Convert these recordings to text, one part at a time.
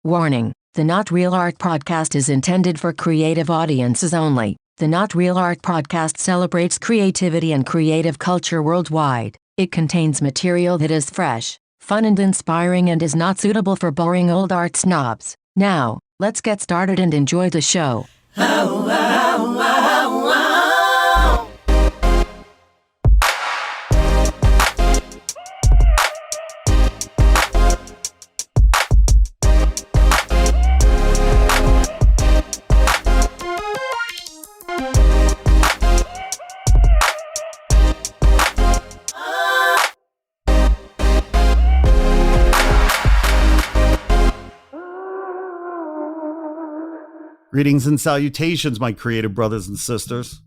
Warning: the Not Real Art podcast is intended for creative audiences only. The Not Real Art podcast celebrates creativity and creative culture worldwide. It contains material that is fresh, fun and inspiring and is not suitable for boring old art snobs. Now, let's get started and enjoy the show. Greetings and salutations, my creative brothers and sisters.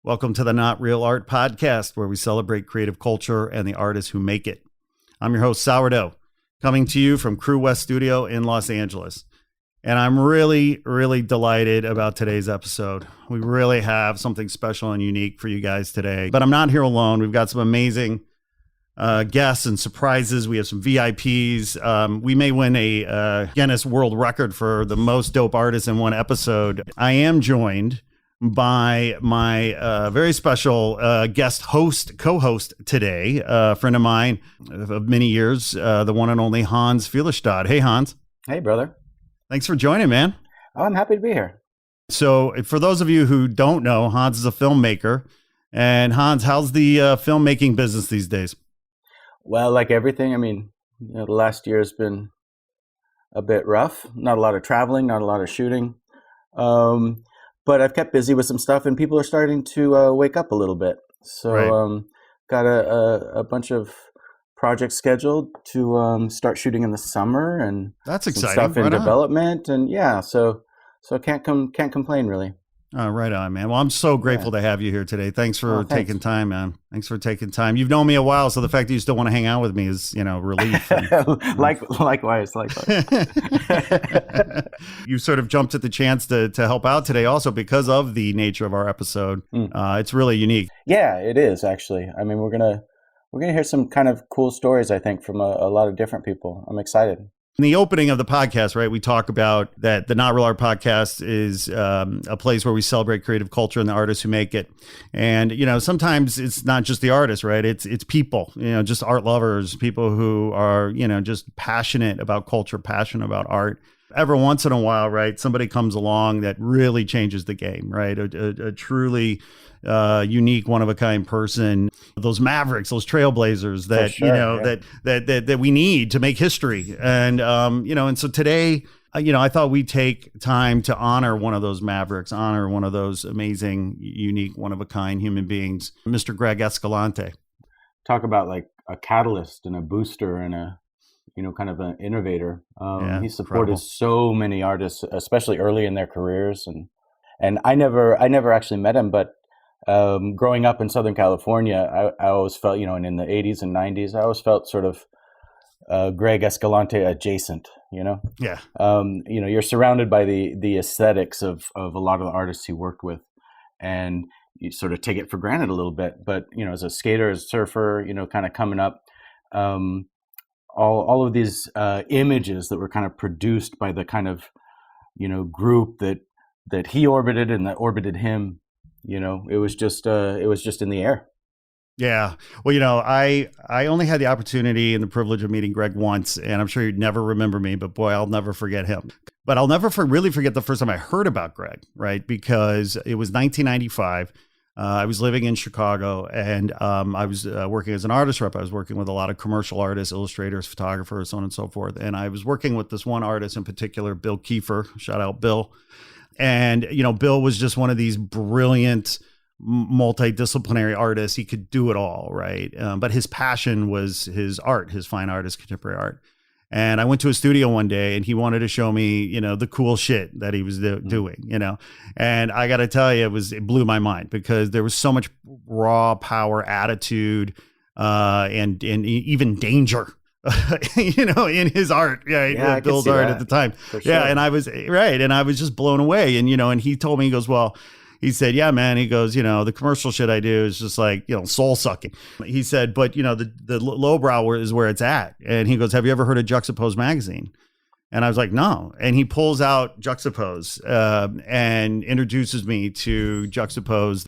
Welcome to the Not Real Art podcast, where we celebrate creative culture and the artists who make it. I'm your host, Sourdough, coming to you from Crew West Studio in Los Angeles. And I'm really delighted about today's episode. We really have something special and unique for you guys today. But I'm not here alone. We've got some amazing guests and surprises. We have some VIPs. We may win a Guinness World Record for the most dope artists in one episode. I am joined by my very special guest co-host today, a friend of mine of many years, the one and only Hans Fjellestad. Hey, Hans. Hey, brother. Thanks for joining, man. Oh, I'm happy to be here. So for those of you who don't know, Hans is a filmmaker. And Hans, how's the filmmaking business these days? Well, like everything, I mean, the last year has been a bit rough. Not a lot of traveling, not a lot of shooting. But I've kept busy with some stuff, and people are starting to wake up a little bit. So right. Got a bunch of projects scheduled to start shooting in the summer, and that's some exciting. stuff in Right development. And yeah, so I can't complain really. Right on, man. Well, I'm so grateful to have you here today. Thanks for taking time, man. Thanks for taking time. You've known me a while, so the fact that you still want to hang out with me is, relief. Likewise. You sort of jumped at the chance to help out today also because of the nature of our episode. It's really unique. Yeah, it is actually. I mean, we're gonna hear some kind of cool stories, I think, from a lot of different people. I'm excited. In the opening of the podcast, right, we talk about that the Not Real Art podcast is a place where we celebrate creative culture and the artists who make it. And, sometimes it's not just the artists, right? It's people, just art lovers, people who are, just passionate about culture, passionate about art. Every once in a while, right, somebody comes along that really changes the game, right? A truly unique, one-of-a-kind person, those mavericks, those trailblazers that, sure, that we need to make history. And, and so today, I thought we'd take time to honor one of those mavericks, honor one of those amazing, unique, one-of-a-kind human beings, Mr. Greg Escalante. Talk about like a catalyst and a booster and a, kind of an innovator. He supported so many artists, especially early in their careers. And I never actually met him, but growing up in Southern California, I always felt, and in the 80s and 90s, I always felt sort of Greg Escalante adjacent, Yeah. You're surrounded by the aesthetics of a lot of the artists he worked with, and you sort of take it for granted a little bit. But, as a skater, as a surfer, kind of coming up, all of these images that were kind of produced by the kind of, group that he orbited and that orbited him, it was just in the air. Yeah. Well, I only had the opportunity and the privilege of meeting Greg once, and I'm sure you'd never remember me, but boy, I'll never forget him. But I'll never really forget the first time I heard about Greg, right? Because it was 1995. I was living in Chicago, and I was working as an artist rep. I was working with a lot of commercial artists, illustrators, photographers, so on and so forth. And I was working with this one artist in particular, Bill Kiefer. Shout out, Bill. And, Bill was just one of these brilliant, multidisciplinary artists. He could do it all, right? But his passion was his art, his fine art, his contemporary art. And I went to his studio one day and he wanted to show me, the cool shit that he was doing, and I got to tell you, it blew my mind because there was so much raw power, attitude, and even danger, in his art, right? Yeah, Bill's art at the time. For sure. Yeah. And I was right. And I was just blown away. And, and he told me, he goes, well, he said, yeah, man. He goes, the commercial shit I do is just like, soul sucking. He said, but, the lowbrow is where it's at. And he goes, have you ever heard of Juxtapoz Magazine? And I was like, no. And he pulls out Juxtapoz and introduces me to Juxtapoz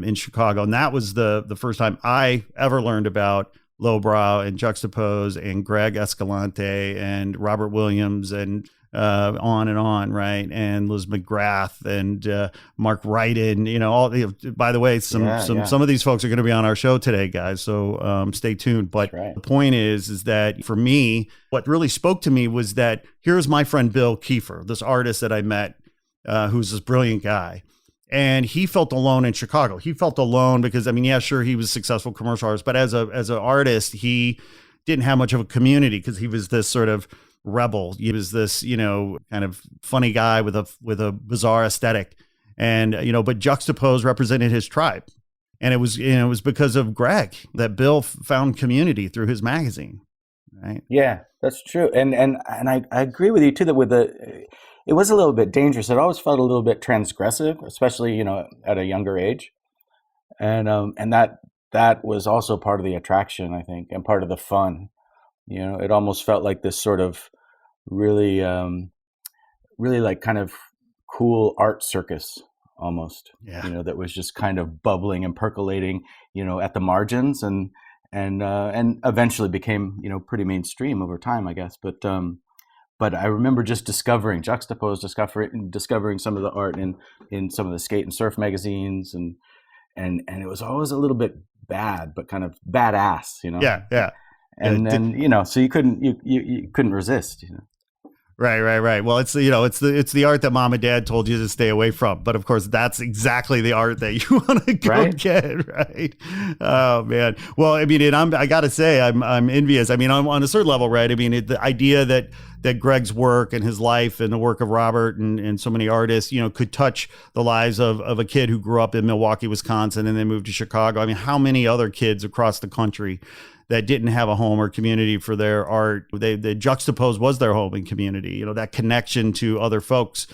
in Chicago. And that was the first time I ever learned about lowbrow and Juxtapoz and Greg Escalante and Robert Williams and on, right? And Liz McGrath and Mark Ryden, by the way, some of these folks are going to be on our show today, guys. So stay tuned. But the point is that for me, what really spoke to me was that here's my friend Bill Kiefer, this artist that I met, who's this brilliant guy. And he felt alone in Chicago. He felt alone because, sure, he was a successful commercial artist, but as an artist, he didn't have much of a community because he was this sort of rebel. He was this, kind of funny guy with a bizarre aesthetic. And, but Juxtapoz represented his tribe. And it was because of Greg that Bill found community through his magazine. Right. Yeah, that's true. And I agree with you too, that it was a little bit dangerous. It always felt a little bit transgressive, especially, at a younger age. And that was also part of the attraction, I think, and part of the fun. It almost felt like this sort of really like kind of cool art circus almost, that was just kind of bubbling and percolating, at the margins and eventually became, pretty mainstream over time, I guess. But I remember just discovering Juxtapoz, discovering some of the art in some of the skate and surf magazines, and it was always a little bit bad, but kind of badass, Yeah. And then so you couldn't resist. Right. Well, it's the art that mom and dad told you to stay away from. But of course, that's exactly the art that you want to go get, right? Oh man. Well, and I got to say, I'm envious. On a certain level, right? The idea that Greg's work and his life and the work of Robert and so many artists, could touch the lives of a kid who grew up in Milwaukee, Wisconsin, and then moved to Chicago. How many other kids across the country that didn't have a home or community for their art, the Juxtapoz was their home and community, that connection to other folks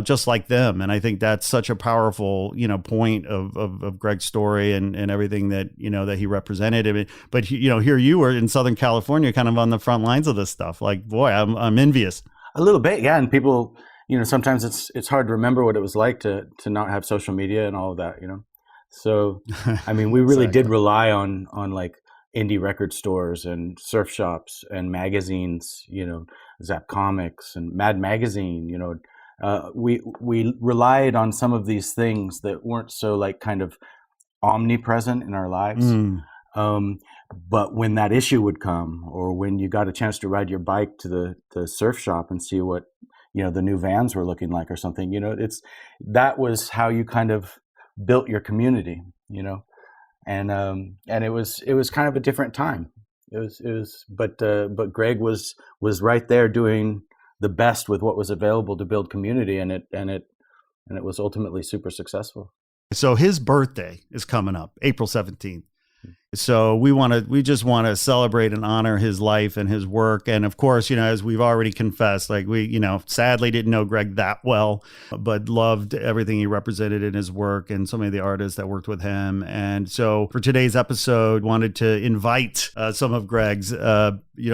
just like them. And I think that's such a powerful, point of Greg's story and everything that, that he represented. But, here you were in Southern California, kind of on the front lines of this stuff. Like, boy, I'm envious. A little bit. Yeah. And people, sometimes it's hard to remember what it was like to not have social media and all of that, So, we really did rely on like indie record stores and surf shops and magazines, Zap Comics and Mad Magazine, we relied on some of these things that weren't so like kind of omnipresent in our lives. But when that issue would come, or when you got a chance to ride your bike to the surf shop and see what, the new Vans were looking like or something, that was how you kind of built your community, And it was kind of a different time. But Greg was right there doing the best with what was available to build community, and it was ultimately super successful. So his birthday is coming up, April 17th. So we just want to celebrate and honor his life and his work. And of course, as we've already confessed, like we, sadly didn't know Greg that well, but loved everything he represented in his work and so many of the artists that worked with him. And so for today's episode, wanted to invite some of Greg's,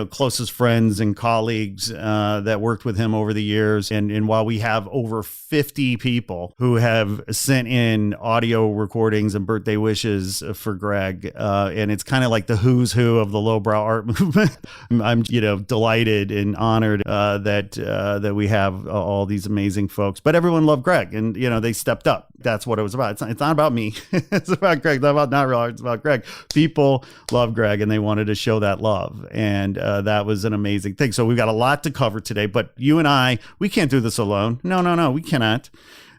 closest friends and colleagues that worked with him over the years. And while we have over 50 people who have sent in audio recordings and birthday wishes for Greg, and it's kind of like the who's who of the lowbrow art movement. I'm, delighted and honored that we have all these amazing folks. But everyone loved Greg, and they stepped up. That's what it was about. It's not about me. It's about Greg. It's not about Not Real Art. It's about Greg. People love Greg, and they wanted to show that love, and that was an amazing thing. So we've got a lot to cover today. But you and we can't do this alone. No, we cannot.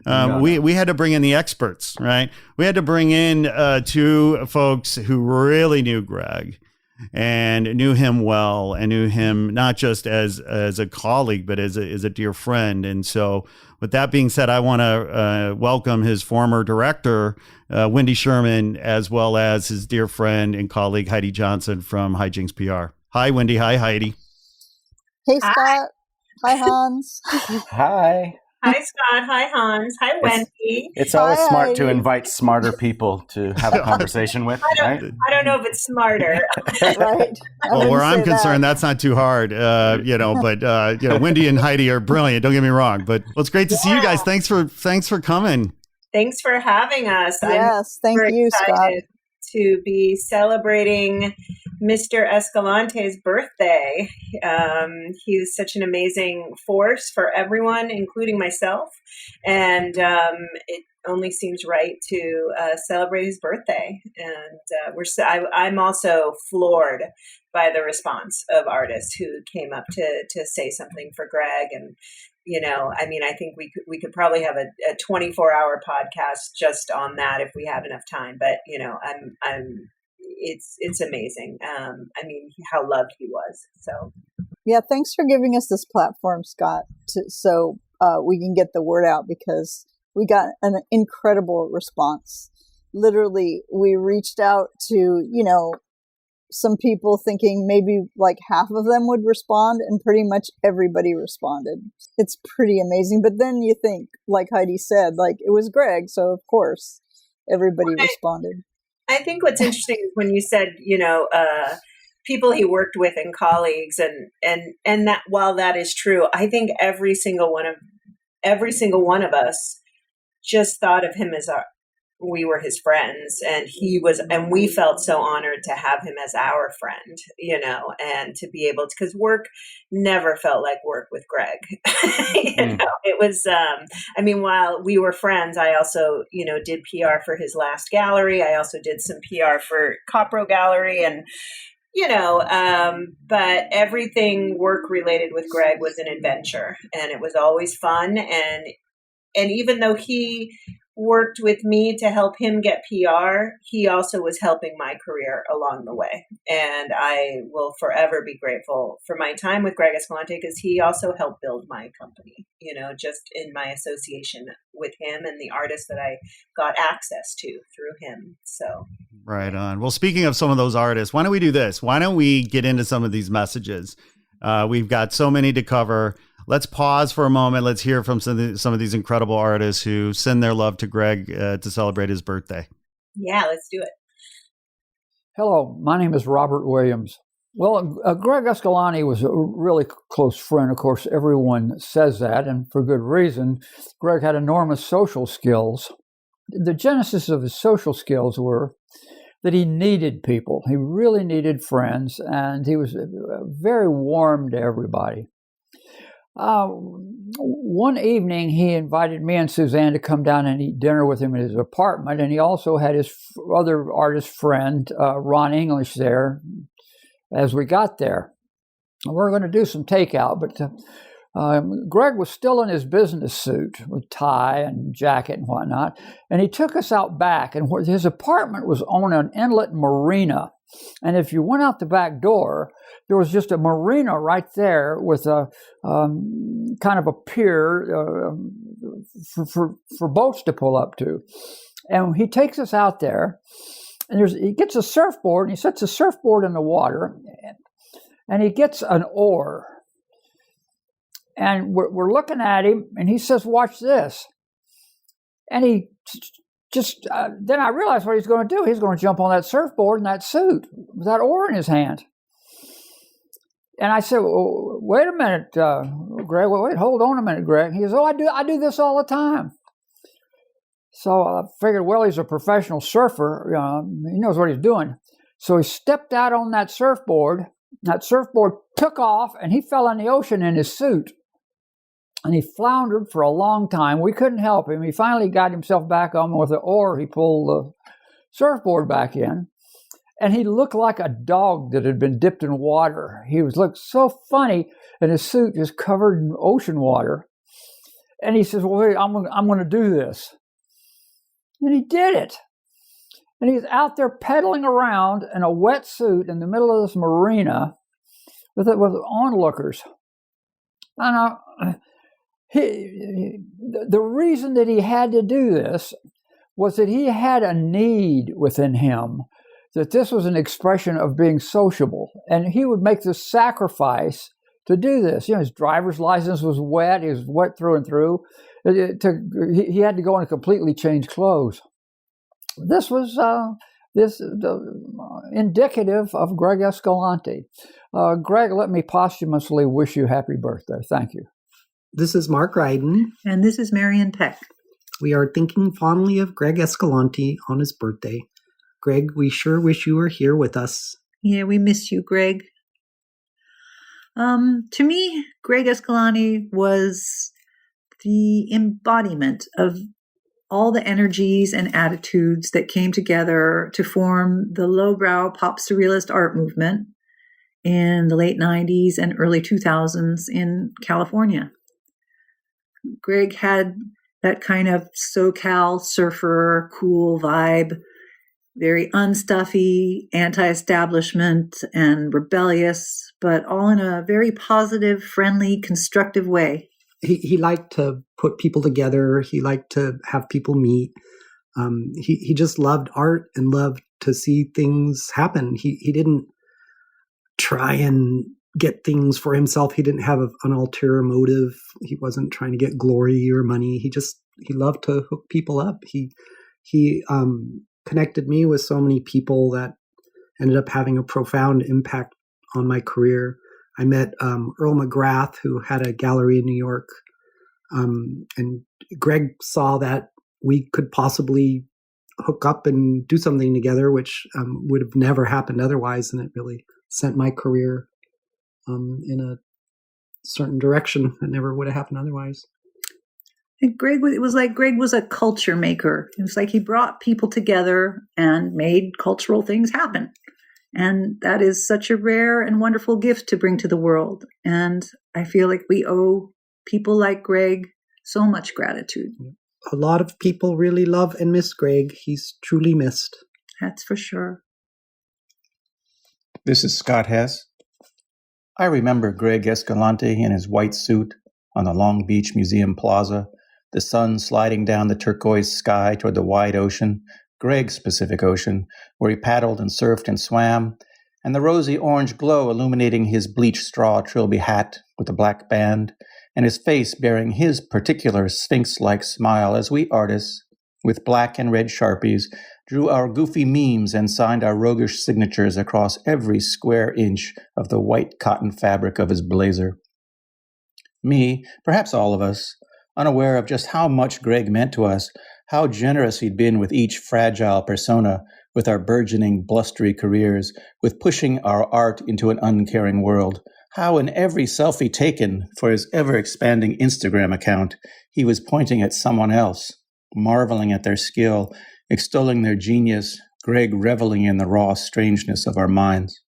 We had to bring in the experts, right? We had to bring in two folks who really knew Greg and knew him well, and knew him not just as a colleague, but as a dear friend. And so with that being said, I want to welcome his former director, Wendy Sherman, as well as his dear friend and colleague, Heidi Johnson from Hijinks PR. Hi, Wendy. Hi, Heidi. Hey, Scott. Hi, Hans. Hi. Hi, Scott. Hi, Hans. Hi, Wendy. It's always smart to invite smarter people to have a conversation with, right? I don't know if it's smarter. Right. Well, where I'm concerned, that's not too hard, but Wendy and Heidi are brilliant. Don't get me wrong, but it's great to see you guys. Thanks for coming. Thanks for having us. Yes, thank you, Scott. To be celebrating Mr. Escalante's birthday. He's such an amazing force for everyone, including myself. And it only seems right to celebrate his birthday. And I'm also floored by the response of artists who came up to say something for Greg. And I think we could probably have a 24-hour podcast just on that if we had enough time. But it's amazing. How loved he was. So yeah, thanks for giving us this platform, Scott, so we can get the word out, because we got an incredible response. Literally, we reached out to some people thinking maybe like half of them would respond, and pretty much everybody responded. It's pretty amazing. But then you think, like Heidi said, like it was Greg, so of course everybody responded. I think what's interesting is when you said, people he worked with and colleagues, and that while that is true, I think every single one of us just thought of him as we were his friends, and we felt so honored to have him as our friend, and to be able to, because work never felt like work with Greg. It was, while we were friends, I also, did PR for his last gallery. I also did some PR for Copro Gallery, and, but everything work related with Greg was an adventure, and it was always fun. And even though he worked with me to help him get PR, he also was helping my career along the way. And I will forever be grateful for my time with Greg Escalante, because he also helped build my company, just in my association with him and the artists that I got access to through him. So right on. Well, speaking of some of those artists, why don't we do this? Why don't we get into some of these messages? We've got so many to cover. Let's pause for a moment. Let's hear from some of these incredible artists who send their love to Greg to celebrate his birthday. Yeah, let's do it. Hello, my name is Robert Williams. Well, Greg Escalante was a really close friend. Of course, everyone says that, and for good reason. Greg had enormous social skills. The genesis of his social skills were that he needed people. He really needed friends, and he was very warm to everybody. One evening, he invited me and Suzanne to come down and eat dinner with him at his apartment, and he also had his other artist friend, Ron English, there as we got there. We were going to do some takeout, but Greg was still in his business suit with tie and jacket and whatnot, and he took us out back, and his apartment was on an inlet marina. And if you went out the back door, there was just a marina right there with a kind of a pier for boats to pull up to. And he takes us out there, and he gets a surfboard, and he sets a surfboard in the water, and he gets an oar. And we're looking at him, and he says, "Watch this." And he just then I realized what he's going to do. He's going to jump on that surfboard in that suit with that oar in his hand. And I said, well, "Wait a minute, Greg. Wait, hold on a minute, Greg." He goes, "Oh, I do this all the time." So I figured, well, he's a professional surfer. He knows what he's doing. So he stepped out on that surfboard. That surfboard took off, and he fell in the ocean in his suit. And he floundered for a long time. We couldn't help him. He finally got himself back on with the oar. He pulled the surfboard back in. And he looked like a dog that had been dipped in water. He looked so funny, and his suit just covered in ocean water. And he says, "Well, wait, I'm going to do this." And he did it. And he's out there pedaling around in a wetsuit in the middle of this marina with onlookers. And the reason that he had to do this was that he had a need within him, that this was an expression of being sociable. And he would make this sacrifice to do this. You know, his driver's license was wet. He was wet through and through. He had to go in and completely change clothes. This was indicative of Greg Escalante. Greg, let me posthumously wish you happy birthday. Thank you. This is Mark Ryden. And this is Marion Peck. We are thinking fondly of Greg Escalante on his birthday. Greg, we sure wish you were here with us. Yeah, we miss you, Greg. To me, Greg Escalante was the embodiment of all the energies and attitudes that came together to form the lowbrow pop surrealist art movement in the late 90s and early 2000s in California. Greg had that kind of SoCal surfer, cool vibe, very unstuffy, anti-establishment and rebellious, but all in a very positive, friendly, constructive way. He liked to put people together. He liked to have people meet. He just loved art and loved to see things happen. He didn't try and get things for himself. He didn't have an ulterior motive. He wasn't trying to get glory or money. He loved to hook people up. He connected me with so many people that ended up having a profound impact on my career. I met Earl McGrath, who had a gallery in New York. And Greg saw that we could possibly hook up and do something together, which would have never happened otherwise. And it really sent my career in a certain direction that never would have happened otherwise. And it was like Greg was a culture maker. It was like he brought people together and made cultural things happen. And that is such a rare and wonderful gift to bring to the world. And I feel like we owe people like Greg so much gratitude. A lot of people really love and miss Greg. He's truly missed. That's for sure. This is Scott Hess. I remember Greg Escalante in his white suit on the Long Beach Museum Plaza, the sun sliding down the turquoise sky toward the wide ocean, Greg's Pacific Ocean, where he paddled and surfed and swam, and the rosy orange glow illuminating his bleached straw trilby hat with a black band, and his face bearing his particular sphinx-like smile as we artists, with black and red Sharpies, drew our goofy memes and signed our roguish signatures across every square inch of the white cotton fabric of his blazer. Me, perhaps all of us, unaware of just how much Greg meant to us, how generous he'd been with each fragile persona, with our burgeoning, blustery careers, with pushing our art into an uncaring world, how in every selfie taken for his ever-expanding Instagram account, he was pointing at someone else, marveling at their skill, extolling their genius, Greg reveling in the raw strangeness of our minds.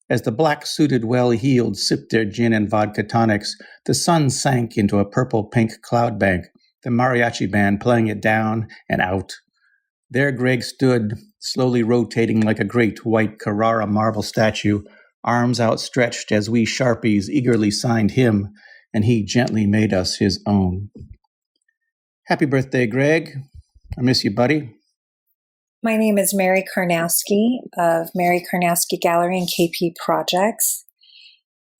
As the black-suited, well-heeled sipped their gin and vodka tonics, the sun sank into a purple-pink cloud bank, the mariachi band playing it down and out. There Greg stood, slowly rotating like a great white Carrara marble statue, arms outstretched as we Sharpies eagerly signed him, and he gently made us his own. Happy birthday, Greg. I miss you, buddy. My name is Mary Karnowski of Mary Karnowski Gallery and KP Projects.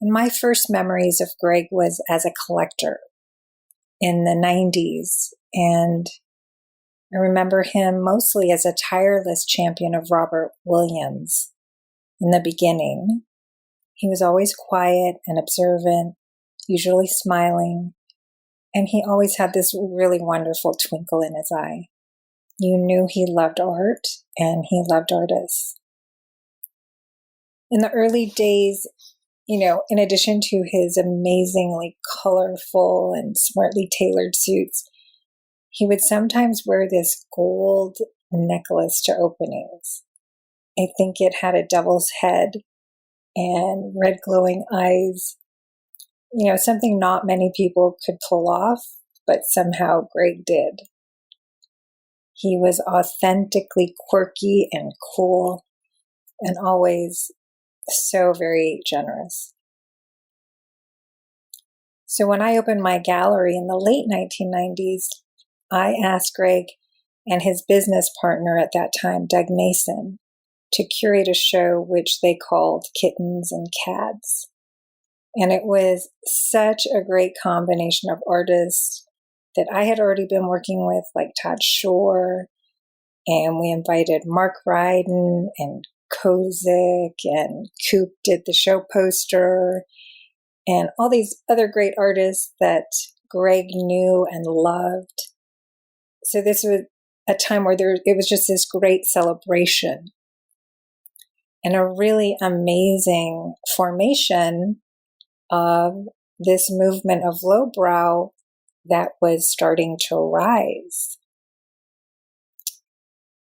And my first memories of Greg was as a collector in the 90s. And I remember him mostly as a tireless champion of Robert Williams in the beginning. He was always quiet and observant, usually smiling, and he always had this really wonderful twinkle in his eye. You knew he loved art and he loved artists. In the early days, in addition to his amazingly colorful and smartly tailored suits, he would sometimes wear this gold necklace to openings. I think it had a devil's head and red glowing eyes. Something not many people could pull off, but somehow Greg did. He was authentically quirky and cool and always so very generous. So when I opened my gallery in the late 1990s, I asked Greg and his business partner at that time, Doug Mason, to curate a show which they called Kittens and Cats. And it was such a great combination of artists that I had already been working with, like Todd Shore, and we invited Mark Ryden and Kozik, and Coop did the show poster, and all these other great artists that Greg knew and loved. So this was a time where it was just this great celebration and a really amazing formation of this movement of lowbrow that was starting to rise.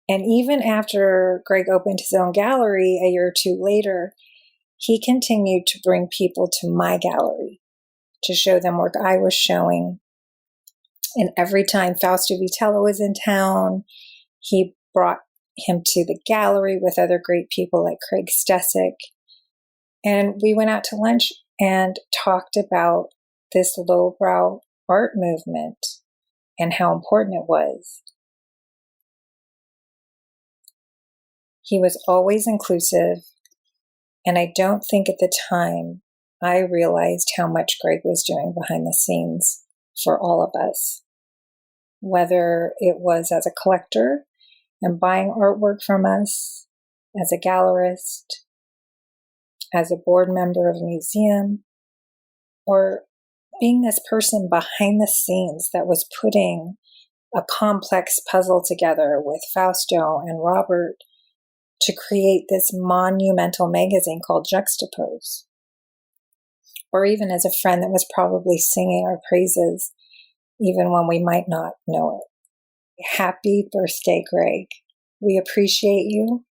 And even after Greg opened his own gallery a year or two later, he continued to bring people to my gallery to show them work I was showing. And every time Fausto Vitello was in town, he brought him to the gallery with other great people like Craig Stesick. And we went out to lunch and talked about this lowbrow art movement and how important it was. He was always inclusive, and I don't think at the time I realized how much Greg was doing behind the scenes for all of us, whether it was as a collector and buying artwork from us, as a gallerist, as a board member of a museum, or being this person behind the scenes that was putting a complex puzzle together with Fausto and Robert to create this monumental magazine called Juxtapoz. Or even as a friend that was probably singing our praises even when we might not know it. Happy birthday, Greg. We appreciate you.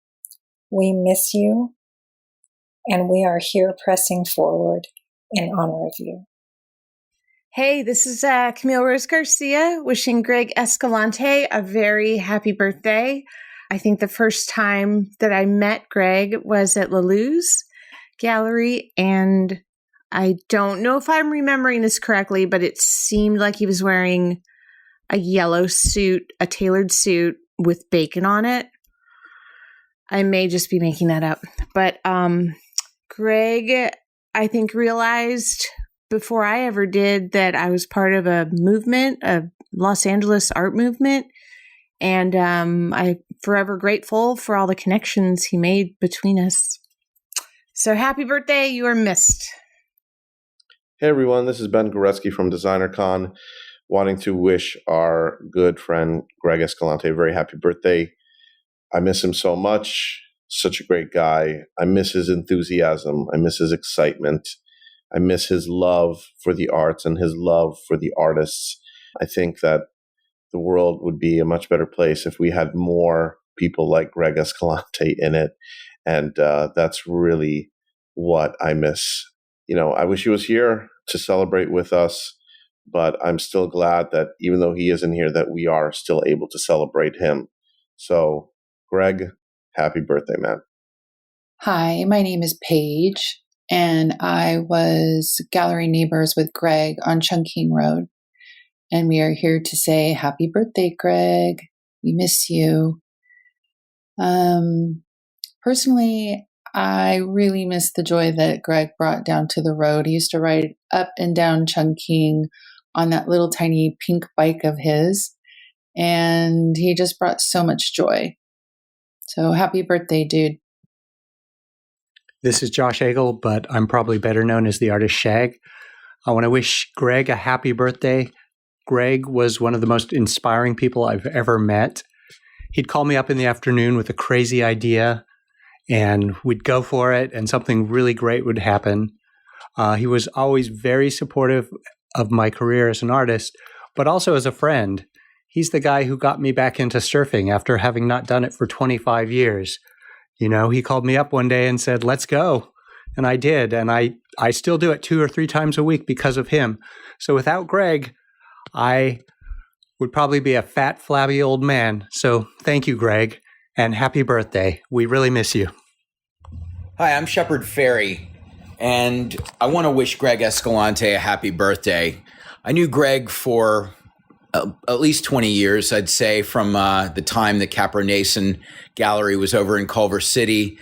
We miss you. And we are here pressing forward in honor of you. Hey, this is Camille Rose Garcia wishing Greg Escalante a very happy birthday. I think the first time that I met Greg was at Lalou's gallery, and I don't know if I'm remembering this correctly, but it seemed like he was wearing a yellow suit, a tailored suit with bacon on it. I may just be making that up. But Greg, I think, realized before I ever did that I was part of a movement, a Los Angeles art movement. And I'm forever grateful for all the connections he made between us. So happy birthday. You are missed. Hey, everyone. This is Ben Goretzky from DesignerCon, wanting to wish our good friend Greg Escalante a very happy birthday. I miss him so much. Such a great guy. I miss his enthusiasm. I miss his excitement. I miss his love for the arts and his love for the artists. I think that the world would be a much better place if we had more people like Greg Escalante in it. And that's really what I miss. You know, I wish he was here to celebrate with us, but I'm still glad that even though he isn't here, that we are still able to celebrate him. So, Greg, happy birthday, man. Hi, my name is Paige, and I was gallery neighbors with Greg on Chungking Road. And we are here to say happy birthday, Greg. We miss you. Personally, I really miss the joy that Greg brought down to the road. He used to ride up and down Chungking on that little tiny pink bike of his, and he just brought so much joy. So happy birthday, dude. This is Josh Agel, but I'm probably better known as the artist Shag. I want to wish Greg a happy birthday. Greg was one of the most inspiring people I've ever met. He'd call me up in the afternoon with a crazy idea, and we'd go for it, and something really great would happen. He was always very supportive of my career as an artist, but also as a friend. He's the guy who got me back into surfing after having not done it for 25 years. You know, he called me up one day and said, let's go. And I did. And I still do it 2 or 3 times a week because of him. So without Greg, I would probably be a fat, flabby old man. So thank you, Greg, and happy birthday. We really miss you. Hi, I'm Shepard Fairy, and I want to wish Greg Escalante a happy birthday. I knew Greg for at least 20 years, I'd say, from the time the Capra Nason Gallery was over in Culver City.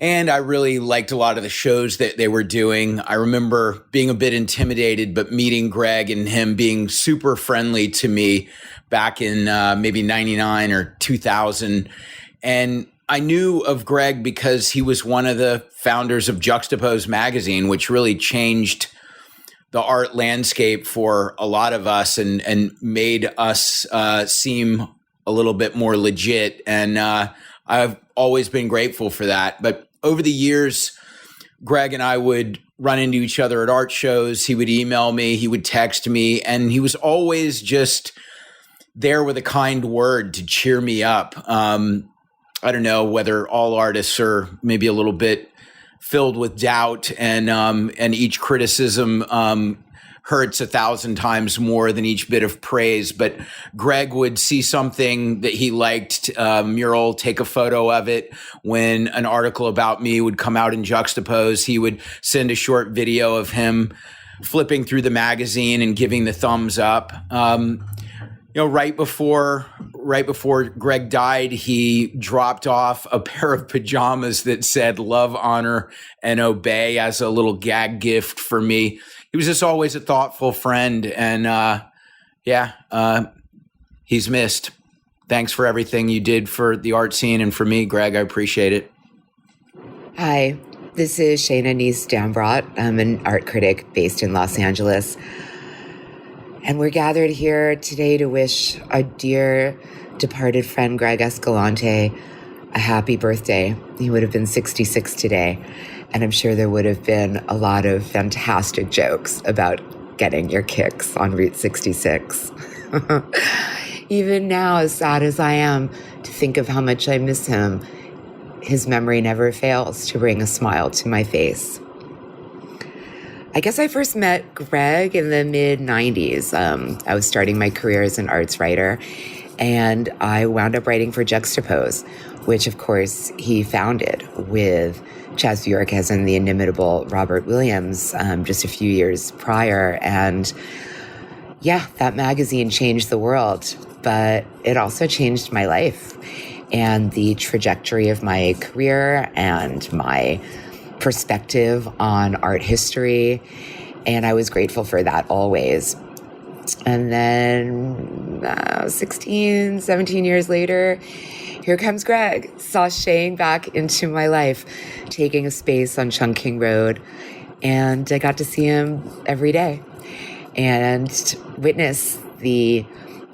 And I really liked a lot of the shows that they were doing. I remember being a bit intimidated, but meeting Greg and him being super friendly to me back in maybe 99 or 2000. And I knew of Greg because he was one of the founders of Juxtapoz Magazine, which really changed the art landscape for a lot of us and made us seem a little bit more legit. And I've always been grateful for that. But over the years, Greg and I would run into each other at art shows. He would email me, he would text me, and he was always just there with a kind word to cheer me up. I don't know whether all artists are maybe a little bit filled with doubt, and each criticism hurts 1,000 times more than each bit of praise. But Greg would see something that he liked, mural, take a photo of it. When an article about me would come out in Juxtapoz, he would send a short video of him flipping through the magazine and giving the thumbs up. Right before Greg died, he dropped off a pair of pajamas that said "Love, Honor, and Obey" as a little gag gift for me. He was just always a thoughtful friend, and he's missed. Thanks for everything you did for the art scene and for me, Greg. I appreciate it. Hi, this is Shayna Neese-Dambrot. I'm an art critic based in Los Angeles. And we're gathered here today to wish our dear departed friend Greg Escalante a happy birthday. He would have been 66 today. And I'm sure there would have been a lot of fantastic jokes about getting your kicks on Route 66. Even now, as sad as I am to think of how much I miss him, his memory never fails to bring a smile to my face. I guess I first met Greg in the mid-90s. I was starting my career as an arts writer, and I wound up writing for Juxtapoz, which, of course, he founded with Chaz Bojórquez and the inimitable Robert Williams just a few years prior. And yeah, that magazine changed the world, but it also changed my life and the trajectory of my career and my perspective on art history. And I was grateful for that always. And then 16, 17 years later, here comes Greg, sashaying back into my life, taking a space on Chungking Road. And I got to see him every day and witness the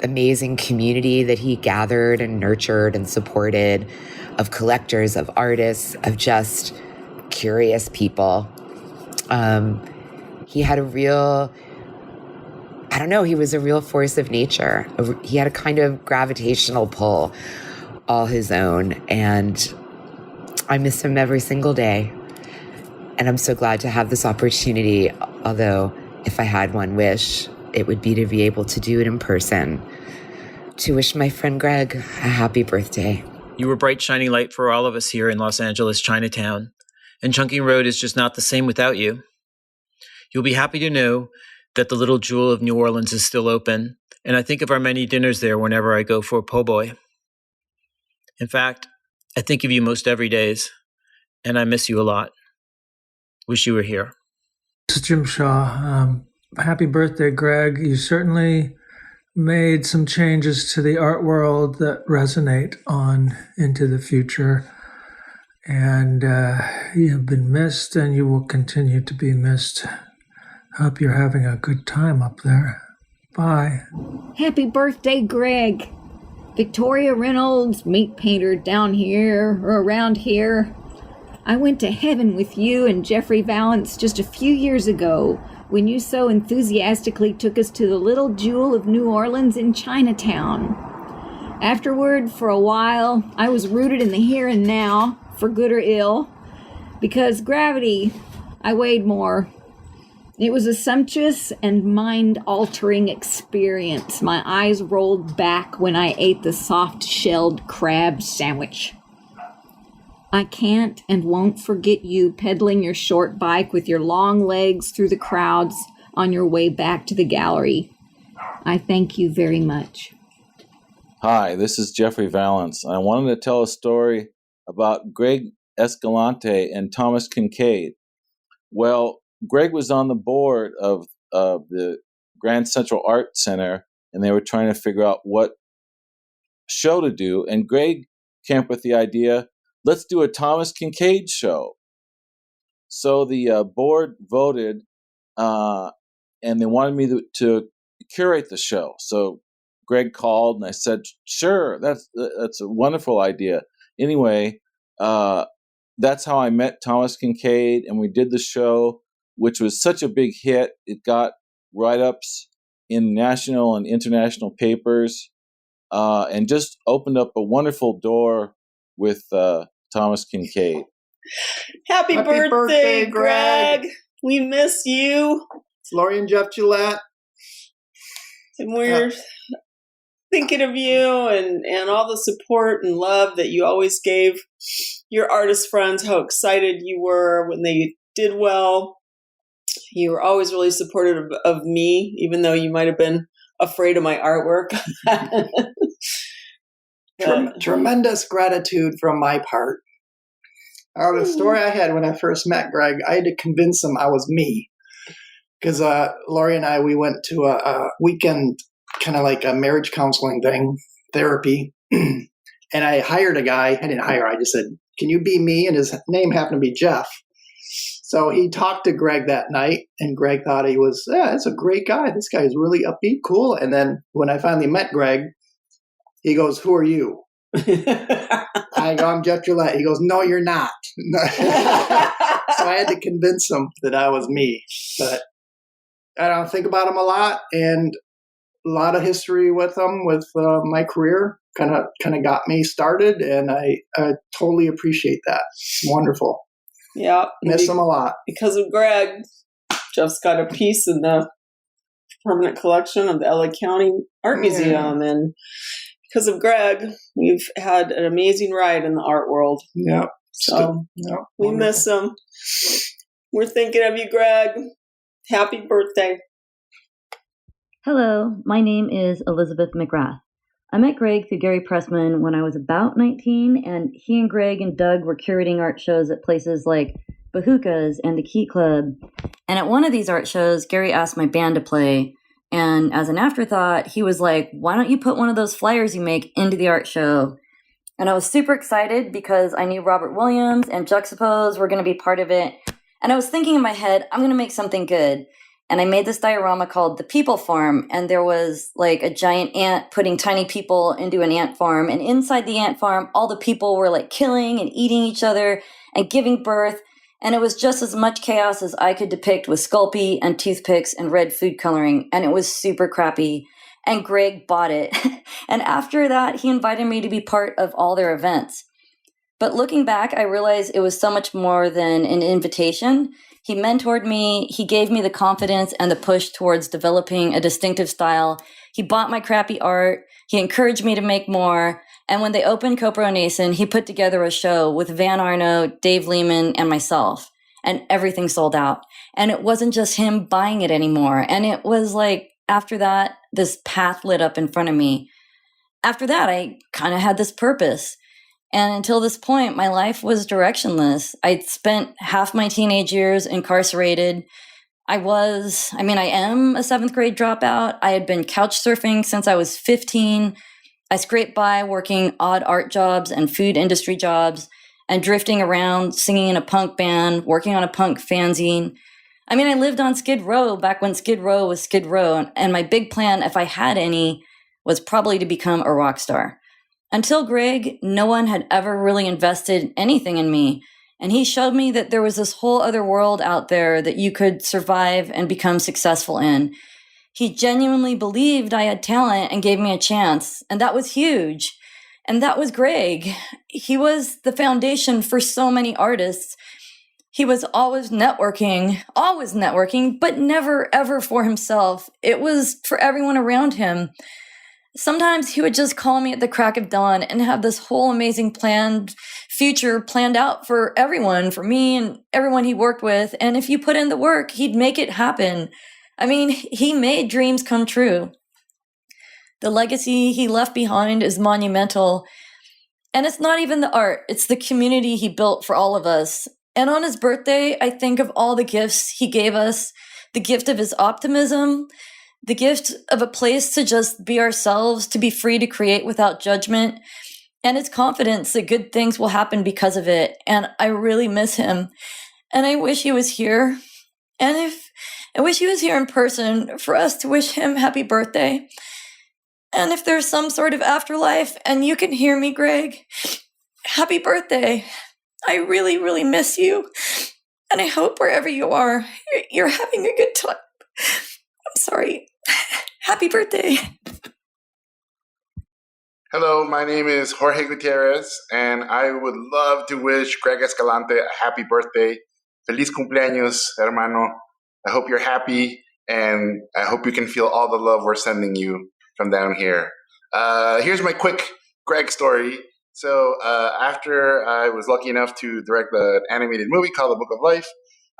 amazing community that he gathered and nurtured and supported, of collectors, of artists, of just curious people. He had he was a real force of nature. He had a kind of gravitational pull all his own, and I miss him every single day. And I'm so glad to have this opportunity, although if I had one wish, it would be to be able to do it in person, to wish my friend Greg a happy birthday. You were a bright, shining light for all of us here in Los Angeles, Chinatown, and Chungking Road is just not the same without you. You'll be happy to know that the little jewel of New Orleans is still open, and I think of our many dinners there whenever I go for a po' boy. In fact, I think of you most every days, and I miss you a lot. Wish you were here. This is Jim Shaw. Happy birthday, Greg. You certainly made some changes to the art world that resonate on into the future. And you have been missed, and you will continue to be missed. Hope you're having a good time up there. Bye. Happy birthday, Greg. Victoria Reynolds, meat painter down here or around here. I went to heaven with you and Jeffrey Valance just a few years ago when you so enthusiastically took us to the little jewel of New Orleans in Chinatown. Afterward, for a while, I was rooted in the here and now, for good or ill, because gravity, I weighed more. It was a sumptuous and mind-altering experience. My eyes rolled back when I ate the soft-shelled crab sandwich. I can't and won't forget you pedaling your short bike with your long legs through the crowds on your way back to the gallery. I thank you very much. Hi, this is Jeffrey Valance. I wanted to tell a story about Greg Escalante and Thomas Kincaid. Well, Greg was on the board of the Grand Central Art Center, and they were trying to figure out what show to do. And Greg came up with the idea, let's do a Thomas Kincaid show. So the board voted, and they wanted me to curate the show. So Greg called, and I said, sure, that's a wonderful idea. Anyway, that's how I met Thomas Kincaid, and we did the show, which was such a big hit. It got write-ups in national and international papers, and just opened up a wonderful door with Thomas Kincaid. Happy birthday, Greg. We miss you. It's Lori and Jeff Gillette. And we're thinking of you and all the support and love that you always gave your artist friends, how excited you were when they did well. You were always really supportive of me, even though you might have been afraid of my artwork. Tremendous gratitude from my part. The story I had when I first met Greg, I had to convince him I was me. Because Lori and I, we went to a weekend, kind of like a marriage counseling thing, therapy. And I hired a guy. I didn't hire, I just said, can you be me? And his name happened to be Jeff. So he talked to Greg that night, and Greg thought he was, that's a great guy. This guy is really upbeat, cool. And then when I finally met Greg, he goes, who are you? I go, I'm Jeff Gillette. He goes, no, you're not. So I had to convince him that I was me. But I don't think about him a lot, and a lot of history with him, with my career. Kind of got me started, and I totally appreciate that. It's wonderful. Yeah. Miss him a lot. Because of Greg, Jeff's got a piece in the permanent collection of the LA County Art Museum, and because of Greg, we've had an amazing ride in the art world. Yeah. So we miss him. We're thinking of you, Greg. Happy birthday. Hello, my name is Elizabeth McGrath. I met Greg through Gary Pressman when I was about 19, and he and Greg and Doug were curating art shows at places like Bahukas and the Key Club. And at one of these art shows, Gary asked my band to play. And as an afterthought, he was like, why don't you put one of those flyers you make into the art show? And I was super excited because I knew Robert Williams and Juxtapoz were going to be part of it. And I was thinking in my head, I'm going to make something good. And I made this diorama called The People Farm. And there was like a giant ant putting tiny people into an ant farm. And inside the ant farm, all the people were like killing and eating each other and giving birth. And it was just as much chaos as I could depict with Sculpey and toothpicks and red food coloring. And it was super crappy. And Greg bought it. And after that, he invited me to be part of all their events. But looking back, I realized it was so much more than an invitation. He mentored me. He gave me the confidence and the push towards developing a distinctive style. He bought my crappy art. He encouraged me to make more. And when they opened Copro Nason, he put together a show with Van Arno, Dave Lehman, and myself. And everything sold out. And it wasn't just him buying it anymore. And it was like, after that, this path lit up in front of me. After that, I kind of had this purpose. And until this point, my life was directionless. I'd spent half my teenage years incarcerated. I am a 7th grade dropout. I had been couch surfing since I was 15. I scraped by working odd art jobs and food industry jobs and drifting around, singing in a punk band, working on a punk fanzine. I lived on Skid Row back when Skid Row was Skid Row. And my big plan, if I had any, was probably to become a rock star. Until Greg, no one had ever really invested anything in me. And he showed me that there was this whole other world out there that you could survive and become successful in. He genuinely believed I had talent and gave me a chance. And that was huge. And that was Greg. He was the foundation for so many artists. He was always networking, but never ever for himself. It was for everyone around him. Sometimes he would just call me at the crack of dawn and have this whole amazing future planned out for everyone, for me and everyone he worked with. And if you put in the work, he'd make it happen. He made dreams come true. The legacy he left behind is monumental. And it's not even the art, it's the community he built for all of us. And on his birthday, I think of all the gifts he gave us, the gift of his optimism, the gift of a place to just be ourselves, to be free to create without judgment, and his confidence that good things will happen because of it. And I really miss him. And I wish he was here. And I wish he was here in person for us to wish him happy birthday. And if there's some sort of afterlife and you can hear me, Greg, happy birthday. I really, really miss you. And I hope wherever you are, you're having a good time. I'm sorry. Happy birthday. Hello, my name is Jorge Gutierrez, and I would love to wish Greg Escalante a happy birthday. Feliz cumpleaños, hermano. I hope you're happy, and I hope you can feel all the love we're sending you from down here. Here's my quick Greg story. So after I was lucky enough to direct an animated movie called The Book of Life,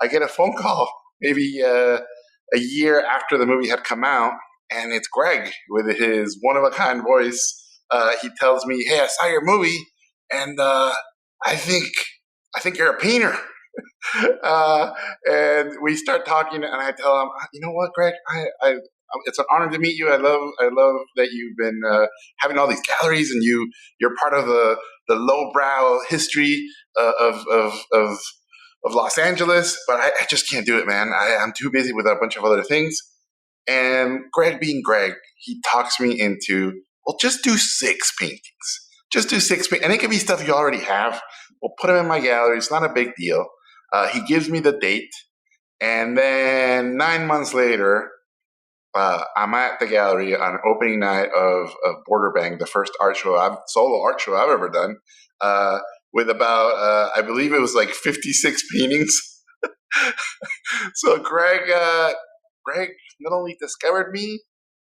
I get a phone call maybe a year after the movie had come out, and it's Greg with his one-of-a-kind voice. He tells me, "Hey, I saw your movie, and I think you're a painter." And we start talking, and I tell him, "You know what, Greg? It's an honor to meet you. I love that you've been having all these galleries, and you're part of the lowbrow history of Los Angeles. But I just can't do it, man. I'm too busy with a bunch of other things." And Greg, being Greg, he talks me into, well, just do 6 paintings. Just do 6 paintings. And it can be stuff you already have. We'll put them in my gallery. It's not a big deal. He gives me the date. And then 9 months later, I'm at the gallery on opening night of Border Bang, the first solo art show I've ever done, with about, I believe it was like 56 paintings. So Greg not only discovered me,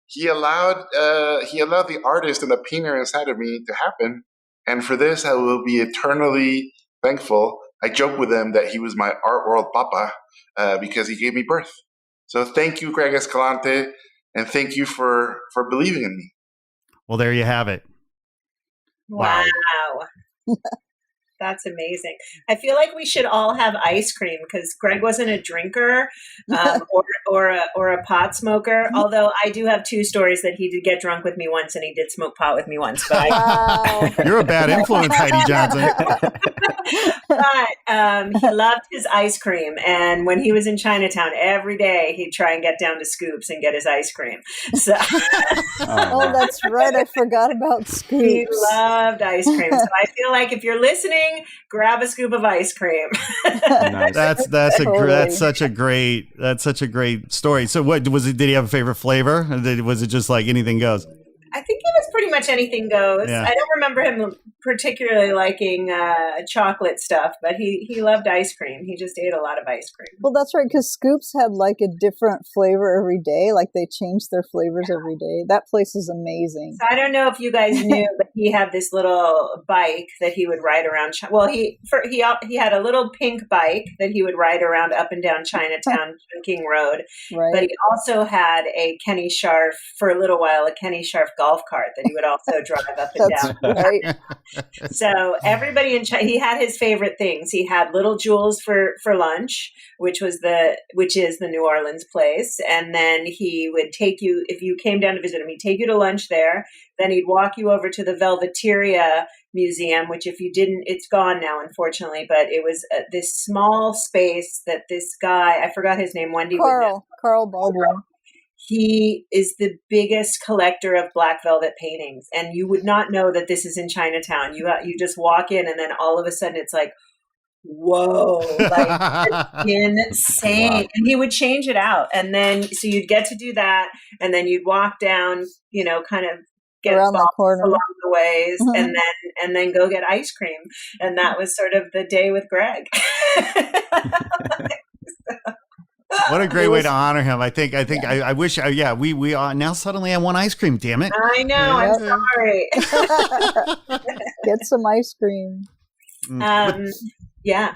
he allowed the artist and the painter inside of me to happen. And for this, I will be eternally thankful. I joke with him that he was my art world papa because he gave me birth. So thank you, Greg Escalante, and thank you for believing in me. Well, there you have it. Wow. That's amazing. I feel like we should all have ice cream because Greg wasn't a drinker or a pot smoker. Although I do have 2 stories that he did get drunk with me once and he did smoke pot with me once. But You're a bad influence, Heidi Johnson. But he loved his ice cream, and when he was in Chinatown, every day he'd try and get down to Scoops and get his ice cream. So, oh, that's right. I forgot about Scoops. He loved ice cream. So I feel like if you're listening, grab a scoop of ice cream. Nice. That's such a great story. So what was it? Did he have a favorite flavor? Or was it just like anything goes? I think it was pretty much anything goes. Yeah. I don't remember him particularly liking chocolate stuff, but he loved ice cream. He just ate a lot of ice cream. Well, that's right, because Scoops had like a different flavor every day. Like they changed their flavors every day. That place is amazing. So I don't know if you guys knew, but he had this little bike that he would ride around. Well, he had a little pink bike that he would ride around up and down Chinatown King Road. Right. But he also had a Kenny Scharf, for a little while, a Kenny Scharf golf cart that he would also drive up and down. Right. So everybody in China, he had his favorite things. He had Little Jewels for lunch, which is the New Orleans place. And then he would take you, if you came down to visit him, he'd take you to lunch there. Then he'd walk you over to the Velveteria Museum, which if you didn't, it's gone now, unfortunately, but it was this small space that this guy, I forgot his name, Wendy. Carl Baldwin. He is the biggest collector of black velvet paintings, and you would not know that this is in Chinatown. You just walk in, and then all of a sudden it's like, whoa, like insane. Wow. And he would change it out, and then so you'd get to do that, and then you'd walk down, kind of get around the corner along the ways, and then go get ice cream, and that was sort of the day with Greg. What a great way to honor him. I wish, we now suddenly I want ice cream, damn it. I know, I'm sorry. Get some ice cream. Yeah.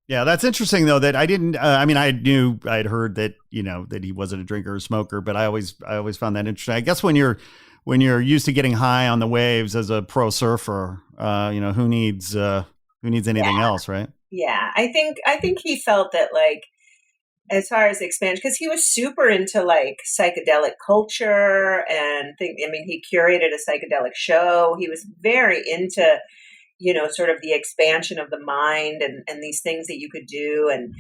Yeah, that's interesting though, that I didn't, I'd heard that, that he wasn't a drinker or smoker, but I always found that interesting. I guess when you're used to getting high on the waves as a pro surfer, who needs anything else, right? Yeah, I think he felt that, like, as far as expansion, because he was super into like psychedelic culture and he curated a psychedelic show. He was very into, sort of the expansion of the mind and these things that you could do. And,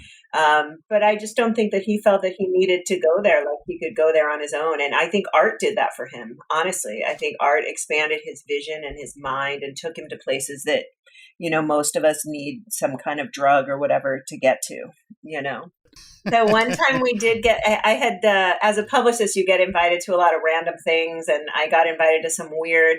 but I just don't think that he felt that he needed to go there. Like, he could go there on his own. And I think art did that for him. Honestly, I think art expanded his vision and his mind and took him to places that, most of us need some kind of drug or whatever to get to, So one time we did I had, as a publicist, you get invited to a lot of random things. And I got invited to some weird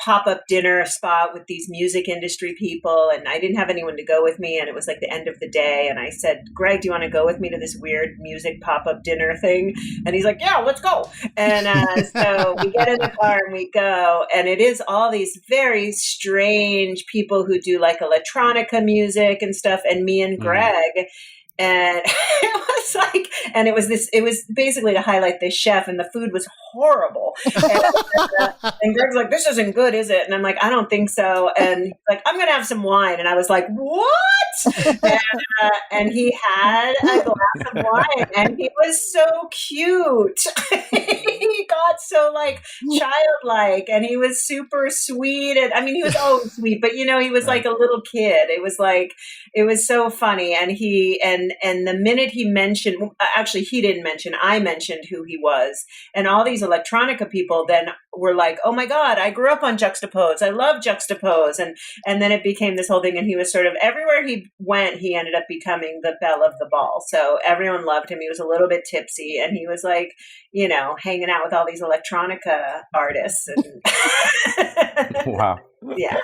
pop-up dinner spot with these music industry people. And I didn't have anyone to go with me. And it was like the end of the day. And I said, Greg, do you want to go with me to this weird music pop-up dinner thing? And he's like, yeah, let's go. And so we get in the car and we go. And it is all these very strange people who do like electronica music and stuff. And me and Greg. And it was basically to highlight this chef, and the food was horrible. And Greg's like, this isn't good, is it? And I'm like, I don't think so. And he's like, I'm going to have some wine. And I was like, what? And he had a glass of wine, and he was so cute. He got so like childlike, and he was super sweet. And I mean, he was always sweet, but he was like a little kid. It was so funny. And the minute he mentioned, actually he didn't mention, I mentioned who he was. And all these electronica people then were like, oh my God, I grew up on Juxtapoz. I love Juxtapoz. And then it became this whole thing. And he was sort of, everywhere he went, he ended up becoming the belle of the ball. So everyone loved him. He was a little bit tipsy, and he was like, hanging out with all these electronica artists. And Wow. Yeah.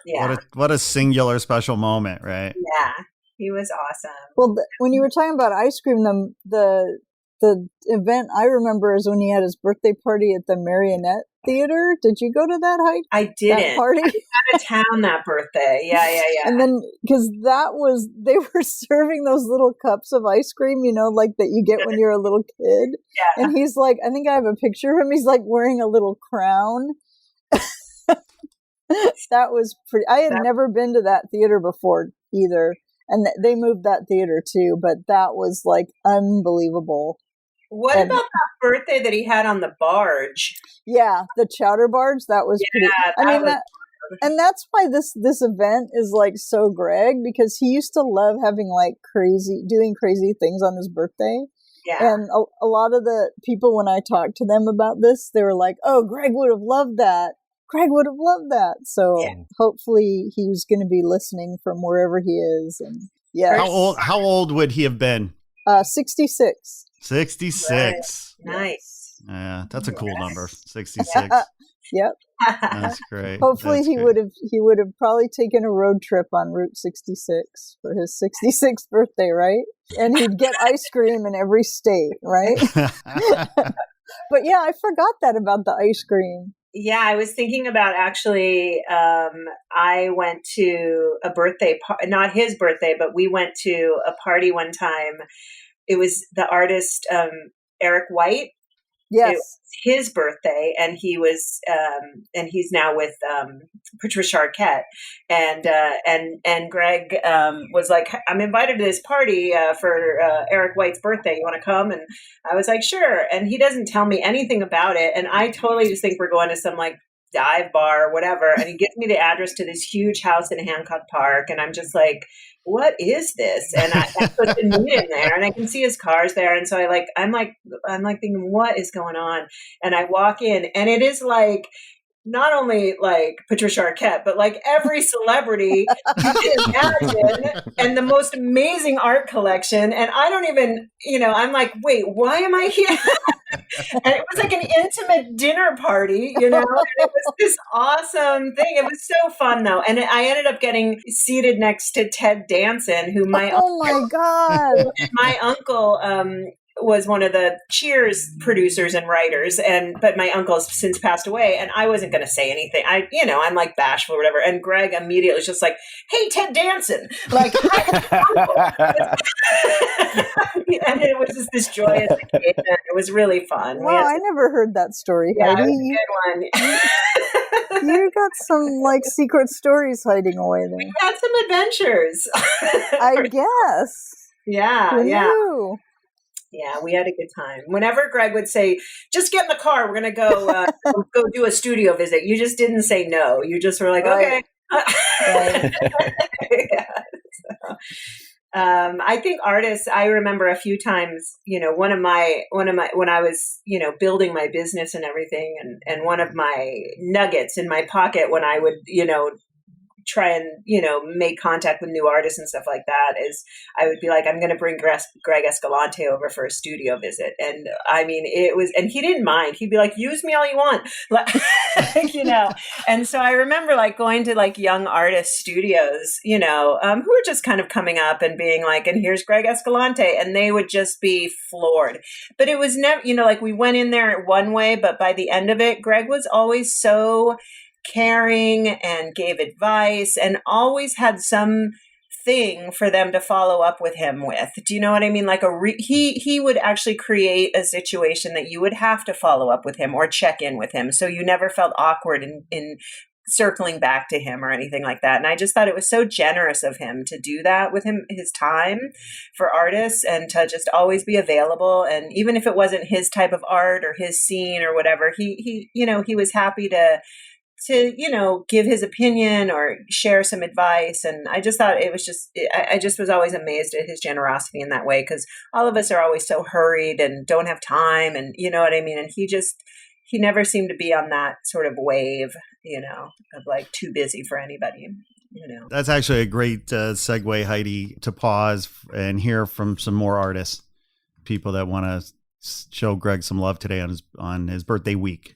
Yeah. What a singular special moment, right? Yeah. He was awesome. Well, when you were talking about ice cream, the event I remember is when he had his birthday party at the Marionette Theater. Did you go to that, Heidi? I didn't. That party? I was out of town that birthday. Yeah. And then, because they were serving those little cups of ice cream, like that you get when you're a little kid. Yeah. And he's like, I think I have a picture of him. He's like wearing a little crown. That was pretty. I had never been to that theater before either. And they moved that theater too, but that was like unbelievable. What about that birthday that he had on the barge? Yeah, the chowder barge. That was pretty. And that's why this event is like so Greg, because he used to love having like doing crazy things on his birthday. Yeah. And a lot of the people, when I talked to them about this, they were like, "Oh, Greg would have loved that. Greg would have loved that." So hopefully he's going to be listening from wherever he is. And yeah. How old would he have been? 66. 66. Right. Nice. Yeah, that's a cool number. 66. Yep. That's great. Hopefully he would have probably taken a road trip on Route 66 for his 66th birthday, right? And he'd get ice cream in every state, right? But yeah, I forgot that about the ice cream. Yeah, I was thinking about actually, I went to a birthday, not his birthday, but we went to a party one time. It was the artist, Eric White. Yes. It was his birthday, and he was, and he's now with Patricia Arquette, and Greg was like, "I'm invited to this party for Eric White's birthday. You want to come?" And I was like, "Sure." And he doesn't tell me anything about it, and I totally just think we're going to some like dive bar or whatever. And he gives me the address to this huge house in Hancock Park, and I'm just like, what is this? And I'm supposed to meet him there, and I can see his cars there. And so I'm like thinking, what is going on? And I walk in, and it is like, not only like Patricia Arquette, but like every celebrity you can imagine, and the most amazing art collection. And I don't even, I'm like, wait, why am I here? And it was like an intimate dinner party, and it was this awesome thing. It was so fun though. And I ended up getting seated next to Ted Danson, who my uncle was one of the Cheers producers and writers, but my uncle's since passed away, and I wasn't going to say anything. I'm like bashful or whatever. And Greg immediately was just like, "Hey, Ted Danson!" Like, and it was just this joyous occasion. It was really fun. Wow, I never heard that story. Yeah, it was a good one. You got some like secret stories hiding away there. We had some adventures. I guess. Yeah, Who yeah. knew? Yeah, we had a good time. Whenever Greg would say, just get in the car, we're going to go go do a studio visit. You just didn't say no. You just were like, Right. okay. Yeah, so. I think artists, I remember a few times, one of my, when I was, building my business and everything, and one of my nuggets in my pocket when I would, try and, make contact with new artists and stuff like that is I would be like, I'm going to bring Greg Escalante over for a studio visit. And I mean, and he didn't mind. He'd be like, use me all you want. And so I remember like going to like young artist studios, who were just kind of coming up and being like, and here's Greg Escalante. And they would just be floored. But it was never, like we went in there one way, but by the end of it, Greg was always so caring and gave advice and always had some thing for them to follow up with him with. Do you know what I mean? Like he would actually create a situation that you would have to follow up with him or check in with him. So you never felt awkward in circling back to him or anything like that. And I just thought it was so generous of him to do that with his time for artists and to just always be available. And even if it wasn't his type of art or his scene or whatever, he was happy to give his opinion or share some advice. And I just thought it was I just was always amazed at his generosity in that way, because all of us are always so hurried and don't have time, and you know what I mean? And he never seemed to be on that sort of wave, of like too busy for anybody, That's actually a great segue, Heidi, to pause and hear from some more artists, people that want to show Greg some love today on his birthday week.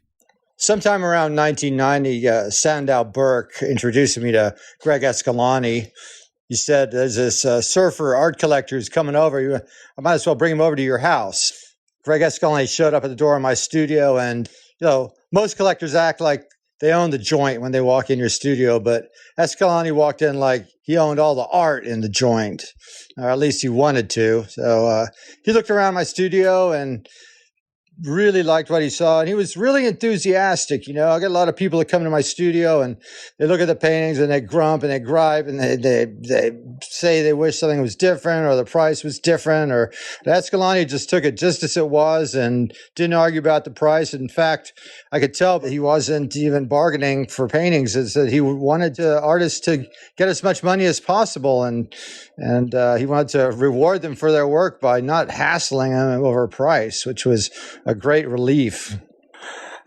Sometime around 1990, Sandow Burke introduced me to Greg Escalante. He said, there's this surfer art collector who's coming over. I might as well bring him over to your house. Greg Escalante showed up at the door of my studio, and most collectors act like they own the joint when they walk in your studio, but Escalante walked in like he owned all the art in the joint, or at least he wanted to. So he looked around my studio and really liked what he saw, and he was really enthusiastic. I get a lot of people that come to my studio and they look at the paintings and they grump and they gripe and they say they wish something was different or the price was different, or Escalante just took it just as it was and didn't argue about the price. In fact, I could tell that he wasn't even bargaining for paintings. It's that he wanted artists to get as much money as possible, and he wanted to reward them for their work by not hassling them over price, which was a great relief.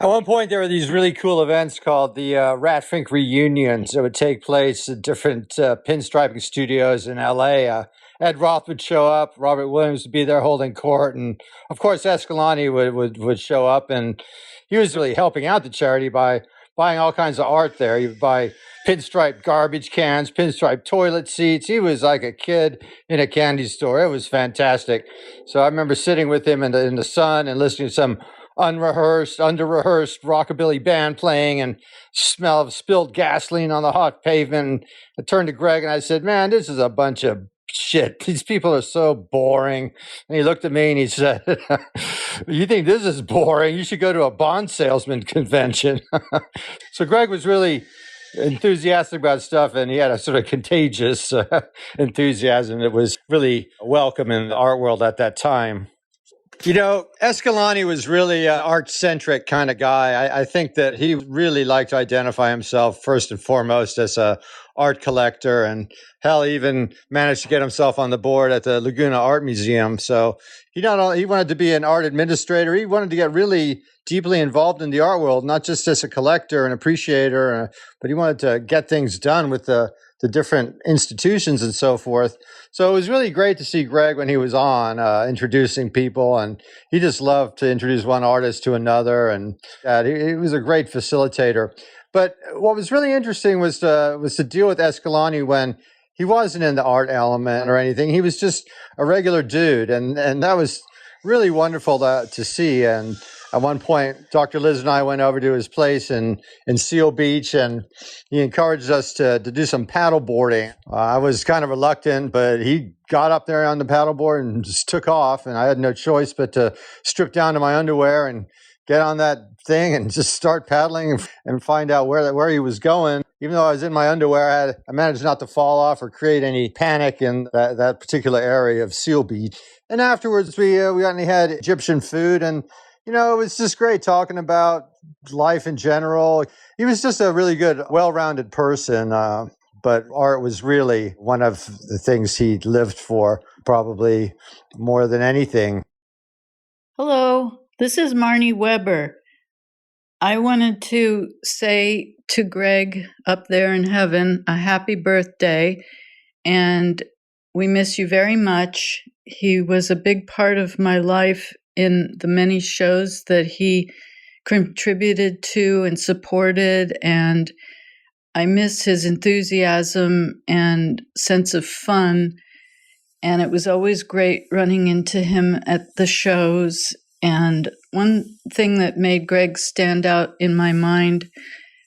At one point, there were these really cool events called the Ratfink Reunions that would take place at different pinstriping studios in LA. Ed Roth would show up, Robert Williams would be there holding court, and of course Escalante would show up, and he was really helping out the charity by buying all kinds of art there. He would buy pinstripe garbage cans, pinstripe toilet seats. He was like a kid in a candy store. It was fantastic. So I remember sitting with him in the sun and listening to some under-rehearsed rockabilly band playing and smell of spilled gasoline on the hot pavement. And I turned to Greg and I said, man, this is a bunch of shit. These people are so boring. And he looked at me and he said, you think this is boring? You should go to a bond salesman convention. So Greg was really enthusiastic about stuff, and he had a sort of contagious enthusiasm that was really welcome in the art world at that time. Escalante was really an art-centric kind of guy. I think that he really liked to identify himself first and foremost as a art collector, and hell, he even managed to get himself on the board at the Laguna Art Museum. So he wanted to be an art administrator. He wanted to get really deeply involved in the art world, not just as a collector and appreciator, but he wanted to get things done with the different institutions and so forth. So it was really great to see Greg when he was on introducing people, and he just loved to introduce one artist to another, and he was a great facilitator. But what was really interesting was to deal with Escalante when he wasn't in the art element or anything. He was just a regular dude, and that was really wonderful to see. And at one point, Dr. Liz and I went over to his place in Seal Beach, and he encouraged us to do some paddle boarding. I was kind of reluctant, but he got up there on the paddleboard and just took off, and I had no choice but to strip down to my underwear and get on that thing and just start paddling and find out where he was going. Even though I was in my underwear, I managed not to fall off or create any panic in that particular area of Seal Beach. And afterwards, we had Egyptian food, and it was just great talking about life in general. He was just a really good, well-rounded person, but art was really one of the things he lived for, probably more than anything. Hello, this is Marnie Weber. I wanted to say to Greg up there in heaven, a happy birthday, and we miss you very much. He was a big part of my life in the many shows that he contributed to and supported, and I miss his enthusiasm and sense of fun, and it was always great running into him at the shows. And one thing that made Greg stand out in my mind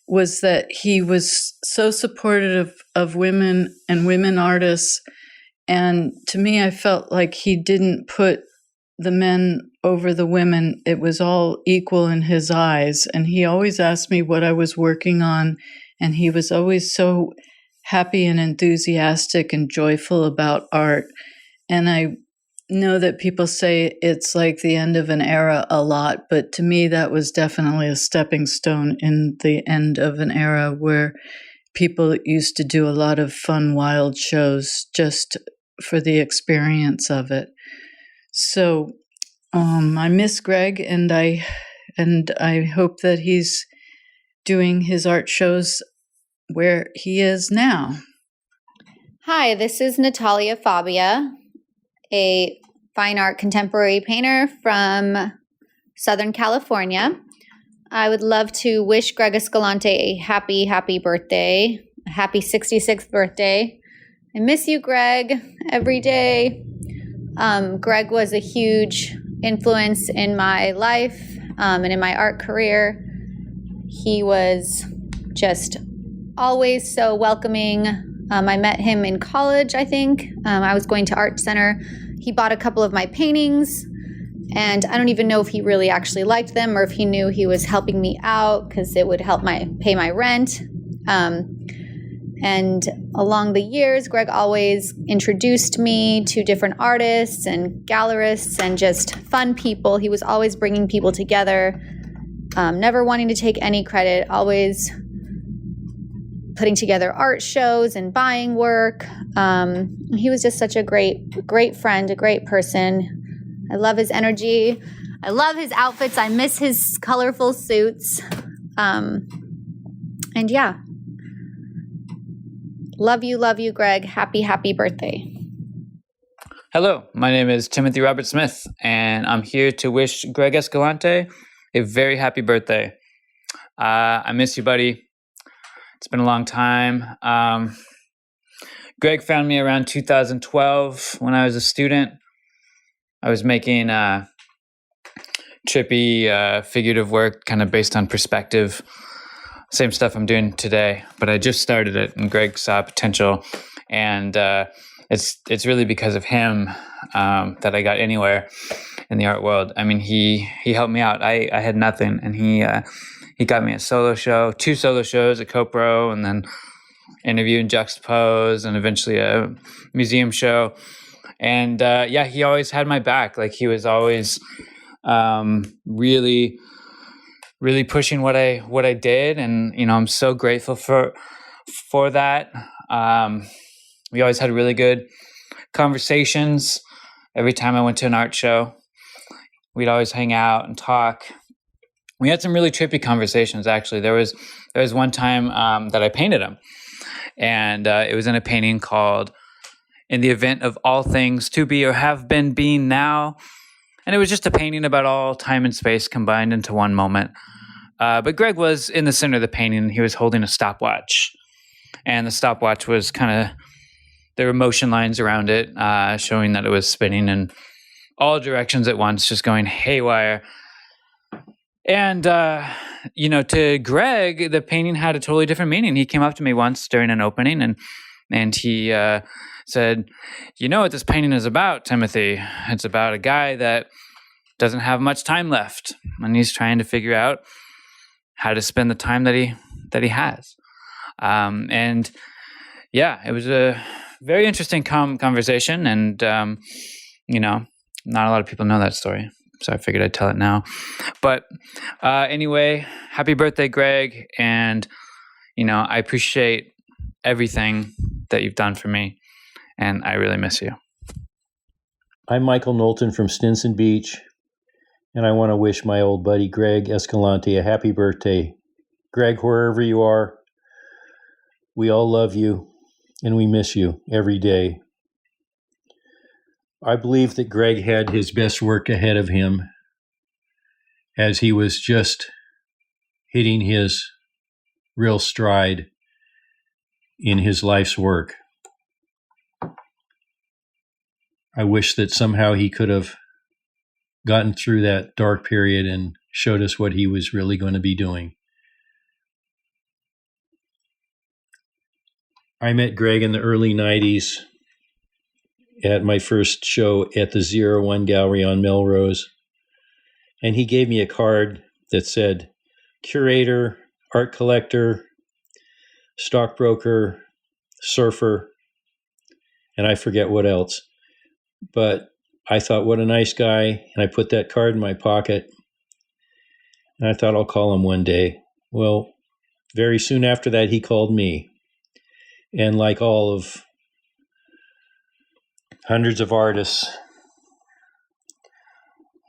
was that he was so supportive of women and women artists, and to me, I felt like he didn't put the men over the women. It was all equal in his eyes, and he always asked me what I was working on, and he was always so happy and enthusiastic and joyful about art. And I know that people say it's like the end of an era a lot, but to me that was definitely a stepping stone in the end of an era where people used to do a lot of fun, wild shows just for the experience of it. So I miss Greg, and I hope that he's doing his art shows where he is now. Hi, this is Natalia Fabia, a fine art contemporary painter from Southern California. I would love to wish Greg Escalante a happy, happy birthday, a happy 66th birthday. I miss you, Greg, every day. Greg was a huge influence in my life and in my art career. He was just always so welcoming. I met him in college, I think. I was going to Art Center. He bought a couple of my paintings, and I don't even know if he really actually liked them or if he knew he was helping me out because it would help pay my rent. And along the years, Greg always introduced me to different artists and gallerists and just fun people. He was always bringing people together, never wanting to take any credit, always putting together art shows and buying work. He was just such a great friend, a great person. I love his energy. I love his outfits. I miss his colorful suits. And yeah. Love you, Greg. Happy birthday. Hello, my name is Timothy Robert Smith, and I'm here to wish Greg Escalante a very happy birthday. I miss you, buddy. It's been a long time. Greg found me around 2012 when I was a student. I was making trippy figurative work kind of based on perspective. Same stuff I'm doing today, but I just started it, and Greg saw potential, and it's really because of him that I got anywhere in the art world. I mean, he helped me out. I had nothing, and he got me a solo show, 2 solo shows, a co-pro, and then interview in Juxtapoz, and eventually a museum show. And yeah, he always had my back. Like, he was always really pushing what I did, and I'm so grateful for that. We always had really good conversations every time I went to an art show. We'd always hang out and talk. We had some really trippy conversations, actually. There was one time that I painted him, and it was in a painting called "In the Event of All Things to Be or Have Been Being Now," and it was just a painting about all time and space combined into one moment. But Greg was in the center of the painting, and he was holding a stopwatch. And the stopwatch was there were motion lines around it, showing that it was spinning in all directions at once, just going haywire. And, to Greg, the painting had a totally different meaning. He came up to me once during an opening, and he said, "You know what this painting is about, Timothy? It's about a guy that doesn't have much time left, and he's trying to figure out how to spend the time that he has. And yeah, it was a very interesting conversation, and not a lot of people know that story, so I figured I'd tell it now. But anyway, happy birthday, Greg, and I appreciate everything that you've done for me, and I really miss you. I'm Michael Knowlton from Stinson Beach, and I want to wish my old buddy Greg Escalante a happy birthday. Greg, wherever you are, we all love you, and we miss you every day. I believe that Greg had his best work ahead of him as he was just hitting his real stride in his life's work. I wish that somehow he could have gotten through that dark period and showed us what he was really going to be doing. I met Greg in the early 90s at my first show at the 01 Gallery on Melrose, and he gave me a card that said curator, art collector, stockbroker, surfer, and I forget what else. But I thought, what a nice guy, and I put that card in my pocket, and I thought I'll call him one day. Well, very soon after that, he called me. And like all of hundreds of artists,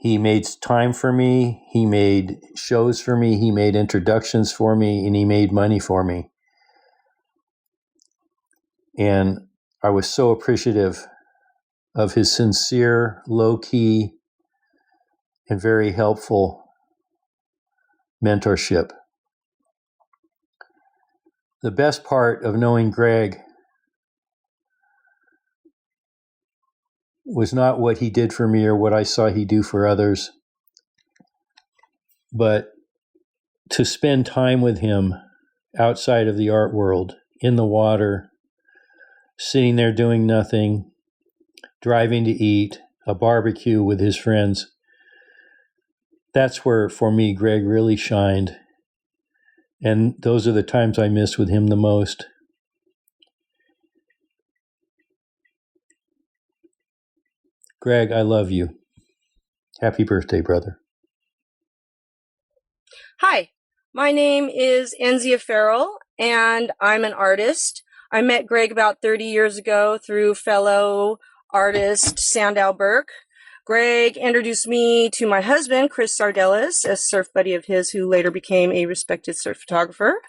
he made time for me, he made shows for me, he made introductions for me, and he made money for me. And I was so appreciative of his sincere, low-key, and very helpful mentorship. The best part of knowing Greg was not what he did for me or what I saw he do for others, but to spend time with him outside of the art world, in the water, sitting there doing nothing, driving to eat, a barbecue with his friends. That's where, for me, Greg really shined. And those are the times I miss with him the most. Greg, I love you. Happy birthday, brother. Hi, my name is Enzia Farrell, and I'm an artist. I met Greg about 30 years ago through fellow artist Sandow Burke. Greg introduced me to my husband, Chris Sardellis, a surf buddy of his who later became a respected surf photographer.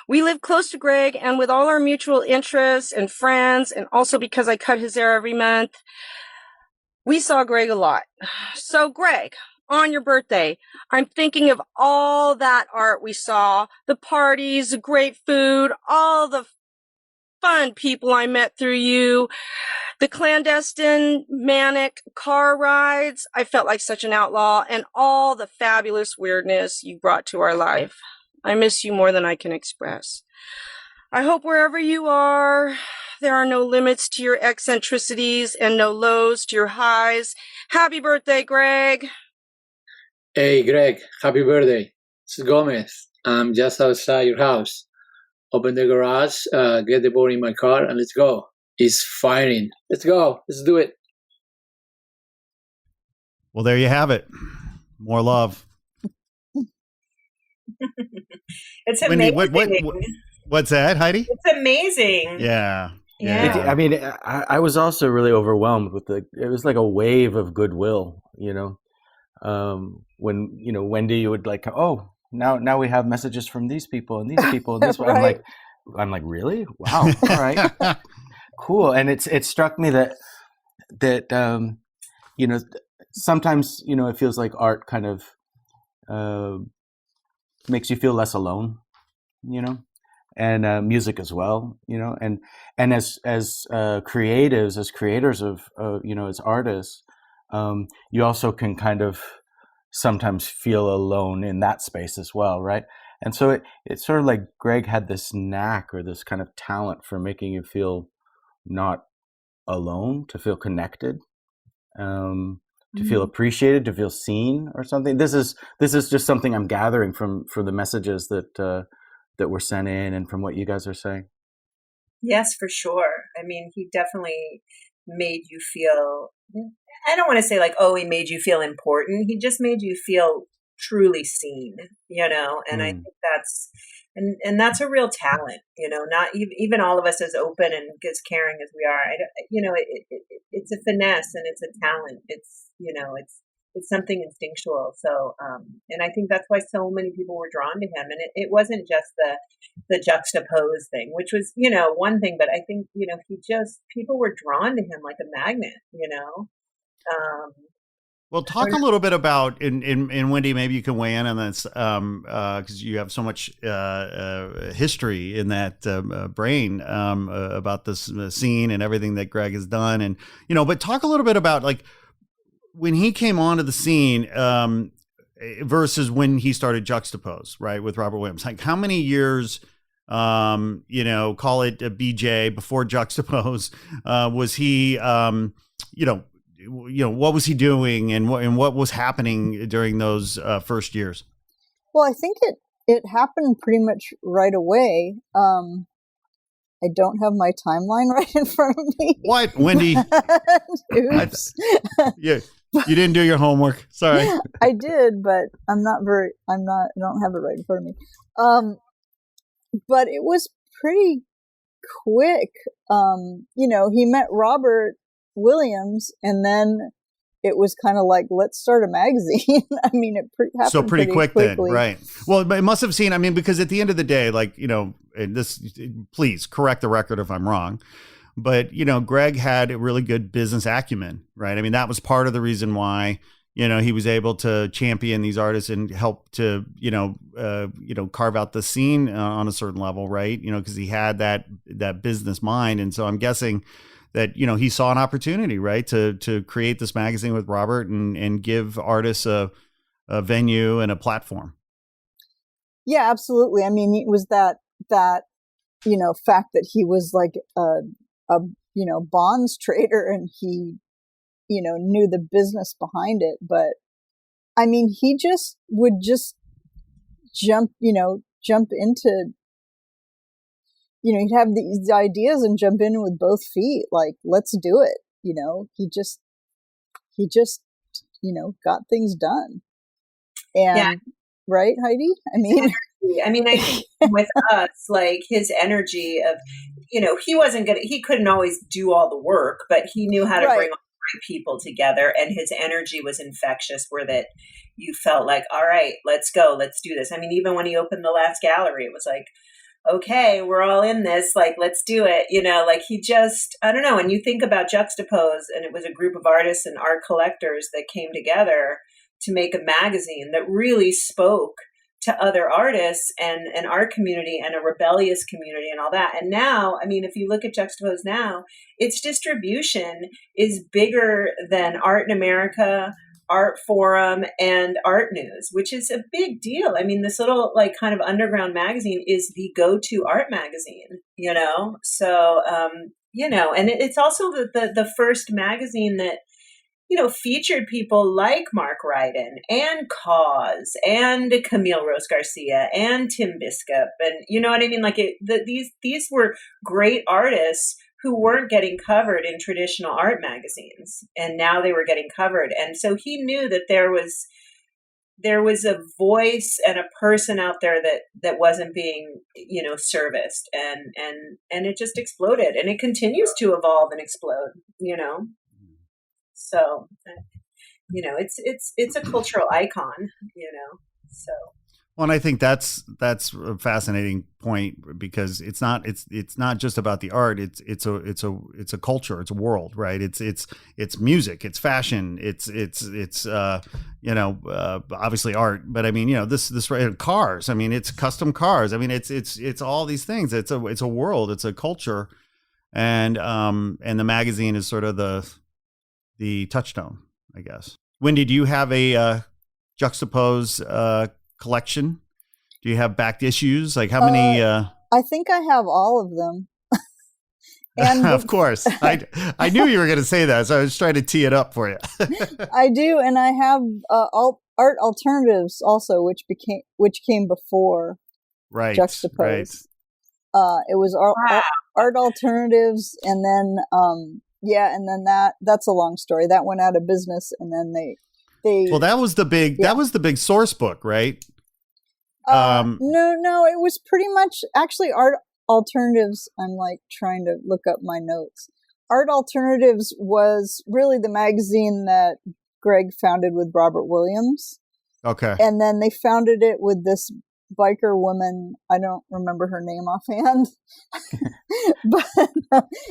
We live close to Greg, and with all our mutual interests and friends, and also because I cut his hair every month, we saw Greg a lot. So Greg, on your birthday, I'm thinking of all that art we saw, the parties, the great food, all the fun people I met through you, the clandestine, manic car rides. I felt like such an outlaw, and all the fabulous weirdness you brought to our life. I miss you more than I can express. I hope wherever you are, there are no limits to your eccentricities and no lows to your highs. Happy birthday, Greg. Hey, Greg, happy birthday. It's Gomez. I'm just outside your house. Open the garage, get the board in my car, and let's go. It's firing. Let's go. Let's do it. Well, there you have it. More love. It's amazing. Wendy, what's that, Heidi? It's amazing. Yeah. I mean, I was also really overwhelmed with it was like a wave of goodwill, when, Wendy, you would like, oh, now we have messages from these people and these people and this Right. I'm like, really? Wow. All right. Cool. And it struck me that sometimes, it feels like art kind of makes you feel less alone, and music as well, and as creatives, as creators of, as artists, you also can kind of sometimes feel alone in that space as well, right? And so it's sort of like Greg had this knack or this kind of talent for making you feel not alone, to feel connected, to feel appreciated, to feel seen or something. This is just something I'm gathering from the messages that were sent in and from what you guys are saying. Yes, for sure. I mean, he definitely made you feel, I don't want to say like, oh, he made you feel important. He just made you feel truly seen, and I think that's, and that's a real talent, not even all of us as open and as caring as we are. It's a finesse and it's a talent. It's, it's something instinctual. So, and I think that's why so many people were drawn to him. And it wasn't just the juxtapose thing, which was, one thing, but I think, people were drawn to him like a magnet, Well, talk a little bit about, and Wendy, maybe you can weigh in on this, because you have so much history in that brain about this scene and everything that Greg has done. And, but talk a little bit about like when he came onto the scene versus when he started Juxtapoz, right, with Robert Williams. Like how many years, call it a BJ before Juxtapoz, was he, what was he doing and what was happening during those first years? Well, I think it happened pretty much right away. I don't have my timeline right in front of me. What, Wendy? Oops. You didn't do your homework. Sorry. I did, but I don't have it right in front of me. But it was pretty quick. He met Robert Williams, and then it was kind of like, let's start a magazine. I mean, it happened so pretty quick quickly. Then, right? Well, it must have seen. I mean, because at the end of the day, like and this, please correct the record if I'm wrong, but Greg had a really good business acumen, right? I mean, that was part of the reason why he was able to champion these artists and help to carve out the scene on a certain level, right? Because he had that business mind, and so I'm guessing that, he saw an opportunity, right, to create this magazine with Robert and give artists a venue and a platform. Yeah, absolutely. I mean, it was that fact that he was like a bonds trader and he, knew the business behind it. But I mean, he just would just jump into, he'd have these ideas and jump in with both feet, like, let's do it. He just, got things done. And yeah. Right, Heidi? I think with us, like his energy of, he couldn't always do all the work, but he knew how to bring all the right people together, and his energy was infectious where that you felt like, all right, let's go, let's do this. I mean, even when he opened the last gallery, it was like, okay, we're all in this, like, let's do it. Like he just, I don't know. And you think about Juxtapoz, and it was a group of artists and art collectors that came together to make a magazine that really spoke to other artists and an art community and a rebellious community and all that. And now, I mean, if you look at Juxtapoz now, its distribution is bigger than Art in America, Art Forum, and Art News, which is a big deal. I mean, this little like kind of underground magazine is the go-to art magazine, So, and it's also the first magazine that, featured people like Mark Ryden and Cause and Camille Rose Garcia and Tim Biscup. And you know what I mean? Like these were great artists who weren't getting covered in traditional art magazines, and now they were getting covered. And so he knew that there was a voice and a person out there that wasn't being, serviced, and it just exploded, and it continues to evolve and explode, So, it's a cultural icon, so. Well, and I think that's a fascinating point, because it's not just about the art. It's a culture. It's a world, right? It's music. It's fashion. It's obviously art. But I mean, this cars. I mean, it's custom cars. I mean, it's all these things. It's a world. It's a culture, and the magazine is sort of the touchstone, I guess. Wendy, do you have a Juxtapoz collection? Do you have backed issues? Like how many? I think I have all of them. And of course, I knew you were going to say that, so I was trying to tee it up for you. I do, and I have art alternatives also, which came before Juxtapoz. Right. It was art alternatives, and then and then that's a long story. That went out of business, and then they well, that was the big source book, right? No, it was pretty much actually art alternatives. I'm like trying to look up my notes. Art Alternatives was really the magazine that Greg founded with Robert Williams. Okay. And then they founded it with this biker woman. I don't remember her name offhand, but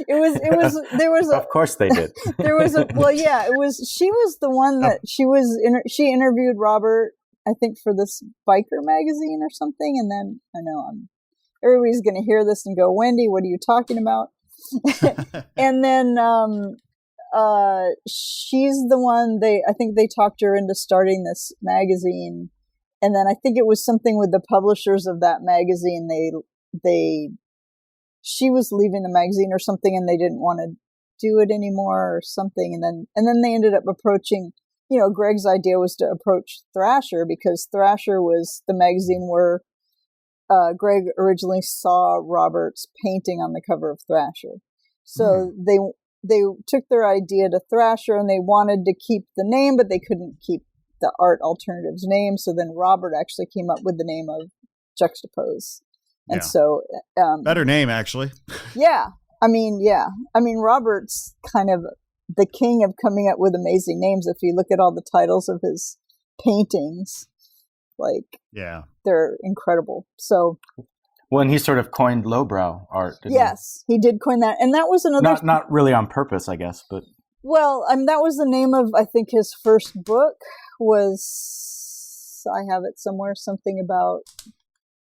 there was of course they did. She was the one that she interviewed Robert, I think, for this biker magazine or something. And then I know everybody's going to hear this and go, Wendy, what are you talking about? And then she's the one I think they talked her into starting this magazine. And then I think it was something with the publishers of that magazine. She was leaving the magazine or something, and they didn't want to do it anymore or something. And then they ended up approaching, Greg's idea was to approach Thrasher, because Thrasher was the magazine where Greg originally saw Robert's painting on the cover of Thrasher. So they took their idea to Thrasher, and they wanted to keep the name, but they couldn't keep the Art Alternatives name. So then Robert actually came up with the name of Juxtapoz. And so better name, actually. I mean, Robert's kind of the king of coming up with amazing names. If you look at all the titles of his paintings, they're incredible. So when he sort of coined lowbrow art. He did coin that. And that was another... Not really on purpose, I guess, but... Well, that was the name of, I think, his first book was... I have it somewhere, something about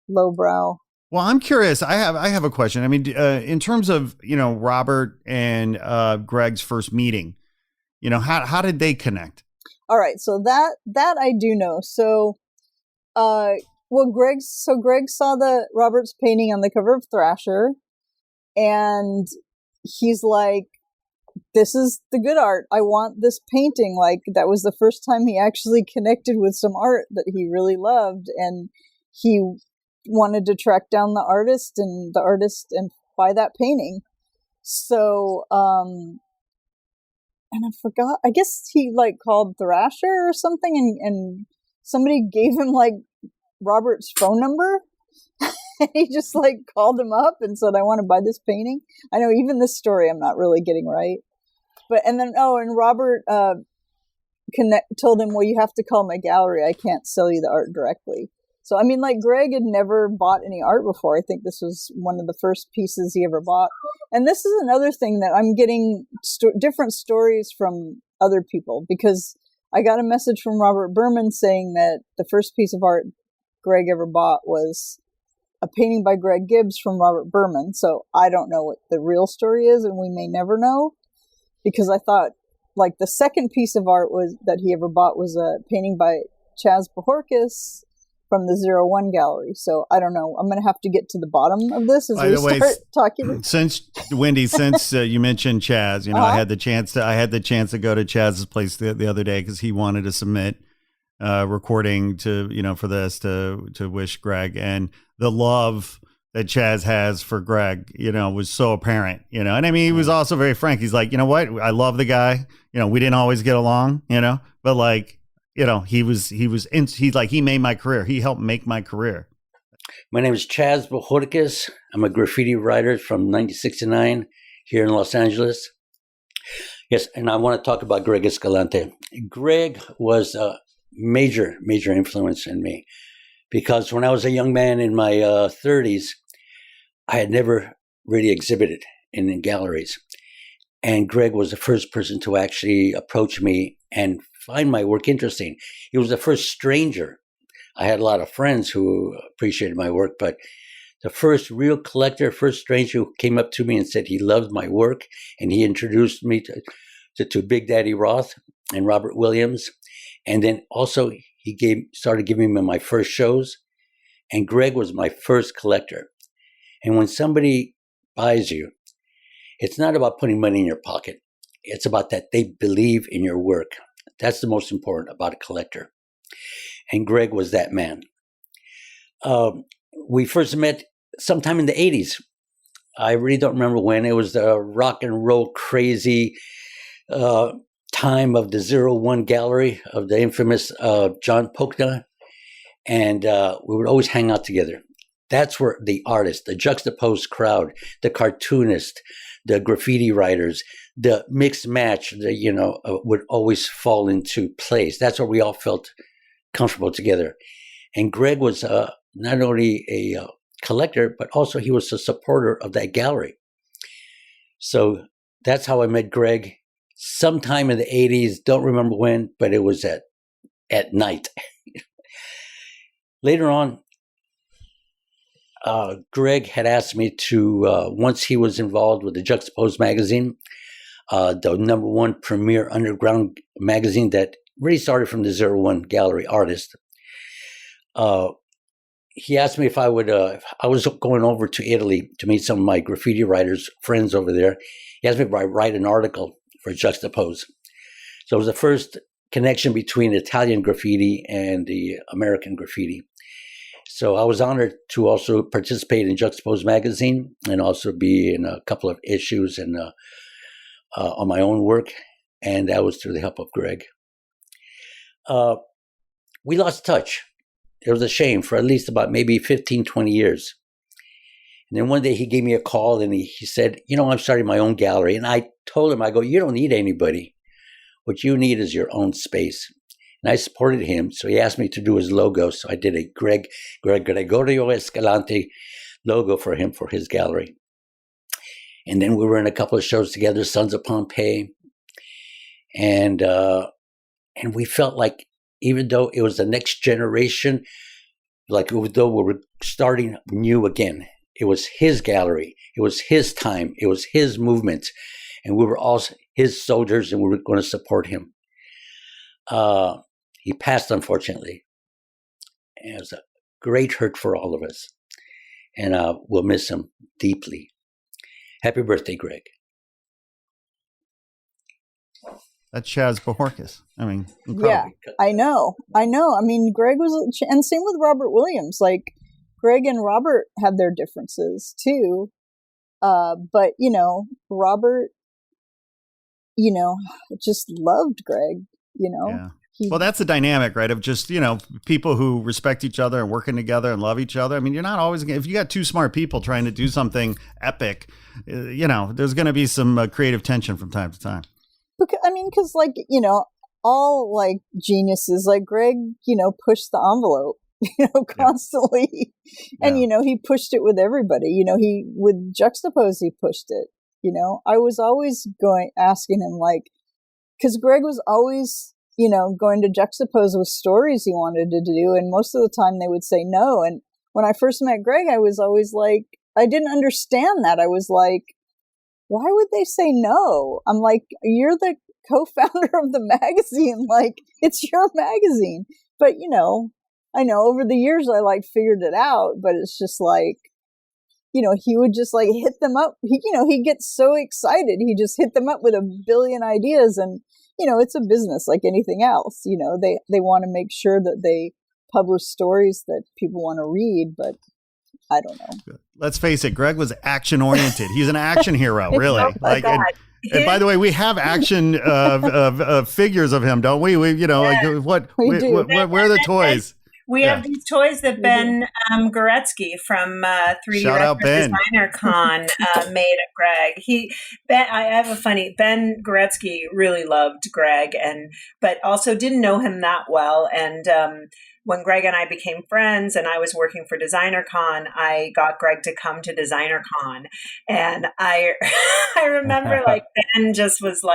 lowbrow. Well, I'm curious. I have a question. I mean, in terms of, Robert and Greg's first meeting, how did they connect? All right. So that I do know. So, Greg saw the Robert's painting on the cover of Thrasher, and he's like, this is the good art. I want this painting. Like, that was the first time he actually connected with some art that he really loved, and he wanted to track down the artist and buy that painting. So, and I forgot, I guess he called Thrasher or something, and somebody gave him Robert's phone number. And he just called him up and said, I want to buy this painting. I know even this story I'm not really getting right. But, and Robert told him, well, you have to call my gallery. I can't sell you the art directly. So, I mean, Greg had never bought any art before. I think this was one of the first pieces he ever bought. And this is another thing that I'm getting different stories from other people, because I got a message from Robert Berman saying that the first piece of art Greg ever bought was a painting by Greg Gibbs from Robert Berman. So I don't know what the real story is, and we may never know, because I thought the second piece of art that he ever bought was a painting by Chaz Bojórquez from the 01 gallery. So I don't know. I'm going to have to get to the bottom of this as we start talking. Since Wendy, you mentioned Chaz, I had the chance to go to Chaz's place the other day, because he wanted to submit recording to, for this to wish Greg, and the love that Chaz has for Greg, was so apparent, and I mean, he was also very frank. He's like, you know what? I love the guy. We didn't always get along, but he made my career. He helped make my career. My name is Chaz Bojórquez. I'm a graffiti writer from 1969 here in Los Angeles. Yes, and I want to talk about Greg Escalante. Greg was a major influence in me, because when I was a young man in my 30s, I had never really exhibited in galleries. And Greg was the first person to actually approach me and find my work interesting. He was the first stranger. I had a lot of friends who appreciated my work, but the first real collector, first stranger who came up to me and said he loved my work, and he introduced me to Big Daddy Roth and Robert Williams. And then also he started giving me my first shows, and Greg was my first collector. And when somebody buys you It's not about putting money in your pocket. It's about that they believe in your work. That's the most important about a collector. And Greg was that man. We first met sometime in the 80s. I really don't remember when. It was the rock and roll crazy time of the 01 gallery of the infamous John Pochna. And we would always hang out together. That's where the artist, the Juxtapoz crowd, the cartoonist, the graffiti writers, the mixed match, would always fall into place. That's where we all felt comfortable together. And Greg was not only a collector, but also he was a supporter of that gallery. So that's how I met Greg sometime in the 80s. Don't remember when, but it was at night. Later on, Greg had asked me to, once he was involved with the Juxtapoz Magazine, the #1 premier underground magazine that really started from the 01 gallery artist. He asked me if I would, I was going over to Italy to meet some of my graffiti writers, friends over there. He asked me if I write an article for Juxtapoz. So it was the first connection between Italian graffiti and the American graffiti. So I was honored to also participate in Juxtapoz Magazine and also be in a couple of issues and on my own work. And that was through the help of Greg. We lost touch. It was a shame for at least about maybe 15, 20 years. And then one day he gave me a call and he said, I'm starting my own gallery. And I told him, you don't need anybody. What you need is your own space. And I supported him. So he asked me to do his logo. So I did a Gregorio Escalante logo for him for his gallery. And then we were in a couple of shows together, Sons of Pompeii. And we felt like, even though it was the next generation, like though we were starting new again, it was his gallery, it was his time, it was his movement, and we were all his soldiers, and we were going to support him. He passed, unfortunately, and it was a great hurt for all of us, and we'll miss him deeply. Happy birthday, Greg. That's Chaz Bojórquez. I mean, incredible. Yeah, I know. I mean, Greg was, and same with Robert Williams. Like, Greg and Robert had their differences too. But, Robert, just loved Greg, Yeah. Well, that's the dynamic, right? Of just, people who respect each other and working together and love each other. I mean, you're not always, if you got two smart people trying to do something epic, there's going to be some creative tension from time to time. Because all like geniuses, like Greg, pushed the envelope, constantly. Yeah. And, he pushed it with everybody, with Juxtapoz, he pushed it, I was always asking him, like, because Greg was always, going to Juxtapoz with stories he wanted to do. And most of the time they would say no. And when I first met Greg, I was always like, I didn't understand that. I was like, why would they say no? I'm like, you're the co-founder of the magazine. Like, it's your magazine. But, I know over the years I figured it out, but it's just like, he would just hit them up. He gets so excited. He just hit them up with a billion ideas. And, it's a business like anything else. They want to make sure that they publish stories that people want to read, but I don't know. Let's face it, Greg was action oriented. He's an action hero, really. And by the way, we have action figures of him, don't we? We where are the toys? We have these toys that Ben Goretzky from 3D Designer Con made of Greg. I have a funny, Ben Goretzky really loved Greg, but also didn't know him that well. And when Greg and I became friends and I was working for Designer Con, I got Greg to come to Designer Con. And I remember Ben just was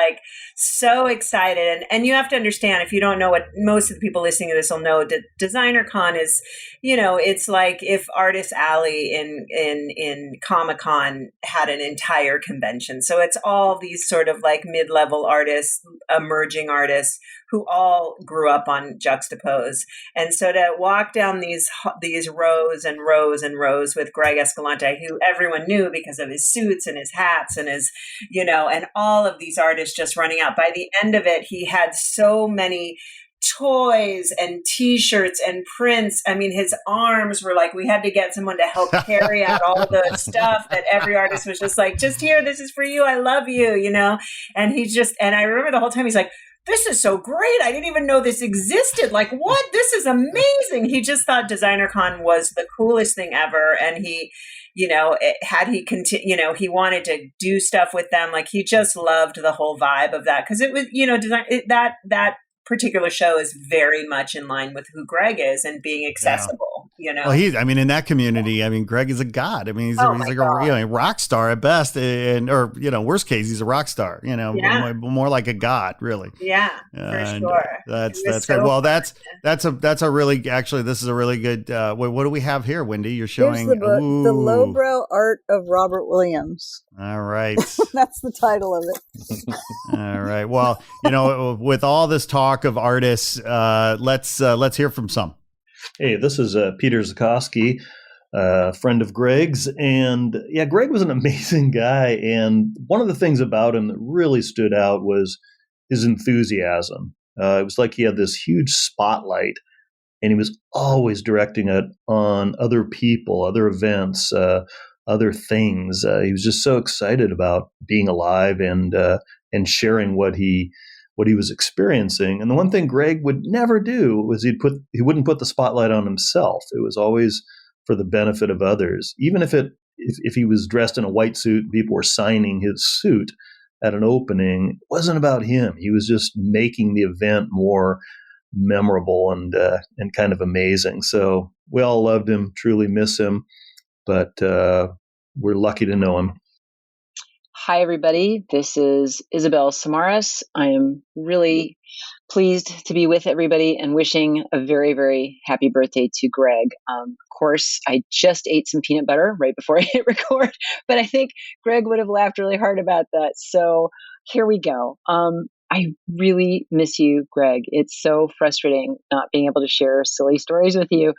so excited. And you have to understand, if you don't know what most of the people listening to this will know, Designer Con is, it's like if Artist Alley in Comic-Con had an entire convention. So it's all these sort of mid-level artists, emerging artists who all grew up on Juxtapoz. And so to walk down these rows and rows and rows with Greg Escalante, who everyone knew because of his suits and his hats and his, and all of these artists just running out. By the end of it, he had so many toys and t-shirts and prints. I mean, his arms were like, we had to get someone to help carry out all the stuff that every artist was just like, just here, this is for you, I love you, and and I remember the whole time he's like, this is so great, I didn't even know this existed, like, what, this is amazing. He just thought DesignerCon was the coolest thing ever, and he he wanted to do stuff with them, like he just loved the whole vibe of that, because it was, that particular show is very much in line with who Greg is and being accessible, Well, in that community, Greg is a god. He's like a rock star at best, or worst case, he's a rock star, more like a god, really. Yeah, for sure. That's so great. Well, this is a really good, what do we have here, Wendy? You're showing the lowbrow art of Robert Williams. All right. That's the title of it. All right. Well, with all this talk of artists, let's hear from some. Hey, this is Peter Zakowski, friend of Greg's, and Greg was an amazing guy. And one of the things about him that really stood out was his enthusiasm. It was like he had this huge spotlight, and he was always directing it on other people, other events, other things. He was just so excited about being alive and sharing what he was experiencing. And the one thing Greg would never do was he wouldn't put the spotlight on himself. It was always for the benefit of others. Even if he was dressed in a white suit and people were signing his suit at an opening, it wasn't about him. He was just making the event more memorable and kind of amazing. So we all loved him, truly miss him, but we're lucky to know him. Hi, everybody. This is Isabel Samaras. I am really pleased to be with everybody and wishing a very, very happy birthday to Greg. Of course, I just ate some peanut butter right before I hit record, but I think Greg would have laughed really hard about that. So here we go. I really miss you, Greg. It's so frustrating not being able to share silly stories with you.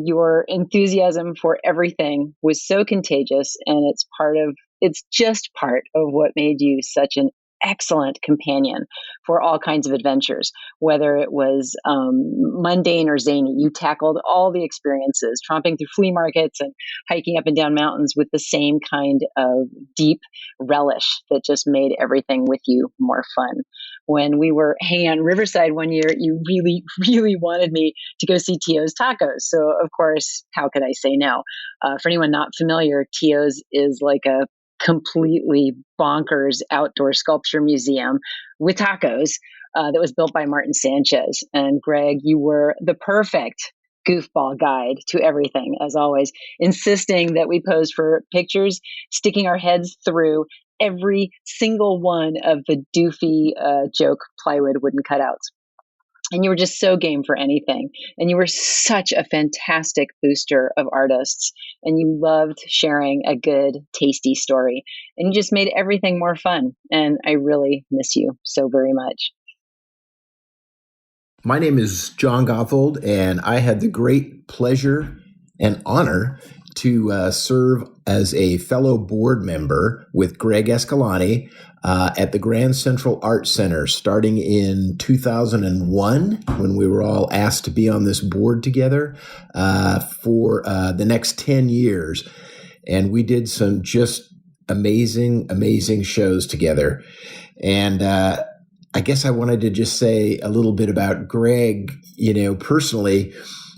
Your enthusiasm for everything was so contagious, and it's just part of what made you such an excellent companion for all kinds of adventures, whether it was mundane or zany. You tackled all the experiences, tromping through flea markets and hiking up and down mountains with the same kind of deep relish that just made everything with you more fun. When we were hanging out in Riverside one year, you really, really wanted me to go see Tio's Tacos. So, of course, how could I say no? For anyone not familiar, Tio's is like a completely bonkers outdoor sculpture museum with tacos that was built by Martin Sanchez. And Greg, you were the perfect goofball guide to everything, as always, insisting that we pose for pictures, sticking our heads through every single one of the doofy joke plywood wooden cutouts. And you were just so game for anything. And you were such a fantastic booster of artists. And you loved sharing a good, tasty story. And you just made everything more fun. And I really miss you so very much. My name is John Gothold, and I had the great pleasure and honor to serve as a fellow board member with Greg Escalante at the Grand Central Art Center starting in 2001, when we were all asked to be on this board together for the next 10 years. And we did some just amazing, amazing shows together. And I guess I wanted to just say a little bit about Greg, personally.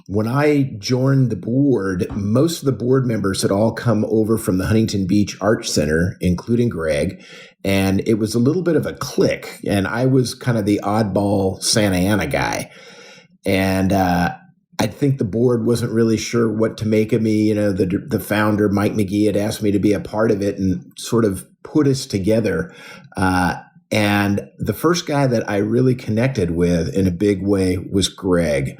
When I joined the board, most of the board members had all come over from the Huntington Beach Art Center, including Greg, and it was a little bit of a clique, and I was kind of the oddball Santa Ana guy. And I think the board wasn't really sure what to make of me. The founder, Mike McGee, had asked me to be a part of it and sort of put us together. And the first guy that I really connected with in a big way was Greg.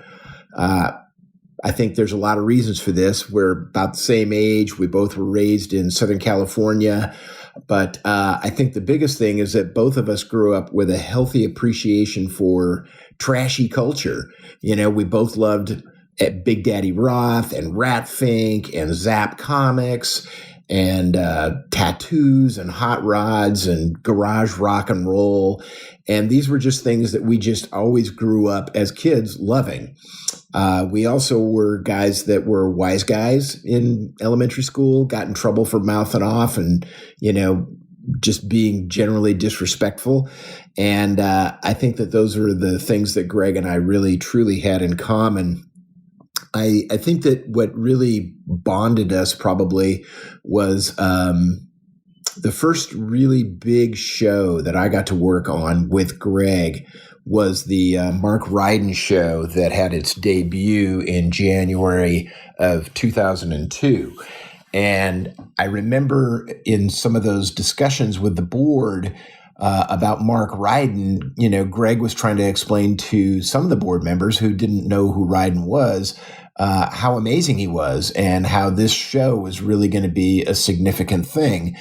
I think there's a lot of reasons for this. We're about the same age. We both were raised in Southern California. But I think the biggest thing is that both of us grew up with a healthy appreciation for trashy culture. We both loved Big Daddy Roth and Rat Fink and Zap Comics and tattoos and hot rods and garage rock and roll. And these were just things that we just always grew up as kids loving. We also were guys that were wise guys in elementary school, got in trouble for mouthing off and, just being generally disrespectful. And I think that those are the things that Greg and I really, truly had in common. I think that what really bonded us probably was the first really big show that I got to work on with Greg was the Mark Ryden show that had its debut in January of 2002. And I remember in some of those discussions with the board about Mark Ryden, Greg was trying to explain to some of the board members who didn't know who Ryden was, how amazing he was and how this show was really going to be a significant thing.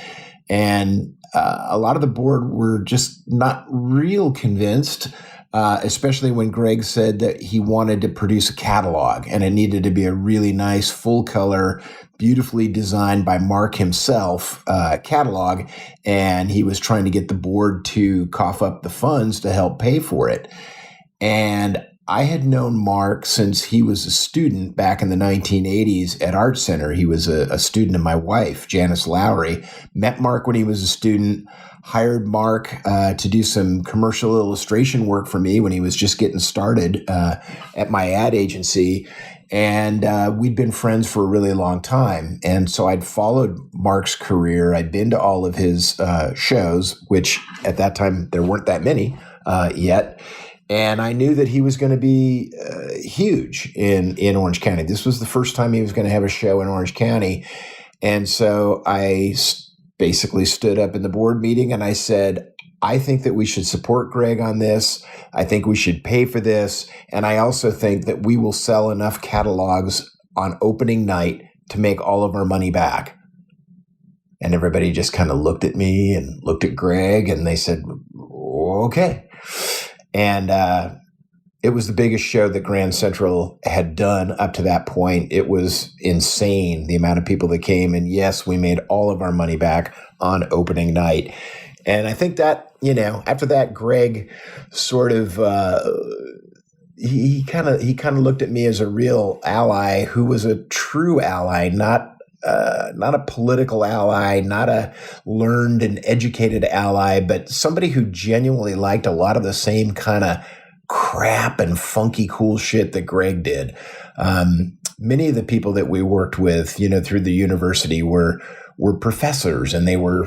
And a lot of the board were just not real convinced, especially when Greg said that he wanted to produce a catalog and it needed to be a really nice, full color, beautifully designed by Mark himself catalog. And he was trying to get the board to cough up the funds to help pay for it. And I had known Mark since he was a student back in the 1980s at Art Center. He was a student of my wife, Janice Lowry. Met Mark when he was a student, hired Mark to do some commercial illustration work for me when he was just getting started at my ad agency. And we'd been friends for a really long time. And so I'd followed Mark's career. I'd been to all of his shows, which at that time there weren't that many yet. And I knew that he was going to be huge in Orange County. This was the first time he was going to have a show in Orange County. And so I basically stood up in the board meeting and I said, I think that we should support Greg on this. I think we should pay for this. And I also think that we will sell enough catalogs on opening night to make all of our money back. And everybody just kind of looked at me and looked at Greg and they said, okay. And it was the biggest show that Grand Central had done up to that point. It was insane, the amount of people that came. And yes, we made all of our money back on opening night. And I think that, after that, Greg sort of, he kind of looked at me as a real ally who was a true ally, not a political ally, not a learned and educated ally, but somebody who genuinely liked a lot of the same kind of crap and funky cool shit that Greg did. Many of the people that we worked with, through the university were professors, and they were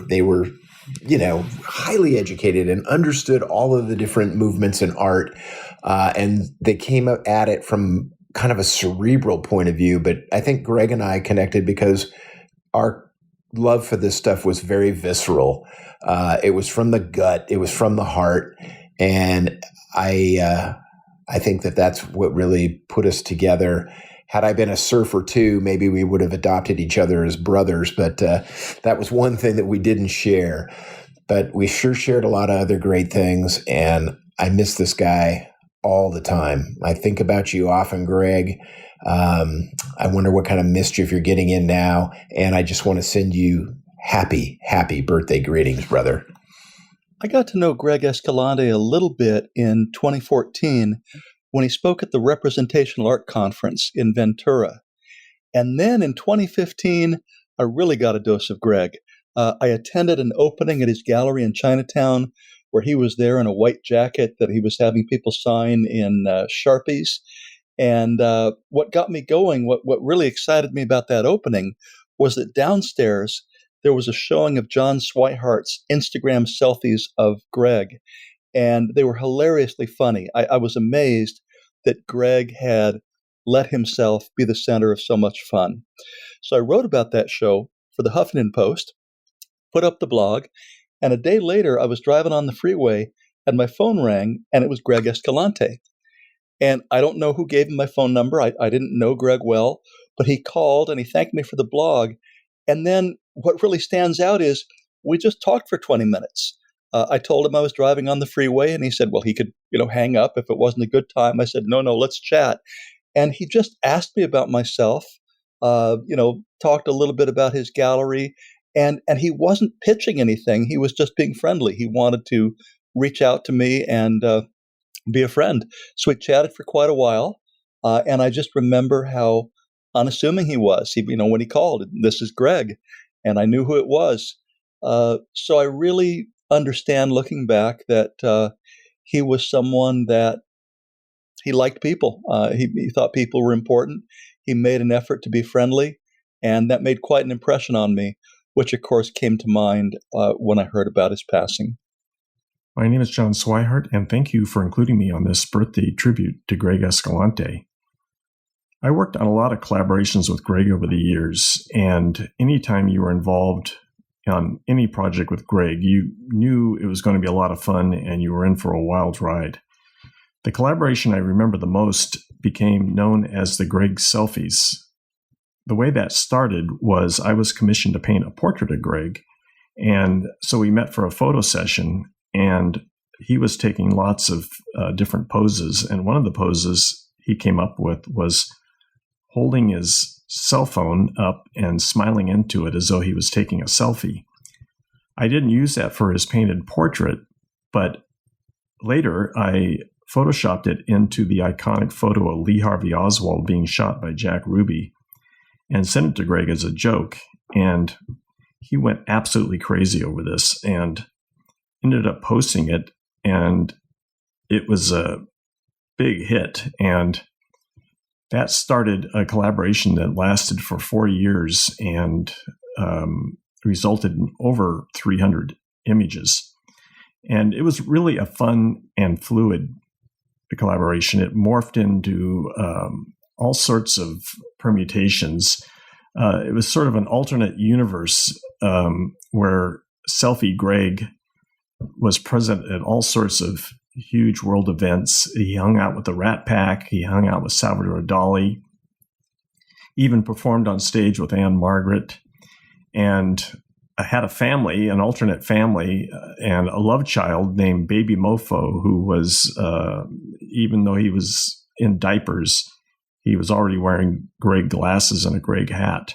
highly educated and understood all of the different movements in art. And they came at it from kind of a cerebral point of view, but I think Greg and I connected because our love for this stuff was very visceral. It was from the gut. It was from the heart. And I think that that's what really put us together. Had I been a surfer too, maybe we would have adopted each other as brothers, but that was one thing that we didn't share. But we sure shared a lot of other great things, and I miss this guy all the time. I think about you often, Greg. I wonder what kind of mischief you're getting in now. And I just want to send you happy birthday greetings, brother. I got to know Greg Escalante a little bit in 2014 when he spoke at the Representational Art Conference in Ventura. And then in 2015, I really got a dose of Greg. I attended an opening at his gallery in Chinatown where he was there in a white jacket that he was having people sign in Sharpies. And what got me going, what really excited me about that opening was that downstairs there was a showing of John Swihart's Instagram selfies of Greg. And they were hilariously funny. I was amazed that Greg had let himself be the center of so much fun. So I wrote about that show for the Huffington Post, put up the blog, and a day later I was driving on the freeway and my phone rang and it was Greg Escalante. And I don't know who gave him my phone number. I didn't know Greg well, but he called and he thanked me for the blog. And then what really stands out is we just talked for 20 minutes. I told him I was driving on the freeway, and he said, well, he could, hang up if it wasn't a good time. I said, no, let's chat. And he just asked me about myself, talked a little bit about his gallery, and he wasn't pitching anything. He was just being friendly. He wanted to reach out to me and be a friend. So we chatted for quite a while, and I just remember how unassuming he was. When he called, this is Greg, and I knew who it was. So I really understand, looking back, that he was someone that he liked people. He thought people were important. He made an effort to be friendly, and that made quite an impression on me, which of course came to mind when I heard about his passing. My name is John Swihart, and thank you for including me on this birthday tribute to Greg Escalante. I worked on a lot of collaborations with Greg over the years, and anytime you were involved on any project with Greg, you knew it was going to be a lot of fun and you were in for a wild ride. The collaboration I remember the most became known as the Greg Selfies. The way that started was I was commissioned to paint a portrait of Greg, and so we met for a photo session, and he was taking lots of different poses, and one of the poses he came up with was holding his cell phone up and smiling into it as though he was taking a selfie. I didn't use that for his painted portrait, but later I photoshopped it into the iconic photo of Lee Harvey Oswald being shot by Jack Ruby and sent it to Greg as a joke. And he went absolutely crazy over this and ended up posting it, and it was a big hit. And that started a collaboration that lasted for 4 years and resulted in over 300 images. And it was really a fun and fluid collaboration. It morphed into all sorts of permutations. It was sort of an alternate universe where Selfie Greg was present at all sorts of huge world events. He hung out with the Rat Pack. He hung out with Salvador Dali, even performed on stage with Anne Margaret, and had a family, an alternate family, and a love child named Baby Mofo, who was, even though he was in diapers, he was already wearing Greg glasses and a Greg hat.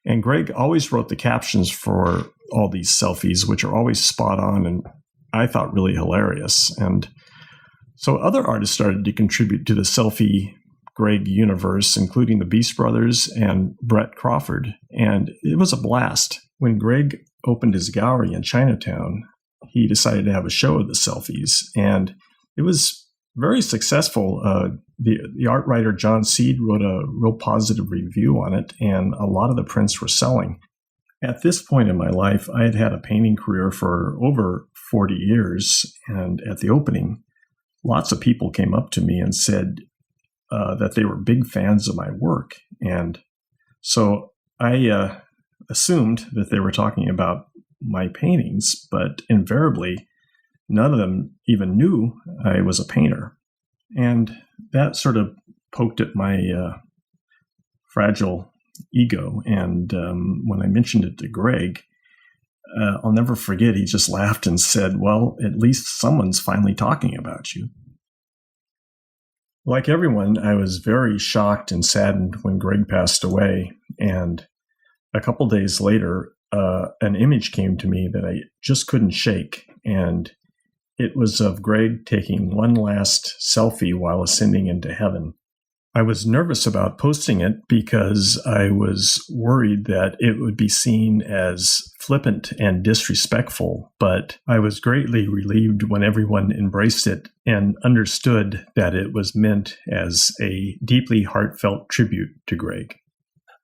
And Greg always wrote the captions for all these selfies, which are always spot on and I thought really hilarious. And so other artists started to contribute to the selfie Greg universe, including the Beast Brothers and Brett Crawford. And it was a blast. When Greg opened his gallery in Chinatown, he decided to have a show of the selfies, and it was very successful. The art writer John Seed wrote a real positive review on it, and a lot of the prints were selling. At this point in my life, I had had a painting career for over 40 years, and at the opening, lots of people came up to me and said that they were big fans of my work. And so I assumed that they were talking about my paintings, but invariably, none of them even knew I was a painter. And that sort of poked at my fragile ego. And when I mentioned it to Greg, I'll never forget, he just laughed and said, "Well, at least someone's finally talking about you." Like everyone, I was very shocked and saddened when Greg passed away. And a couple days later, an image came to me that I just couldn't shake. And it was of Greg taking one last selfie while ascending into heaven. I was nervous about posting it because I was worried that it would be seen as flippant and disrespectful, but I was greatly relieved when everyone embraced it and understood that it was meant as a deeply heartfelt tribute to Greg.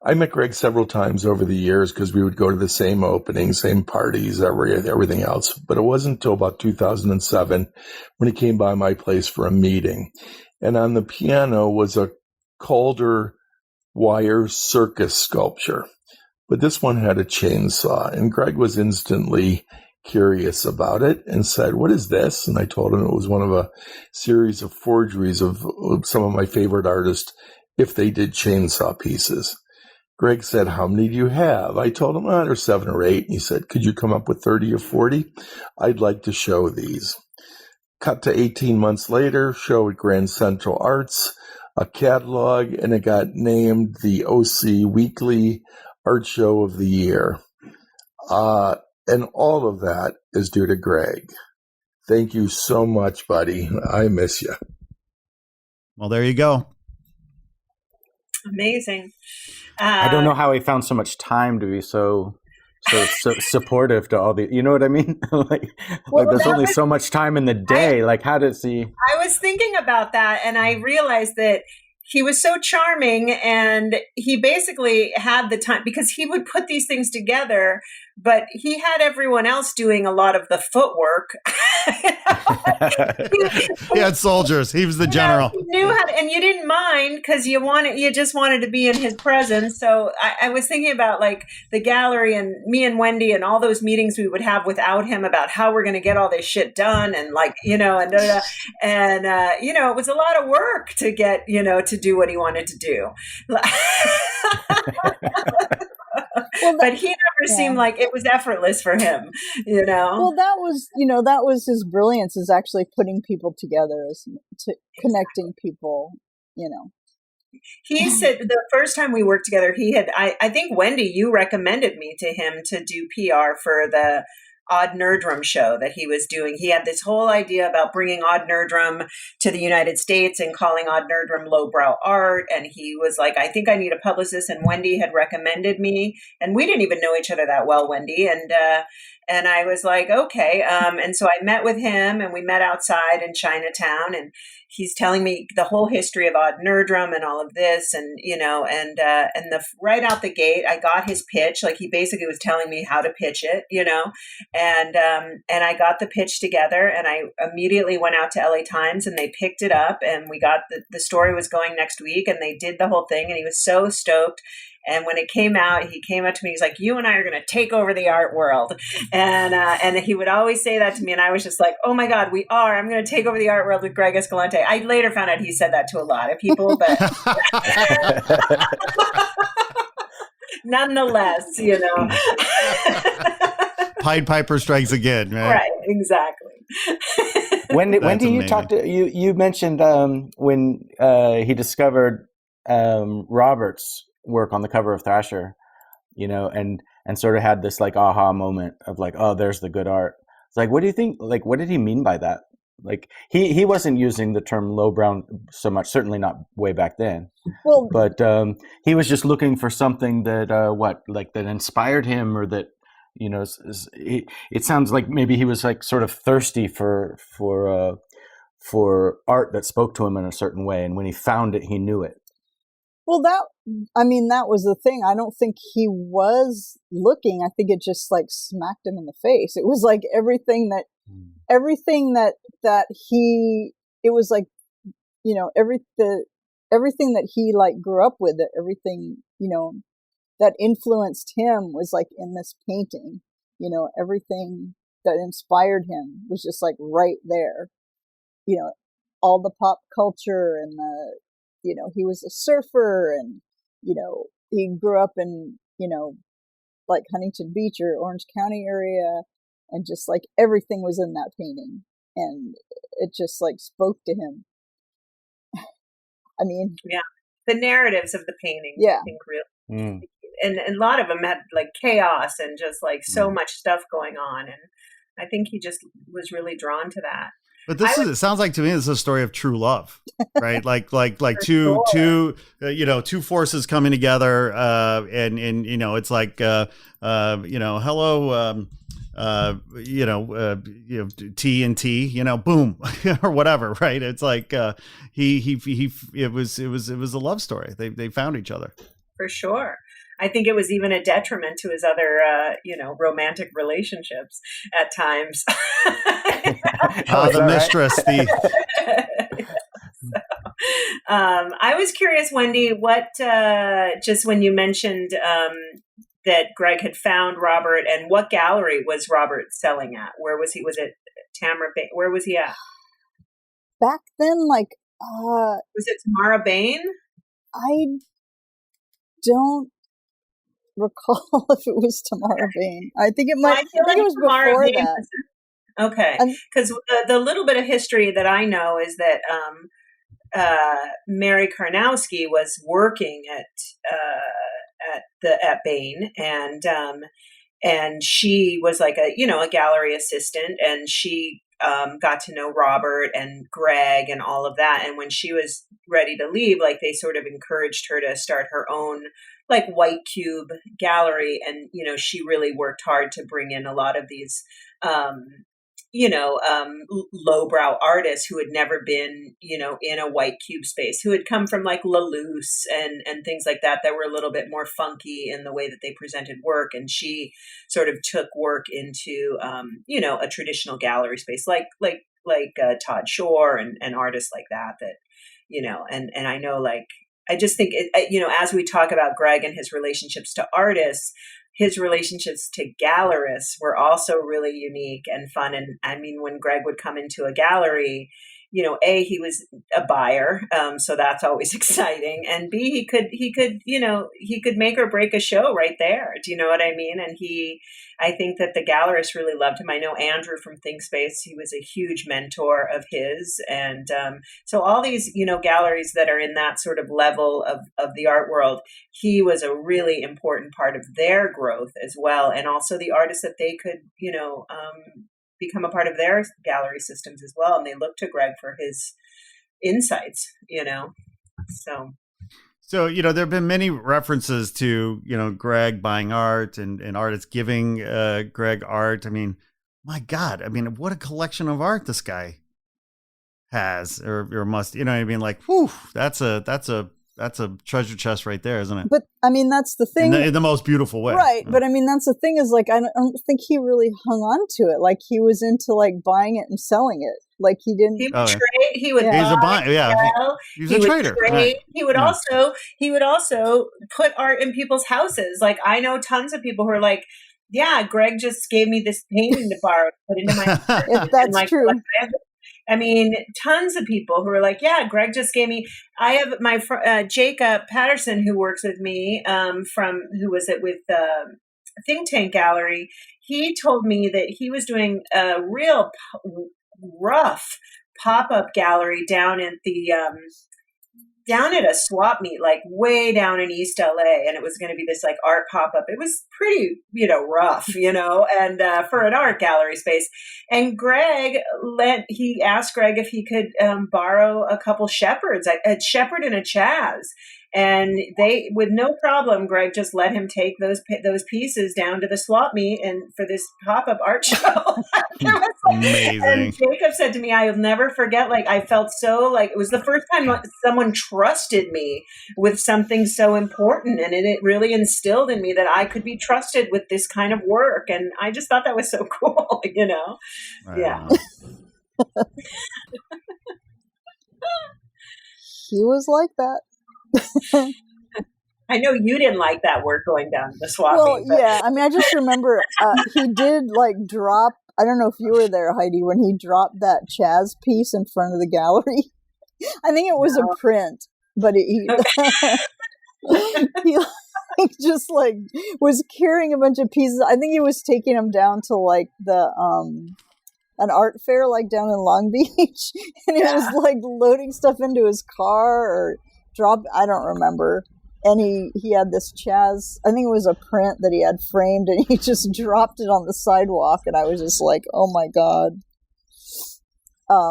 I met Greg several times over the years because we would go to the same openings, same parties, everything else. But it wasn't until about 2007 when he came by my place for a meeting. And on the piano was a Calder wire circus sculpture. But this one had a chainsaw. And Greg was instantly curious about it and said, "What is this?" And I told him it was one of a series of forgeries of some of my favorite artists if they did chainsaw pieces. Greg said, how many do you have? I told him, there's 7 or 8. And he said, could you come up with 30 or 40? I'd like to show these. Cut to 18 months later, show at Grand Central Arts, a catalog, and it got named the OC Weekly Art Show of the Year. And all of that is due to Greg. Thank you so much, buddy. I miss you. Well, there you go. Amazing. I don't know how he found so much time to be so supportive to all the, you know what I mean? like there's only so much time in the day. Like, how does he? I was thinking about that, and I realized that he was so charming, and he basically had the time because he would put these things together, but he had everyone else doing a lot of the footwork. He had soldiers. He was the general. He knew how to, and you didn't mind because you just wanted to be in his presence. So I was thinking about like the gallery and me and Wendy and all those meetings we would have without him about how we're going to get all this shit done, and like, you know, and you know, it was a lot of work to get, you know, to do what he wanted to do. But he never seemed like it was effortless for him, you know. Well, that was his brilliance, is actually putting people together, connecting people, you know. He said the first time we worked together, I think, Wendy, you recommended me to him to do PR for the Odd Nerdrum show that he was doing. He had this whole idea about bringing Odd Nerdrum to the United States and calling Odd Nerdrum lowbrow art. And he was like, I think I need a publicist. And Wendy had recommended me. And we didn't even know each other that well, Wendy. And I was like, okay. And so I met with him, and we met outside in Chinatown, and he's telling me the whole history of Odd Nerdrum and all of this. And, you know, right out the gate, I got his pitch. Like, he basically was telling me how to pitch it, you know, and I got the pitch together, and I immediately went out to LA Times, and they picked it up, and we got the story was going next week, and they did the whole thing, and he was so stoked. And when it came out, he came up to me. He's like, "You and I are going to take over the art world." And he would always say that to me. And I was just like, "Oh my God, we are. I'm going to take over the art world with Greg Escalante." I later found out he said that to a lot of people, but nonetheless, you know. Pied Piper strikes again, right? Right, exactly. Wendy, you talked to, you mentioned when he discovered Robert's work on the cover of Thrasher, you know, and sort of had this like aha moment of like, oh, there's the good art. It's like, what do you think? Like, what did he mean by that? Like, he wasn't using the term lowbrow so much, certainly not way back then. Well, but he was just looking for something that that inspired him, or that, you know, it sounds like maybe he was like sort of thirsty for art that spoke to him in a certain way, and when he found it, he knew it. Well, that was the thing. I don't think he was looking. I think it just like smacked him in the face. It was like everything that he, it was like, you know, everything that he like grew up with, everything, you know, that influenced him was like in this painting. You know, everything that inspired him was just like right there. You know, all the pop culture and the, you know, he was a surfer, and, you know, he grew up in, you know, like Huntington Beach or Orange County area, and just like everything was in that painting, and it just like spoke to him. I mean, yeah, the narratives of the painting, yeah, I think really, and a lot of them had like chaos and just like so much stuff going on, and I think he just was really drawn to that. But it sounds like to me, this is a story of true love, right? like two forces coming together, and you know, it's like you know, hello, you know, T and T, you know, boom, or whatever, right? It's like it was a love story. They found each other. For sure. I think it was even a detriment to his other, you know, romantic relationships at times. The mistress. I was curious, Wendy, what, just when you mentioned that Greg had found Robert, and what gallery was Robert selling at? Where was he? Was it Tamara Bain? Where was he at? Back then, like, was it Tamara Bain? I don't recall if it was Tamara Bain. I think it might. I feel I think it was Tamara before Bain that. Okay, because the little bit of history that I know is that Mary Karnowski was working at Bain, and she was like a gallery assistant, and she got to know Robert and Greg and all of that. And when she was ready to leave, like they sort of encouraged her to start her own like white cube gallery, and she really worked hard to bring in a lot of these lowbrow artists who had never been, in a white cube space, who had come from like La Luce and things like that were a little bit more funky in the way that they presented work. And she sort of took work into, a traditional gallery space, like Todd Shore and artists like that, and I know, like, I just think, as we talk about Greg and his relationships to artists, his relationships to gallerists were also really unique and fun. And I mean, when Greg would come into a gallery, A, he was a buyer, so that's always exciting. And B, he could make or break a show right there. Do you know what I mean? And I think that the gallerists really loved him. I know Andrew from ThinkSpace, he was a huge mentor of his. And so all these, galleries that are in that sort of level of the art world, he was a really important part of their growth as well. And also the artists that they could, become a part of their gallery systems as well. And they look to Greg for his insights, So, there have been many references to, Greg buying art and artists giving Greg art. I mean, my God, what a collection of art this guy has or must, what I mean? Like, whew, that's a treasure chest right there, isn't it? But that's the thing. In the most beautiful way. Right. But that's the thing is, like, I don't think he really hung on to it. Like, he was into like buying it and selling it. Like, he didn't. He would trade. He would. He's a buyer. Yeah. He's a trader. Right. He would also put art in people's houses. Like, I know tons of people who are like, yeah, Greg just gave me this painting to borrow, put into my. That's true. I mean, tons of people who are like, yeah, Greg just gave me. I have my Jacob Patterson, who works with me, who was with Think Tank Gallery. He told me that he was doing a real rough pop-up gallery down at a swap meet, like way down in East LA, and it was going to be this like art pop-up. It was pretty, rough, and for an art gallery space. And he asked Greg if he could borrow a couple Shepards, a Shepard and a Chaz. And they, with no problem, Greg just let him take those pieces down to the swap meet and for this pop-up art show. Amazing. And Jacob said to me, I'll never forget, like, I felt so like it was the first time someone trusted me with something so important. And it really instilled in me that I could be trusted with this kind of work. And I just thought that was so cool, Yeah. He was like that. I know you didn't like that work going down the swap meet. Yeah. I just remember he did like drop. I don't know if you were there, Heidi, when he dropped that Chaz piece in front of the gallery. I think it was a print, but he just like was carrying a bunch of pieces. I think he was taking them down to like the an art fair, like down in Long Beach, and he was like loading stuff into his car or dropped. I don't remember. And he had this Chaz, I think it was a print that he had framed, and he just dropped it on the sidewalk, and I was just like, oh my God.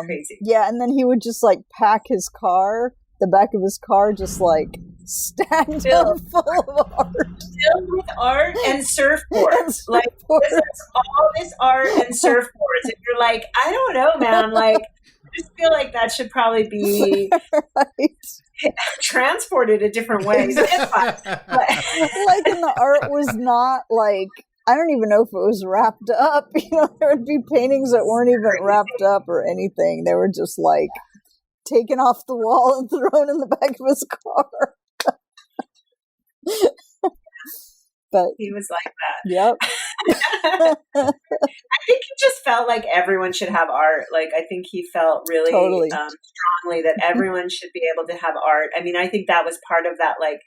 Crazy. Yeah, and then he would just like pack his car, the back of his car, just like stacked up full of art. Filled with art and surfboards. Like, this is all this art and surfboards. And you're like, I don't know, man. Like, I just feel like that should probably be transported a different way. Like, and the art was not like, I don't even know if it was wrapped up. There would be paintings that weren't even wrapped up or anything. They were just like taken off the wall and thrown in the back of his car. But he was like that. Yep. I think he just felt like everyone should have art. Like, I think he felt really strongly that everyone should be able to have art. I mean, I think that was part of that, like,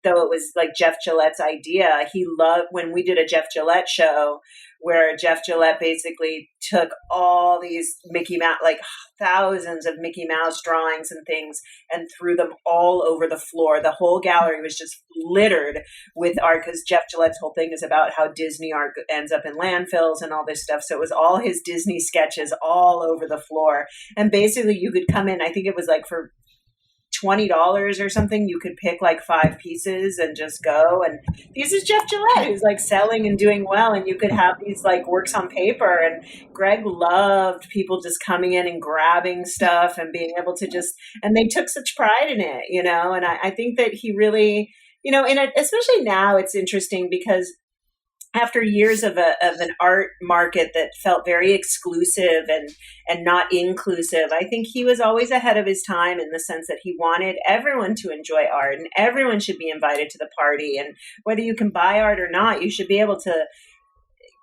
though it was like Jeff Gillette's idea, he loved when we did a Jeff Gillette show where Jeff Gillette basically took all these Mickey Mouse, like thousands of Mickey Mouse drawings and things, and threw them all over the floor. The whole gallery was just littered with art, because Jeff Gillette's whole thing is about how Disney art ends up in landfills and all this stuff. So it was all his Disney sketches all over the floor. And basically you could come in, I think it was like for $20 or something, you could pick like 5 pieces and just go. And this is Jeff Gillette, who's like selling and doing well, and you could have these like works on paper. And Greg loved people just coming in and grabbing stuff and being able to just, and they took such pride in it, you know. And I think that he really, you know, especially now it's interesting because after years of an art market that felt very exclusive and not inclusive, I think he was always ahead of his time in the sense that he wanted everyone to enjoy art and everyone should be invited to the party. And whether you can buy art or not, you should be able to,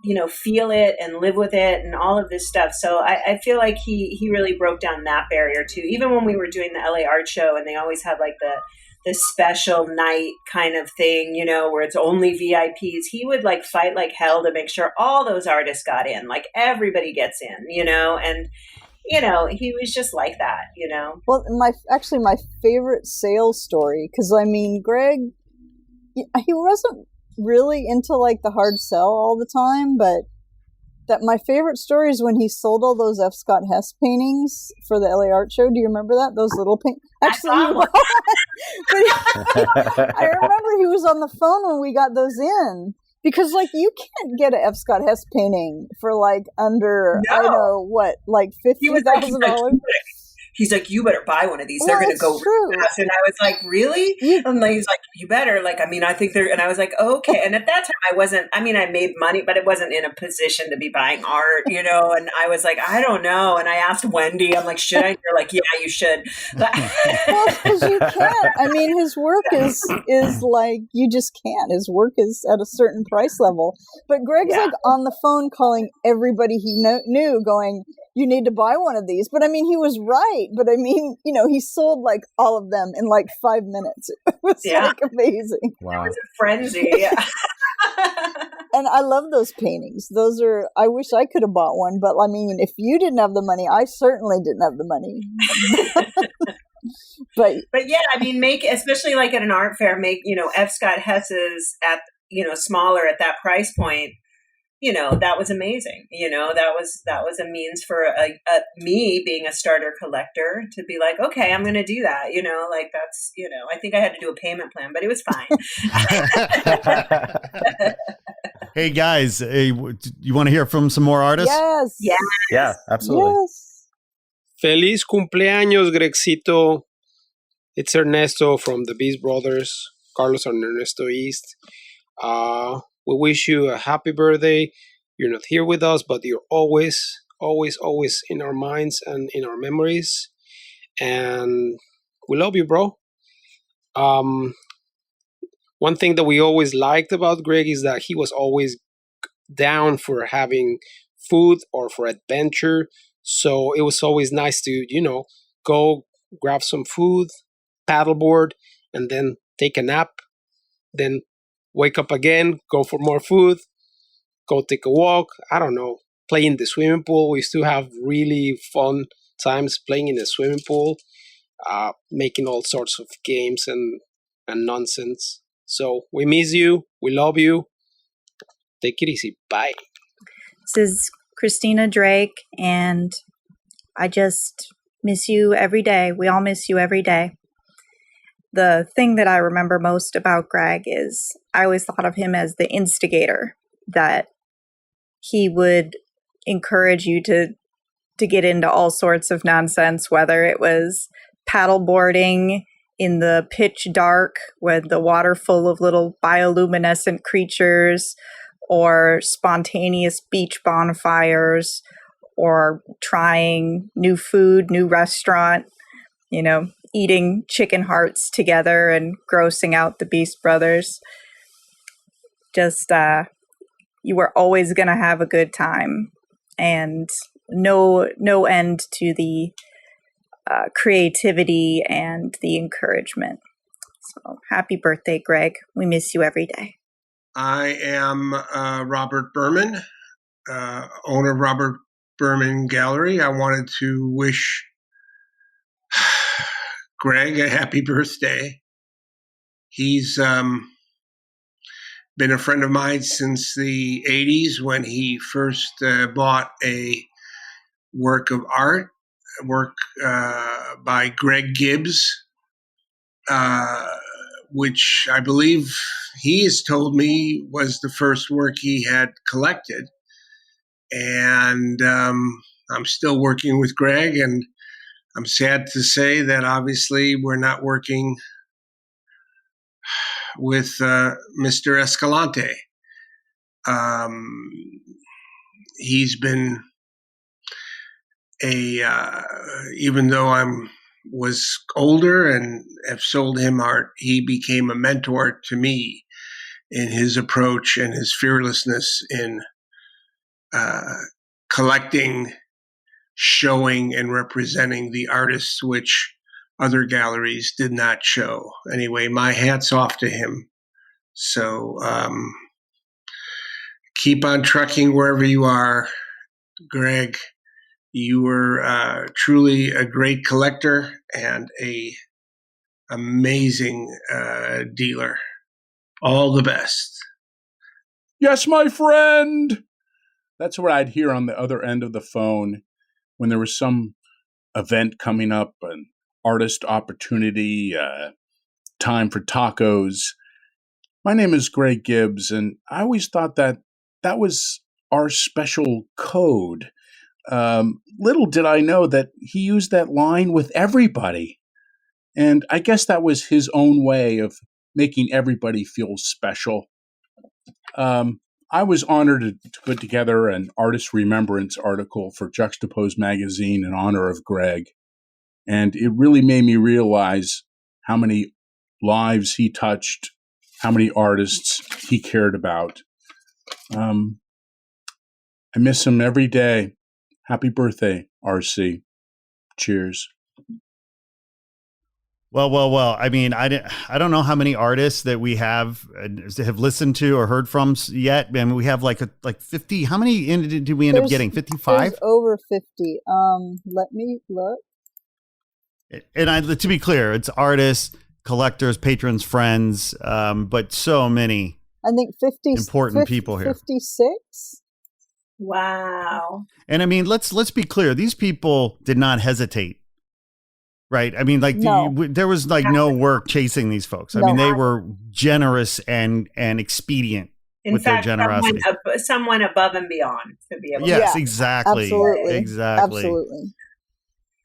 you know, feel it and live with it and all of this stuff. So I feel like he really broke down that barrier too. Even when we were doing the LA Art Show and they always have like the special night kind of thing, you know, where it's only VIPs, he would like fight like hell to make sure all those artists got in, like everybody gets in, you know. And you know, he was just like that, you know. Well, my favorite sales story, because I mean, Greg, he wasn't really into like the hard sell all the time, but that my favorite story is when he sold all those F. Scott Hess paintings for the LA Art Show. Do you remember that? Those little paintings. Actually, I remember he was on the phone when we got those in, because like you can't get an F. Scott Hess painting for like under I don't know what, like $50,000. He's like, you better buy one of these. They're going to go really fast. And I was like, really? And he's like, you better. Like, I mean, I think they're, and I was like, okay. And at that time I made money, but it wasn't in a position to be buying art, you know? And I was like, I don't know. And I asked Wendy, I'm like, should I? You're like, yeah, you should. Well, because you can't. I mean, his work is like, you just can't. His work is at a certain price level. But Greg's like on the phone calling everybody he knew going, you need to buy one of these. But I mean, he was right. But I mean, you know, he sold like all of them in like 5 minutes. It was like amazing. Wow. It was a frenzy. And I love those paintings. Those are, I wish I could have bought one. But I mean, if you didn't have the money, I certainly didn't have the money. But especially like at an art fair, you know, F. Scott Hess's at, you know, smaller at that price point. You know, that was amazing. You know, that was a means for me being a starter collector to be like, okay, I'm going to do that. You know, like that's, you know, I think I had to do a payment plan, but it was fine. Hey guys, you want to hear from some more artists? Yes. Yeah. Yeah, absolutely. Yes. Feliz cumpleaños, Gregcito. It's Ernesto from the Beast Brothers, Carlos and Ernesto East. We wish you a happy birthday. You're not here with us, but you're always, always, always in our minds and in our memories. And we love you, bro. One thing that we always liked about Greg is that he was always down for having food or for adventure. So it was always nice to, you know, go grab some food, paddleboard, and then take a nap. Then wake up again, go for more food, go take a walk, I don't know, play in the swimming pool. We used to have really fun times playing in the swimming pool, making all sorts of games and nonsense. So we miss you. We love you. Take it easy. Bye. This is Christina Drake, and I just miss you every day. We all miss you every day. The thing that I remember most about Greg is I always thought of him as the instigator, that he would encourage you to get into all sorts of nonsense, whether it was paddleboarding in the pitch dark with the water full of little bioluminescent creatures, or spontaneous beach bonfires, or trying new food, new restaurant, you know, eating chicken hearts together and grossing out the Beast Brothers. Just, you were always going to have a good time, and no end to the creativity and the encouragement. So happy birthday, Greg. We miss you every day. I am Robert Berman, owner of Robert Berman Gallery. I wanted to wish Greg a happy birthday. He's been a friend of mine since the 80s when he first bought a work of art, by Greg Gibbs, which I believe he has told me was the first work he had collected. And I'm still working with Greg, and I'm sad to say that obviously we're not working with Mr. Escalante. He's been even though was older and have sold him art, he became a mentor to me in his approach and his fearlessness in collecting, showing, and representing the artists which other galleries did not show. Anyway, my hat's off to him. So keep on trucking wherever you are, Greg. You were truly a great collector and a amazing dealer. All the best. Yes, my friend. That's what I'd hear on the other end of the phone when there was some event coming up, an artist opportunity, time for tacos. My name is Greg Gibbs, and I always thought that was our special code. Little did I know that he used that line with everybody. And I guess that was his own way of making everybody feel special. I was honored to put together an artist remembrance article for Juxtapoz Magazine in honor of Greg. And it really made me realize how many lives he touched, how many artists he cared about. I miss him every day. Happy birthday, RC. Cheers. Well. I mean, I don't know how many artists that we have listened to or heard from yet. I mean, we have like 50. How many did we end up getting? 55? Over 50. Let me look. And to be clear, it's artists, collectors, patrons, friends, but so many. I think 50 important people here. 56. Wow. And I mean, let's be clear. These people did not hesitate. Right. I mean, there was no work chasing these folks. I mean, they were generous and expedient with their generosity. Someone above and beyond to be able to. Yes, exactly. Absolutely. Exactly. Absolutely.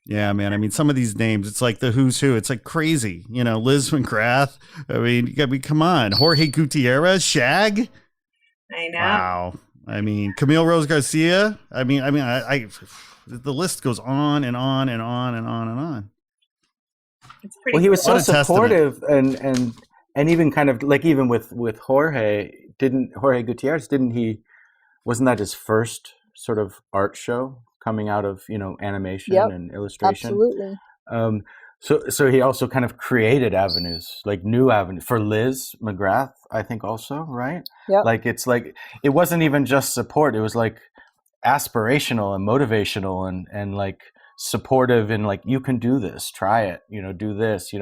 Yeah, man. I mean, some of these names, it's like the who's who. It's like crazy. Liz McGrath. I mean, come on. Jorge Gutierrez, Shag. I know. Wow. I mean, Camille Rose Garcia. I mean, the list goes on and on and on and on and on. Well, he was so supportive and even kind of like even with Jorge Gutierrez, wasn't that his first sort of art show coming out of animation and illustration? Absolutely. So he also kind of created avenues, like new avenues for Liz McGrath, I think also, right? Yep. Like it's like it wasn't even just support; it was like aspirational and motivational and like supportive and like, you can do this, try it, do this.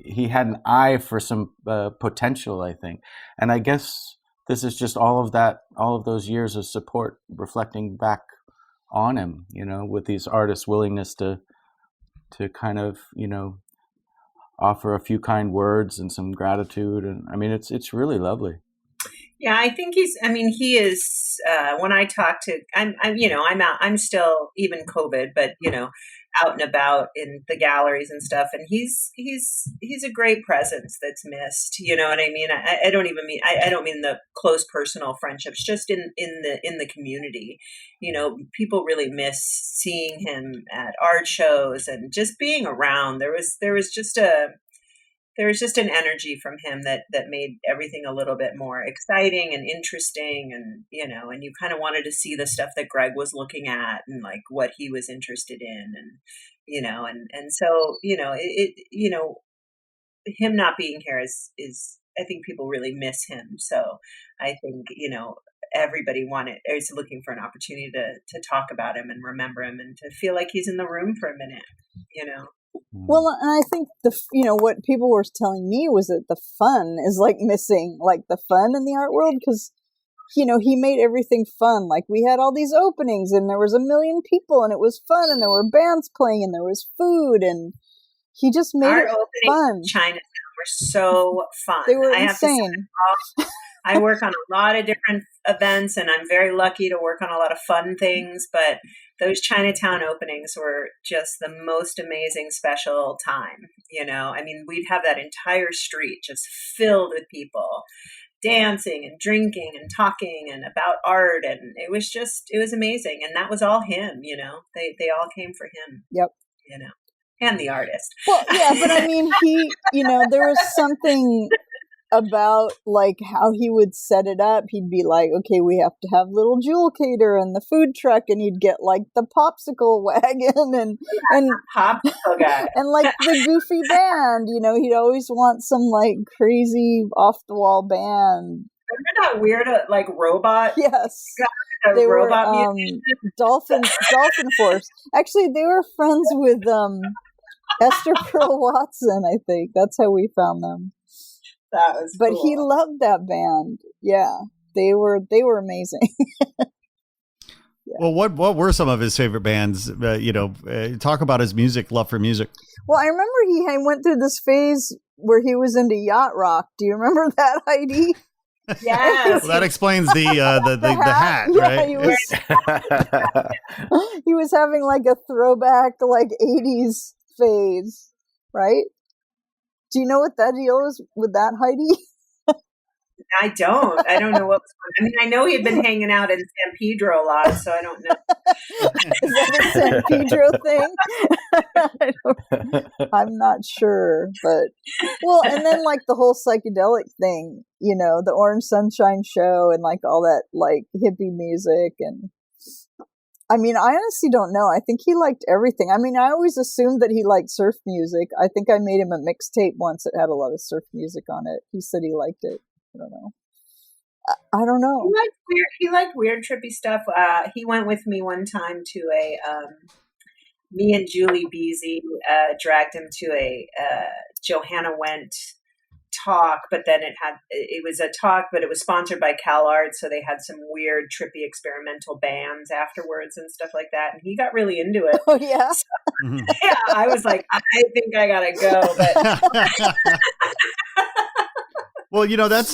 He had an eye for some potential, I think, and I guess this is just all of those years of support reflecting back on him, with these artists' willingness to kind of, offer a few kind words and some gratitude. And I mean, it's really lovely. Yeah, I think he is, when I talk to, I'm out, I'm still even COVID, but, out and about in the galleries and stuff. And he's a great presence that's missed. You know what I mean? I don't even mean, I don't mean the close personal friendships, just in the community. People really miss seeing him at art shows and just being around. There was just an energy from him that made everything a little bit more exciting and interesting, and and you kind of wanted to see the stuff that Greg was looking at and like what he was interested in, and and so him not being here is I think people really miss him. So I think, everybody is looking for an opportunity to talk about him and remember him and to feel like he's in the room for a minute, Well, and I think what people were telling me was that the fun is like missing, like the fun in the art world, because he made everything fun. Like we had all these openings and there was 1 million people and it was fun and there were bands playing and there was food and he just made Our it openings fun. in Chinatown were so fun. They were I have to insane. say, I work on a lot of different events and I'm very lucky to work on a lot of fun things, but those Chinatown openings were just the most amazing special time. I mean, we'd have that entire street just filled with people dancing and drinking and talking and about art, and it was amazing. And that was all him. They all came for him. Yep. And the artist. Well, yeah, but I mean, he, there was something about like how he would set it up. He'd be like, okay, we have to have little Jewel Cater and the food truck, and he'd get like the popsicle wagon and popsicle guy and like the goofy band. He'd always want some like crazy off the wall band. Remember that weird like robot? Yes, they robot were Dolphin Force. Actually, they were friends with Esther Pearl Watson. I think that's how we found them. That was but cool. He loved that band. Yeah, they were amazing. Yeah. Well, what were some of his favorite bands? Talk about his love for music. Well, I remember he went through this phase where he was into yacht rock. Do you remember that, Heidi? Yes. Well, that explains the hat, right? Yeah, he was having like a throwback like 80s phase, right? Do you know what that deal is with that, Heidi? I don't know what. I mean, I know he had been hanging out in San Pedro a lot, so I don't know. Is that a San Pedro thing? I'm not sure, but and then like the whole psychedelic thing, the Orange Sunshine Show and like all that like hippie music. And I mean, I honestly don't know. I think he liked everything. I mean, I always assumed that he liked surf music. I think I made him a mixtape once that had a lot of surf music on it. He said he liked it. I don't know. I don't know. He liked weird trippy stuff. He went with me one time to me and Julie Beasy dragged him to a Johanna Wendt talk, but then it was a talk, but it was sponsored by CalArts, so they had some weird trippy experimental bands afterwards and stuff like that, and he got really into it. Oh yeah. So, yeah, I was like, I think I gotta go, but well, that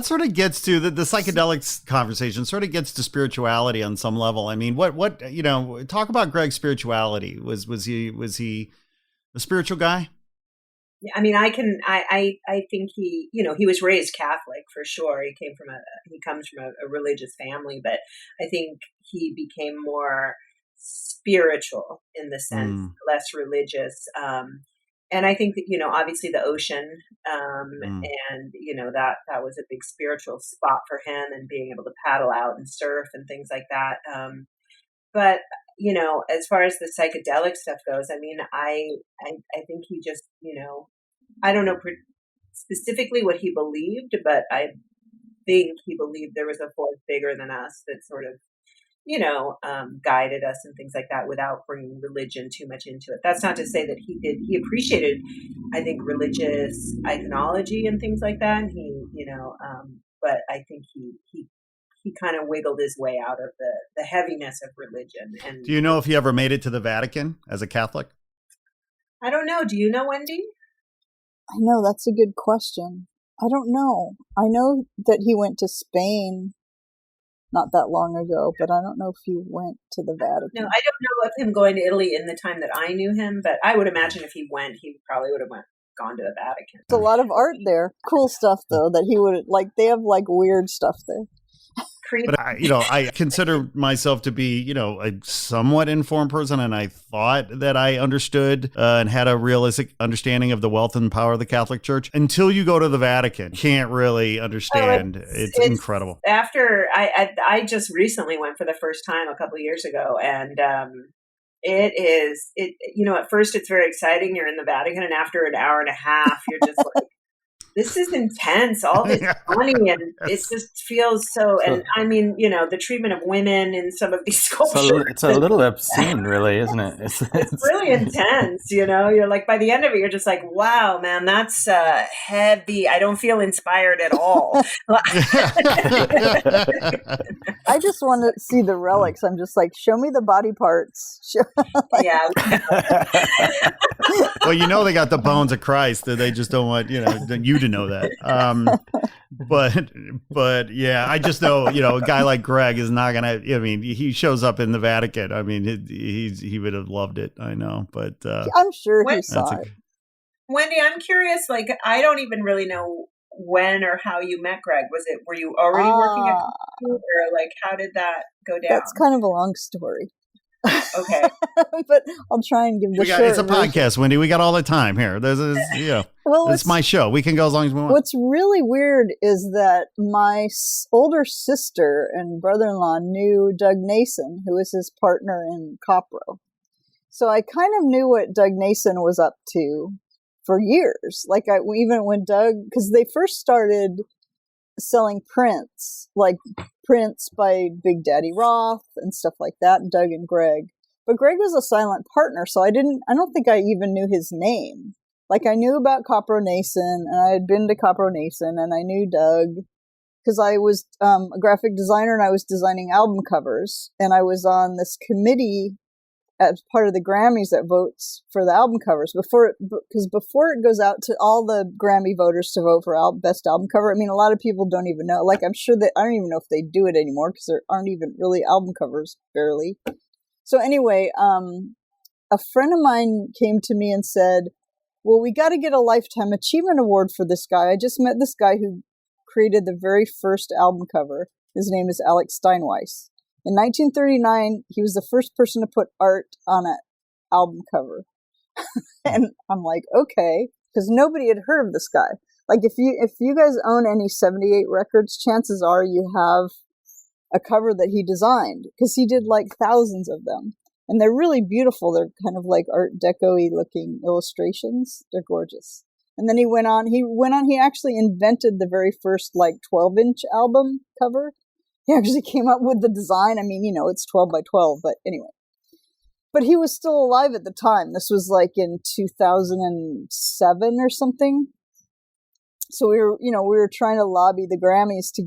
sort of gets to the psychedelics conversation, sort of gets to spirituality on some level. I mean, what talk about Greg's spirituality. Was he a spiritual guy? I mean, I think he, he was raised Catholic for sure. He comes from a religious family, but I think he became more spiritual in the sense, less religious. And I think that, obviously the ocean, and, that was a big spiritual spot for him, and being able to paddle out and surf and things like that. But, as far as the psychedelic stuff goes, I mean, I think he just, I don't know specifically what he believed, but I think he believed there was a force bigger than us that sort of, guided us and things like that without bringing religion too much into it. That's not to say that he appreciated, I think, religious iconology and things like that. And he, but I think he kind of wiggled his way out of the heaviness of religion. And do you know if he ever made it to the Vatican as a Catholic? I don't know. Do you know, Wendy? I know, that's a good question. I don't know. I know that he went to Spain not that long ago, but I don't know if he went to the Vatican. No, I don't know of him going to Italy in the time that I knew him, but I would imagine if he went, he probably would have gone to the Vatican. There's a lot of art there. Cool stuff, though, that he would, like, they have, like, weird stuff there. But I consider myself to be, a somewhat informed person, and I thought that I understood and had a realistic understanding of the wealth and power of the Catholic Church. Until you go to the Vatican, can't really understand. It's incredible. After I just recently went for the first time a couple of years ago, and It is. At first it's very exciting. You're in the Vatican, and after an hour and a half, you're just like, this is intense, all this money, and it just feels so, and I mean, the treatment of women in some of these sculptures. It's a little obscene, really, isn't it? It's really intense, You're like, by the end of it, you're just like, wow, man, that's heavy. I don't feel inspired at all. I just want to see the relics. I'm just like, show me the body parts. Yeah. Well, they got the bones of Christ. That they just don't want you to know that. But yeah, I just know a guy like Greg is not gonna. I mean, he shows up in the Vatican. I mean, he would have loved it. I know, but I'm sure he saw it. Wendy, I'm curious. Like, I don't even really know when or how you met Greg. Were you already working at Google, or like how did that go down? That's kind of a long story. Okay. But I'll try and give the short it's a podcast, Wendy. We got all the time here. Well, it's my show. We can go as long as we want. What's really weird is that my older sister and brother-in-law knew Doug Nason, who was his partner in Copro. So I kind of knew what Doug Nason was up to for years. Like even when Doug, because they first started selling prints, like prints by Big Daddy Roth and stuff like that, Doug and Greg. But Greg was a silent partner, so I don't think I even knew his name. Like, I knew about Copro Nason, and I had been to Copro Nason, and I knew Doug, because I was a graphic designer, and I was designing album covers, and I was on this committee as part of the Grammys that votes for the album covers before it goes out to all the Grammy voters to vote for best album cover. I mean, a lot of people don't even know. Like, I'm sure that I don't even know if they do it anymore because there aren't even really album covers, barely. So anyway, a friend of mine came to me and said, well, we got to get a Lifetime Achievement Award for this guy. I just met this guy who created the very first album cover. His name is Alex Steinweiss. In 1939, he was the first person to put art on an album cover. And I'm like, okay, because nobody had heard of this guy. Like, if you guys own any 78 records, chances are you have a cover that he designed, because he did like thousands of them. And they're really beautiful. They're kind of like Art Deco-y looking illustrations. They're gorgeous. And then he actually invented the very first like 12-inch album cover. He actually came up with the design. I mean, it's 12 by 12, but anyway. But he was still alive at the time. This was like in 2007 or something. So we were trying to lobby the Grammys to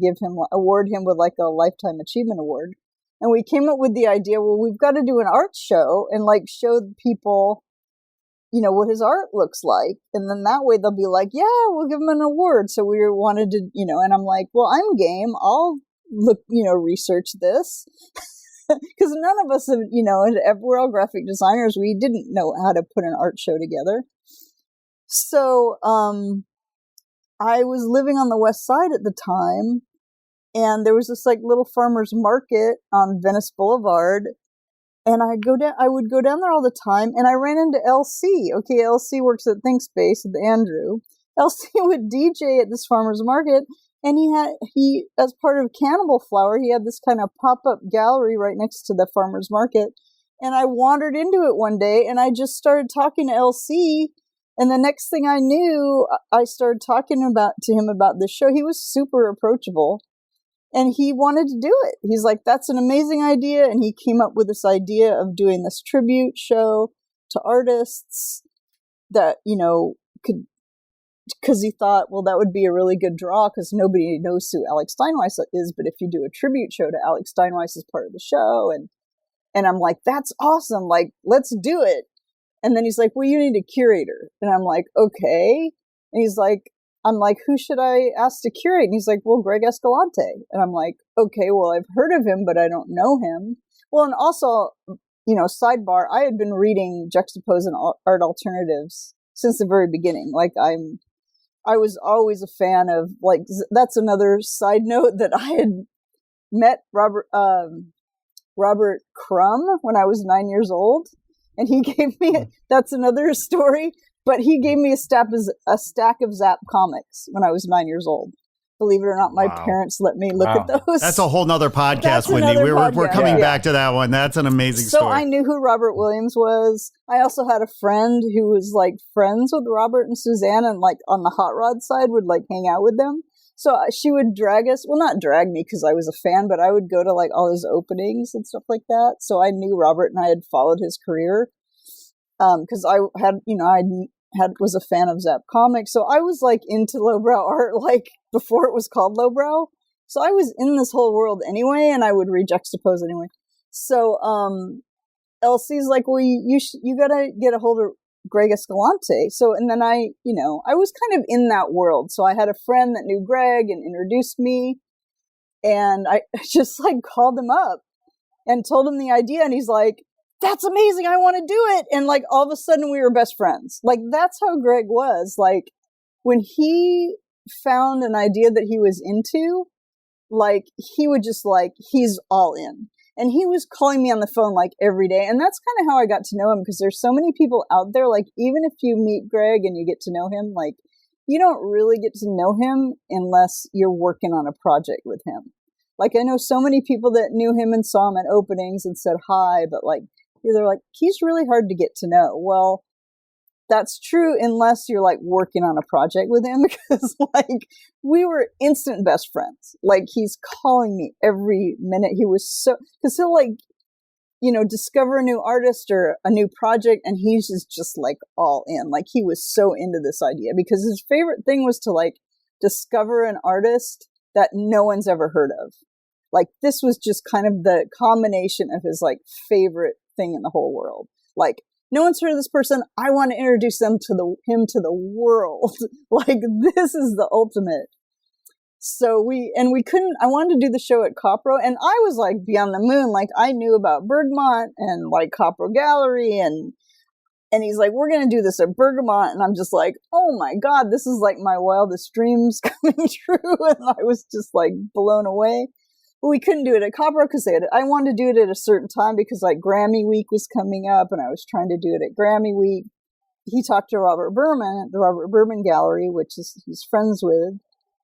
award him with like a Lifetime Achievement Award. And we came up with the idea, well, we've got to do an art show and like show people, what his art looks like. And then that way they'll be like, yeah, we'll give him an award. So we wanted to, and I'm like, well, I'm game. I'll look, research this. Because none of us have, we're all graphic designers. We didn't know how to put an art show together. So I was living on the West Side at the time. And there was this like little farmer's market on Venice Boulevard. And I would go down there all the time. And I ran into LC. Okay, LC works at ThinkSpace with Andrew. LC would DJ at this farmer's market. And he, as part of Cannibal Flower, he had this kind of pop-up gallery right next to the farmer's market. And I wandered into it one day and I just started talking to LC. And the next thing I knew, I started talking to him about the show. He was super approachable. And he wanted to do it. He's like, that's an amazing idea. And he came up with this idea of doing this tribute show to artists that, could, because he thought, well, that would be a really good draw because nobody knows who Alex Steinweiss is. But if you do a tribute show to Alex Steinweiss as part of the show, and I'm like, that's awesome. Like, let's do it. And then he's like, well, you need a curator. And I'm like, okay. And he's like, I'm like, who should I ask to curate? And he's like, well, Greg Escalante. And I'm like, okay, well, I've heard of him, but I don't know him. Well, and also, sidebar, I had been reading Juxtapoz and Art Alternatives since the very beginning. Like, I was always a fan of, like, that's another side note that I had met Robert Crumb when I was 9 years old. And he gave me, that's another story. But he gave me a stack of Zap comics when I was 9 years old. Believe it or not, my parents let me look at those. That's a whole nother podcast, Wendy. We're coming back to that one. That's an amazing story. So I knew who Robert Williams was. I also had a friend who was like friends with Robert and Suzanne, and like on the hot rod side would like hang out with them. So she would drag us. Well, not drag me because I was a fan, but I would go to like all his openings and stuff like that. So I knew Robert and I had followed his career. Because I had, was a fan of Zap Comics. So I was like into lowbrow art like before it was called lowbrow. So I was in this whole world anyway, and I would read Juxtapoz anyway. So Elsie's like, well, you gotta get a hold of Greg Escalante. So, and then I was kind of in that world. So I had a friend that knew Greg and introduced me, and I just like called him up and told him the idea, and he's like, that's amazing. I want to do it. And like all of a sudden we were best friends. Like that's how Greg was. Like when he found an idea that he was into, like he would just like, he's all in. And he was calling me on the phone like every day. And that's kind of how I got to know him, because there's so many people out there. Like even if you meet Greg and you get to know him, like you don't really get to know him unless you're working on a project with him. Like I know so many people that knew him and saw him at openings and said hi, but like, they're like, he's really hard to get to know. Well, that's true unless you're like working on a project with him, because like we were instant best friends. Like he's calling me every minute. He was so, because he'll like, discover a new artist or a new project, and he's just like all in. Like he was so into this idea because his favorite thing was to like discover an artist that no one's ever heard of. Like this was just kind of the combination of his like favorite thing in the whole world. Like no one's heard of this person. I want to introduce him to the world. Like this is the ultimate. So I wanted to do the show at Copro, and I was like beyond the moon. Like I knew about Bergamot and like Copro Gallery, and he's like, we're going to do this at Bergamot. And I'm just like, oh my God, this is like my wildest dreams coming true. And I was just like blown away. But we couldn't do it at Copro because I wanted to do it at a certain time because like Grammy Week was coming up, and I was trying to do it at Grammy Week. He talked to Robert Berman at the Robert Berman Gallery, which he's friends with,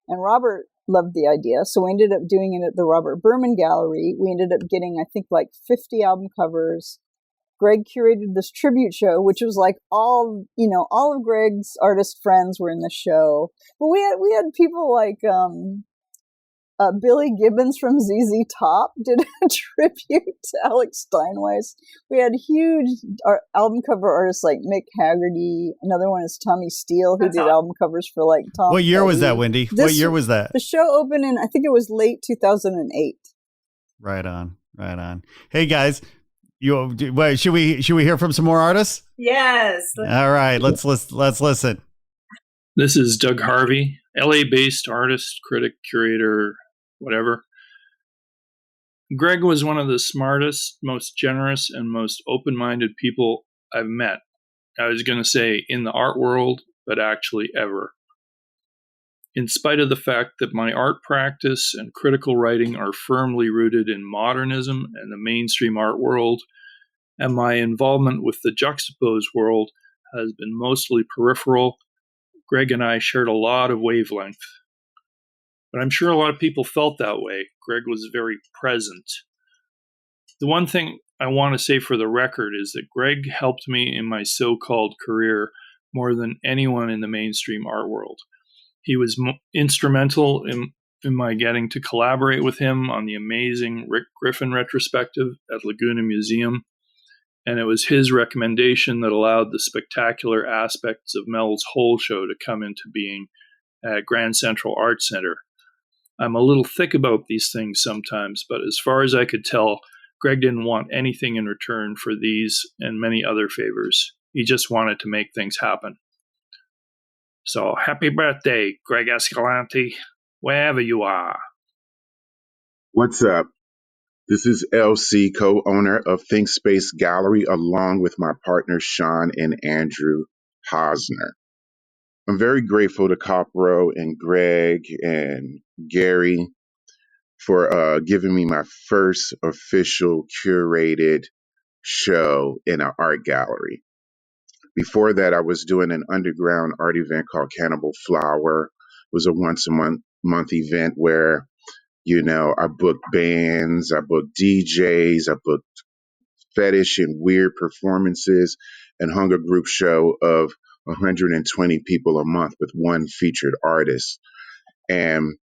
and Robert loved the idea. So we ended up doing it at the Robert Berman Gallery. We ended up getting, I think, like 50 album covers. Greg curated this tribute show, which was like all of Greg's artist friends were in the show. But we had people like Billy Gibbons from ZZ Top did a tribute to Alex Steinweiss. We had huge album cover artists like Mick Haggerty. Another one is Tommy Steele, who did album covers for like Tom. What year was that, Wendy? What year was that? The show opened in, I think it was late 2008. Right on. Hey guys, should we hear from some more artists? Yes. All right, let's listen. This is Doug Harvey, LA-based artist, critic, curator, whatever. Greg was one of the smartest, most generous, and most open-minded people I've met. I was going to say in the art world, but actually ever. In spite of the fact that my art practice and critical writing are firmly rooted in modernism and the mainstream art world, and my involvement with the Juxtapoz world has been mostly peripheral, Greg and I shared a lot of wavelength. But I'm sure a lot of people felt that way. Greg was very present. The one thing I want to say for the record is that Greg helped me in my so-called career more than anyone in the mainstream art world. He was instrumental in my getting to collaborate with him on the amazing Rick Griffin retrospective at Laguna Museum, and it was his recommendation that allowed the spectacular aspects of Mel's whole show to come into being at Grand Central Art Center. I'm a little thick about these things sometimes, but as far as I could tell, Greg didn't want anything in return for these and many other favors. He just wanted to make things happen. So happy birthday, Greg Escalante, wherever you are. What's up? This is LC, co-owner of Think Space Gallery, along with my partners Sean and Andrew Hosner. I'm very grateful to Copro and Greg and Gary for giving me my first official curated show in an art gallery. Before that, I was doing an underground art event called Cannibal Flower. It was a once-a-month month event where, I booked bands, I booked DJs, I booked fetish and weird performances, and hung a group show of 120 people a month with one featured artist. And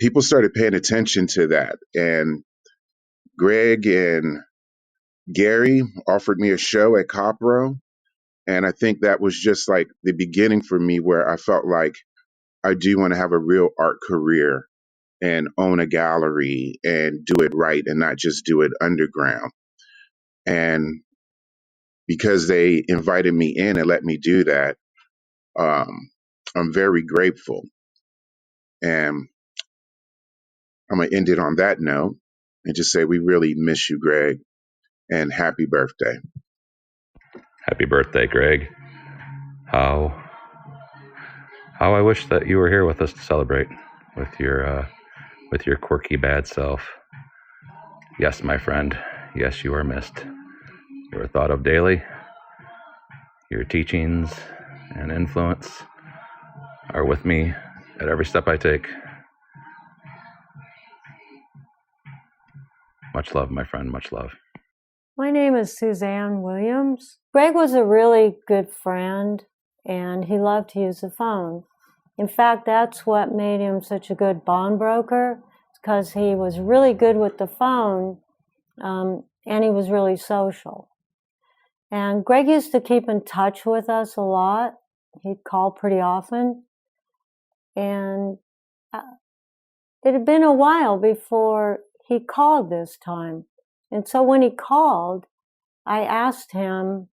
people started paying attention to that. And Greg and Gary offered me a show at Copro. And I think that was just like the beginning for me, where I felt like I do want to have a real art career and own a gallery and do it right and not just do it underground. And because they invited me in and let me do that, I'm very grateful. And I'm going to end it on that note and just say we really miss you, Greg, and happy birthday. Happy birthday, Greg. How I wish that you were here with us to celebrate with your quirky bad self. Yes, my friend. Yes, you are missed. You are thought of daily. Your teachings and influence are with me at every step I take. Much love, my friend. Much love. My name is Suzanne Williams. Greg was a really good friend, and he loved to use the phone. In fact, that's what made him such a good bond broker, because he was really good with the phone, and he was really social. And Greg used to keep in touch with us a lot. He'd call pretty often. And it had been a while before he called this time. And so when he called, I asked him,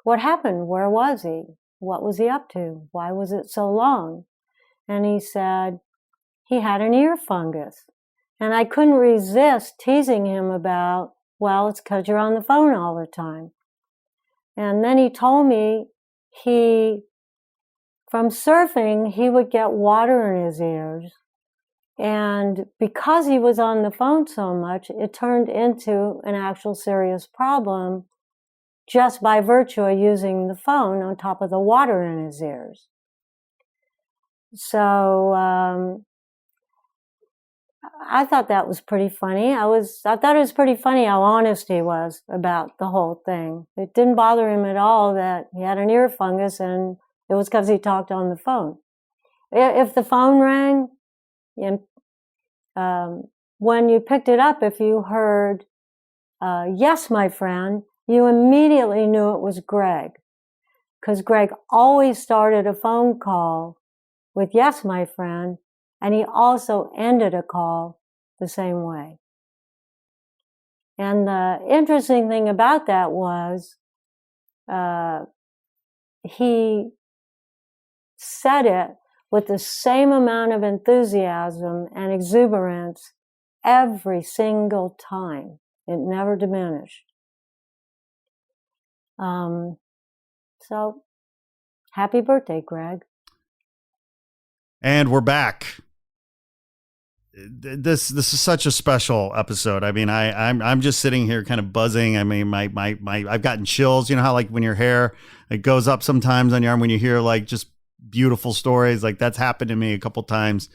what happened? Where was he? What was he up to? Why was it so long? And he said he had an ear fungus. And I couldn't resist teasing him about, well, it's because you're on the phone all the time. And then he told me from surfing, he would get water in his ears. And because he was on the phone so much, it turned into an actual serious problem just by virtue of using the phone on top of the water in his ears. So I thought that was pretty funny. I thought it was pretty funny how honest he was about the whole thing. It didn't bother him at all that he had an ear fungus, and it was because he talked on the phone. If the phone rang, when you picked it up, if you heard, yes, my friend, you immediately knew it was Greg, because Greg always started a phone call with, yes, my friend, and he also ended a call the same way. And the interesting thing about that was he said it with the same amount of enthusiasm and exuberance every single time. It never diminished. So, happy birthday, Greg. And we're back. This is such a special episode. I mean, I'm just sitting here kind of buzzing. I mean, my I've gotten chills. You know how like when your hair it goes up sometimes on your arm when you hear like just beautiful stories, like that's happened to me a couple times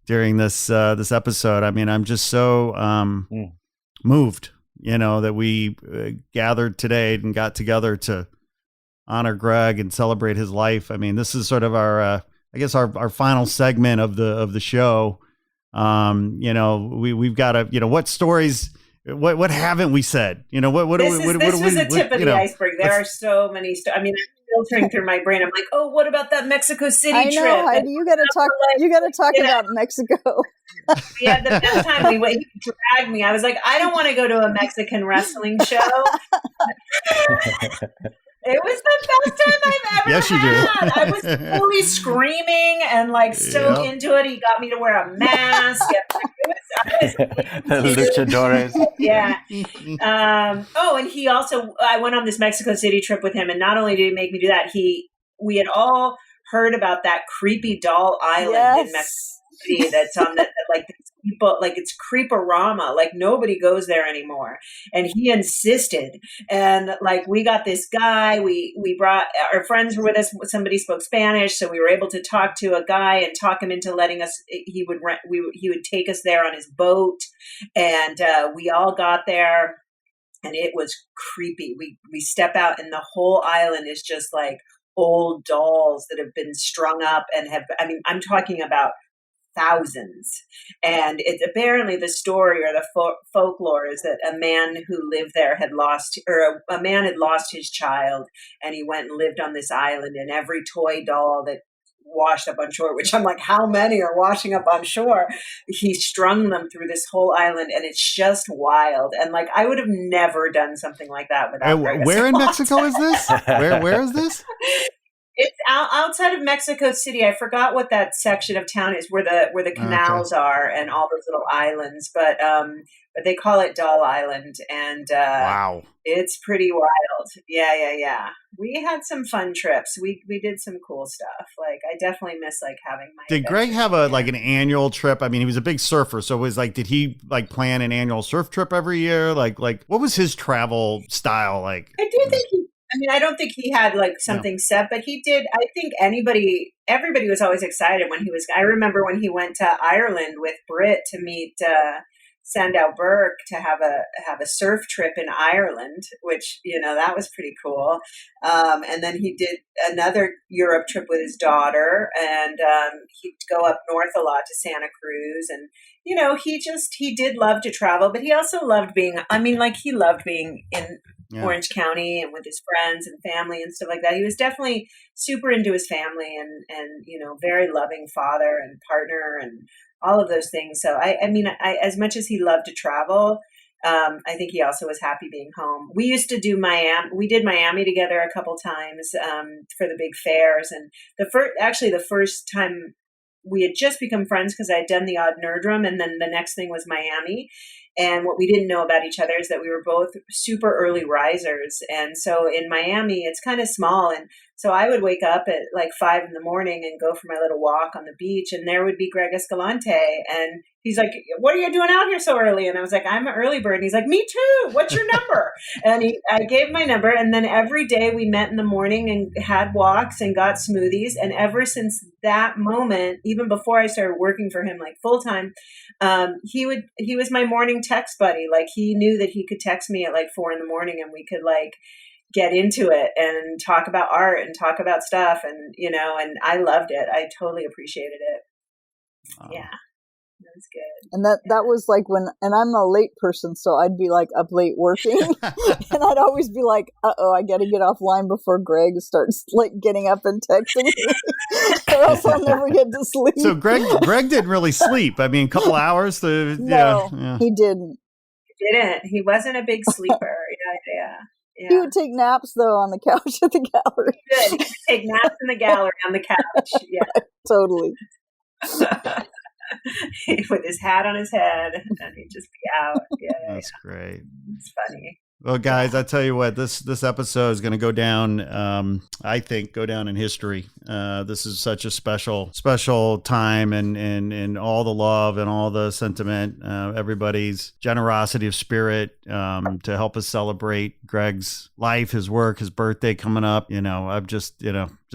during this episode. I mean, I'm just so moved, that we gathered today and got together to honor Greg and celebrate his life. I mean, this is sort of our our final segment of the show. We've got to, what stories, what haven't we said? This was a tip of the iceberg. There are so many I mean, I'm filtering through my brain. I'm like, oh, what about that Mexico City trip? I know, Heidi, you got to talk about Mexico. Yeah, the best time he dragged me. I was like, I don't want to go to a Mexican wrestling show. It was the best time I've ever yes, you had. do. I was fully screaming and like so into it. He got me to wear a mask. Luchadores. Yeah. And he also, I went on this Mexico City trip with him, and not only did he make me do that, we had all heard about that creepy doll island in Mexico City that's on that like people, like it's creeporama, like nobody goes there anymore. And he insisted. And like, we got this guy, we brought, our friends were with us, somebody spoke Spanish, so we were able to talk to a guy and talk him into letting us, he would take us there on his boat. And we all got there. And it was creepy. We step out and the whole island is just like old dolls that have been strung up and I'm talking about thousands. And it's apparently the story or the folklore is that a man who lived there had lost, or a man had lost his child, and he went and lived on this island, and every toy doll that washed up on shore, which I'm like, how many are washing up on shore? He strung them through this whole island, and it's just wild. And like, I would have never done something like that without where in Mexico is this? Where is this? It's outside of Mexico City. I forgot what that section of town is, where the canals are and all those little islands. But they call it Doll Island, and wow, it's pretty wild. Yeah. We had some fun trips. We did some cool stuff. Like, I definitely miss like having my. Did Greg have like an annual trip? I mean, he was a big surfer, so it was like, did he like plan an annual surf trip every year? Like what was his travel style like? I do think I don't think he had like something set, but he did. I think everybody was always excited when he was. I remember when he went to Ireland with Britt to meet Sandow Burke to have a surf trip in Ireland, which, that was pretty cool. And then he did another Europe trip with his daughter, and he'd go up north a lot to Santa Cruz. And, he did love to travel, but he also loved being, he loved being in Orange County and with his friends and family and stuff like that. He was definitely super into his family and very loving father and partner and all of those things. So I as much as he loved to travel, I think he also was happy being home. We used to do Miami. We did Miami together a couple times for the big fairs. And the first time we had just become friends because I had done the Odd Nerdrum, and then the next thing was Miami. And what we didn't know about each other is that we were both super early risers. And so in Miami, it's kind of small. And so I would wake up at like 5 a.m. and go for my little walk on the beach. And there would be Greg Escalante. And he's like, what are you doing out here so early? And I was like, I'm an early bird. And he's like, me too. What's your number? And I gave my number. And then every day we met in the morning and had walks and got smoothies. And ever since that moment, even before I started working for him like full time, he was my morning text buddy. Like, he knew that he could text me at like 4 a.m. and we could like get into it and talk about art and talk about stuff. And, and I loved it. I totally appreciated it. Yeah. That was good. And that was like and I'm a late person, so I'd be like up late working and I'd always be like, I got to get offline before Greg starts like getting up and texting me or else I'll never get to sleep. So Greg didn't really sleep. I mean, a couple hours No, he didn't. He didn't. He wasn't a big sleeper. Yeah. He would take naps though on the couch at the gallery. He would take naps in the gallery on the couch. Yeah. Totally. With his hat on his head, and he'd just be out. Yeah, that's great. It's funny. Well, guys, I tell you what, this episode is going to go down. I think go down in history. This is such a special time, and all the love and all the sentiment, everybody's generosity of spirit to help us celebrate Greg's life, his work, his birthday coming up. I'm just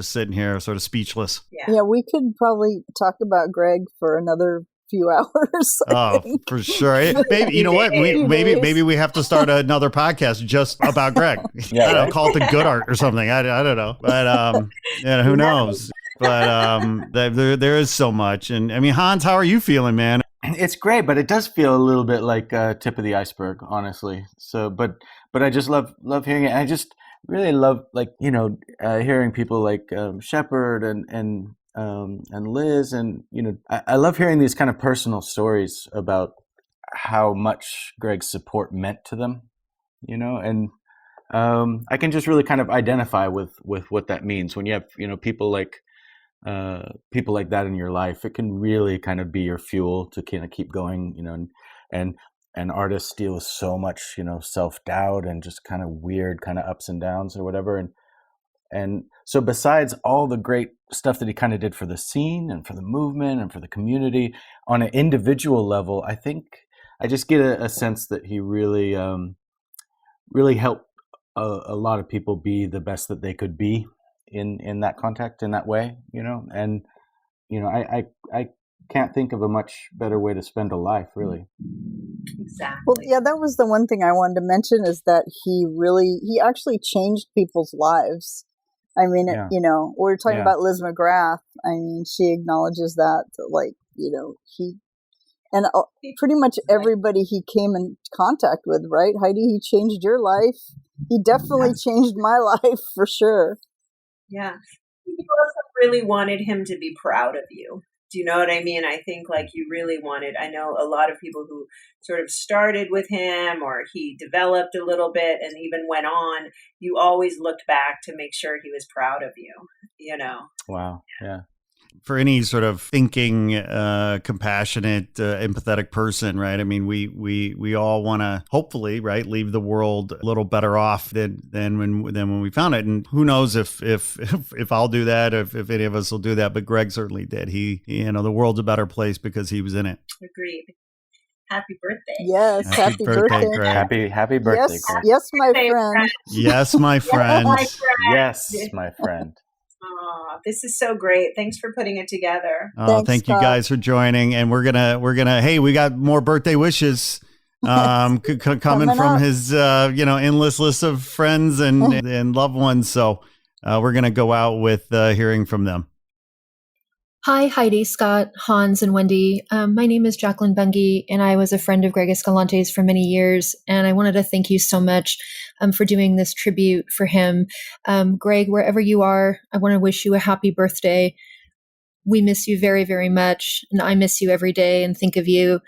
sitting here sort of speechless. Yeah, we could probably talk about Greg for another few hours. For sure. Maybe, you know what? Maybe we have to start another podcast just about Greg. Yeah, I don't know, call it the good art or something. I don't know, but who knows? But there is so much, and I mean, Hans, how are you feeling, man? It's great, but it does feel a little bit like tip of the iceberg, honestly. So, but I just love hearing it. I just really love hearing people like Shepard and Liz, and I love hearing these kind of personal stories about how much Greg's support meant to them, and I can just really kind of identify with what that means when you have people like that in your life. It can really kind of be your fuel to kind of keep going, and artists deal with so much self-doubt and just kind of weird kind of ups and downs or whatever, And so besides all the great stuff that he kind of did for the scene and for the movement and for the community, on an individual level, I think I just get a sense that he really, really helped a lot of people be the best that they could be in that context, in that way, and, I can't think of a much better way to spend a life, really. Exactly. Well, yeah, that was the one thing I wanted to mention, is that he actually changed people's lives. I mean, Yeah. we're talking Yeah. about Liz McGrath. I mean, she acknowledges that, like, he, and pretty much everybody he came in contact with, right? Heidi, he changed your life. He definitely changed my life, for sure. Yeah. You also really wanted him to be proud of you. Do you know what I mean? I think like you really wanted, I know a lot of people who sort of started with him or he developed a little bit and even went on, you always looked back to make sure he was proud of you, Wow. Yeah. For any sort of thinking, compassionate, empathetic person, right? I mean, we all want to hopefully, right, leave the world a little better off than when we found it. And who knows if I'll do that, if any of us will do that. But Greg certainly did. He the world's a better place because he was in it. Agreed. Happy birthday. Yes, happy birthday. Greg. Happy birthday, Yes, Greg. yes, my friend. Yes, my friend. Yes, my friend. Oh, this is so great. Thanks for putting it together. Oh, thank you guys for joining. And we're gonna hey, we got more birthday wishes coming from his endless list of friends and loved ones. So we're gonna go out with hearing from them. Hi, Heidi, Scott, Hans, and Wendy. My name is Jacqueline Bungie, and I was a friend of Greg Escalante's for many years. And I wanted to thank you so much for doing this tribute for him. Greg, wherever you are, I want to wish you a happy birthday. We miss you very, very much, and I miss you every day and think of you.